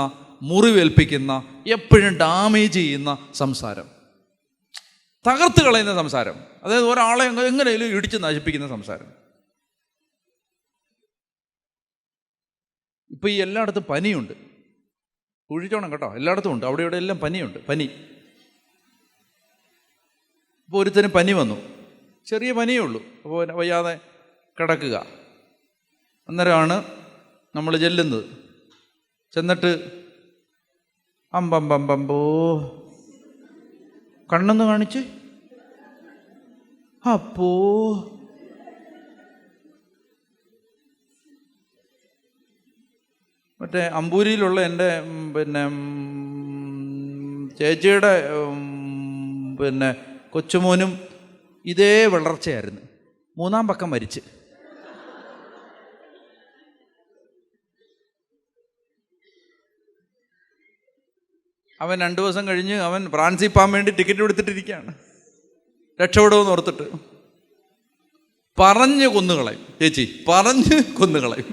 മുറിവേൽപ്പിക്കുന്ന, എപ്പോഴും ഡാമേജ് ചെയ്യുന്ന സംസാരം, തകർത്ത് കളയുന്ന സംസാരം, അതായത് ഒരാളെ എങ്ങനെയും ഇടിച്ച് നശിപ്പിക്കുന്ന സംസാരം. ഇപ്പം ഈ എല്ലായിടത്തും പനിയുണ്ട്, കുഴിച്ചോണം കേട്ടോ, എല്ലായിടത്തും ഉണ്ട്, അവിടെ ഇവിടെ എല്ലാം പനിയുണ്ട്, പനി. ഇപ്പോൾ ഒരുത്തന് പനി വന്നു, ചെറിയ പനിയേ ഉള്ളൂ, അപ്പോൾ വയ്യാതെ കിടക്കുക. അന്നേരമാണ് നമ്മൾ ചെല്ലുന്നത്. ചെന്നിട്ട് അമ്പമ്പമ്പമ്പോ കണ്ണൊന്ന് കാണിച്ച്, അപ്പോ മറ്റേ അമ്പൂരിയിലുള്ള എൻ്റെ ചേച്ചിയുടെ കൊച്ചുമോനും ഇതേ വളർച്ചയായിരുന്നു. 3-ാം പക്കം മരിച്ച്. അവൻ 2 ദിവസം കഴിഞ്ഞ് അവൻ ഫ്രാൻസിൽ പോകാൻ വേണ്ടി ടിക്കറ്റ് എടുത്തിട്ടിരിക്കുകയാണ്, രക്ഷപ്പെടുമെന്ന് ഓർത്തിട്ട്. പറഞ്ഞ് കൊന്നുകളയും ചേച്ചി, പറഞ്ഞ് കൊന്നുകളയും.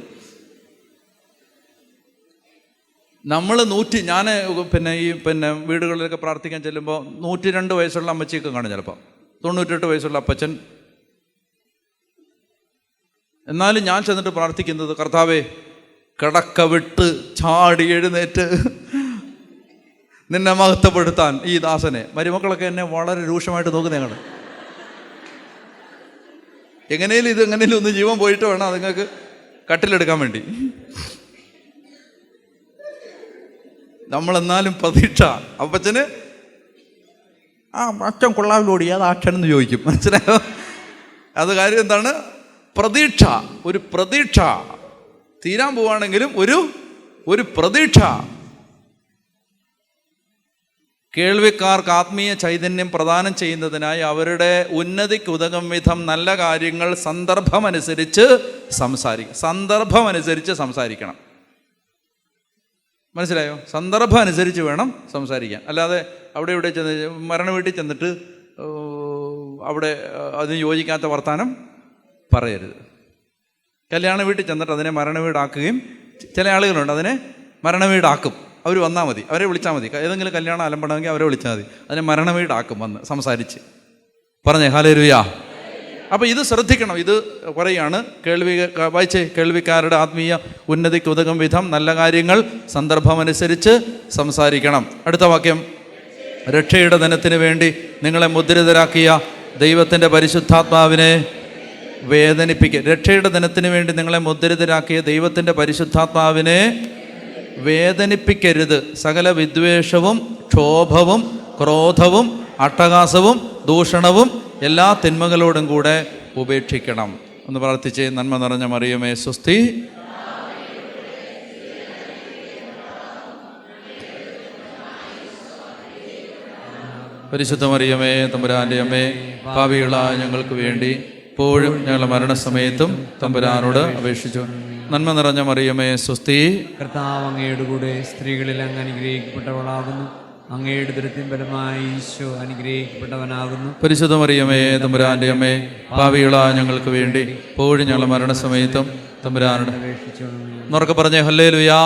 നമ്മൾ ഞാൻ ഈ വീടുകളിലൊക്കെ പ്രാർത്ഥിക്കാൻ ചെല്ലുമ്പോൾ 102 വയസ്സുള്ള അമ്മച്ചിയൊക്കെ കാണും, ചിലപ്പോൾ 98 വയസ്സുള്ള അപ്പച്ചൻ. എന്നാലും ഞാൻ ചെന്നിട്ട് പ്രാർത്ഥിക്കുന്നത്, കർത്താവേ കിടക്ക വിട്ട് ചാടി എഴുന്നേറ്റ് നിന്നെ മഹത്വപ്പെടുത്താൻ ഈ ദാസനെ. മരുമക്കളൊക്കെ എന്നെ വളരെ രൂക്ഷമായിട്ട് നോക്കുന്ന ഞങ്ങൾ. എങ്ങനെയും ഒന്ന് ജീവൻ പോയിട്ട് വേണം അതുങ്ങൾക്ക് കട്ടിലെടുക്കാൻ വേണ്ടി. നമ്മളെന്നാലും പ്രതീക്ഷ. അപ്പച്ചന് അച്ഛൻ കൊള്ളാവിലോടി അത് അച്ഛൻ എന്ന് ചോദിക്കും, മനസ്സിലായോ? അത് കാര്യം എന്താണ്? പ്രതീക്ഷ. ഒരു പ്രതീക്ഷ. തീരാൻ പോവാണെങ്കിലും ഒരു പ്രതീക്ഷ. കേൾവിക്കാർക്ക് ആത്മീയ ചൈതന്യം പ്രദാനം ചെയ്യുന്നതിനായി അവരുടെ ഉന്നതിക്ക് ഉതകും വിധം നല്ല കാര്യങ്ങൾ സന്ദർഭമനുസരിച്ച് സംസാരിക്കണം. മനസ്സിലായോ? സന്ദർഭം അനുസരിച്ച് വേണം സംസാരിക്കാൻ. അല്ലാതെ അവിടെ ഇവിടെ മരണ വീട്ടിൽ ചെന്നിട്ട് അവിടെ അതിന് യോജിക്കാത്ത വർത്താനം പറയരുത്. കല്യാണ വീട്ടിൽ ചെന്നിട്ട് അതിനെ മരണ വീടാക്കുകയും, ചില ആളുകളുണ്ട് അതിനെ മരണ വീടാക്കും. അവർ വന്നാൽ മതി, അവരെ വിളിച്ചാൽ മതി. ഏതെങ്കിലും കല്യാണം അലമ്പണമെങ്കിൽ അവരെ വിളിച്ചാൽ മതി, അതിനെ മരണ വീടാക്കും വന്ന് സംസാരിച്ച്. പറഞ്ഞേ ഹല്ലേലൂയ. അപ്പോൾ ഇത് ശ്രദ്ധിക്കണം. ഇത് പറയുകയാണ്, വായിച്ചേ, കേൾവിക്കാരുടെ ആത്മീയ ഉന്നതിക്ക് ഉതകും വിധം നല്ല കാര്യങ്ങൾ സന്ദർഭമനുസരിച്ച് സംസാരിക്കണം. അടുത്ത വാക്യം, രക്ഷയുടെ ദിനത്തിന് വേണ്ടി നിങ്ങളെ മുദ്രിതരാക്കിയ ദൈവത്തിൻ്റെ പരിശുദ്ധാത്മാവിനെ വേദനിപ്പിക്കുക. രക്ഷയുടെ ദിനത്തിന് വേണ്ടി നിങ്ങളെ മുദ്രിതരാക്കിയ ദൈവത്തിൻ്റെ പരിശുദ്ധാത്മാവിനെ വേദനിപ്പിക്കരുത്. സകല വിദ്വേഷവും ക്ഷോഭവും ക്രോധവും അട്ടഹാസവും ദൂഷണവും എല്ലാ തിന്മകളോടും കൂടെ ഉപേക്ഷിക്കണം. ഒന്ന് പ്രാർത്ഥിച്ചേ. നന്മ നിറഞ്ഞ മറിയമേ സ്വസ്തി, പരിശുദ്ധ മറിയമേ തമ്പുരാൻ്റെ അമ്മേ, പാപികളായ ഞങ്ങൾക്ക് വേണ്ടി ഇപ്പോഴും ഞങ്ങളുടെ മരണസമയത്തും തമ്പുരാനോട് അപേക്ഷിച്ചു. നന്മ നിറഞ്ഞ മറിയമേ സ്വസ്തി, കർത്താവ് അങ്ങയുടെ കൂടെ സ്ത്രീകളിൽ അങ്ങ് അനുഗ്രഹിക്കപ്പെട്ടവളാകുന്നു. അങ്ങയുടെ ദുരിതത്തിൻ ഫലമായി ഈശോ അനുഗ്രഹിക്കപ്പെട്ടവനാകുന്നു. പരിശുദ്ധ മറിയമേ തമ്പുരാൻ്റെ അമ്മേ, പാപികളായ ഞങ്ങൾക്ക് വേണ്ടി ഇപ്പോഴും ഞങ്ങളുടെ മരണസമയത്തും തമ്പുരാനോട് അപേക്ഷിച്ചു. ഉറക്കെ പറഞ്ഞേ ഹല്ലേലൂയാ.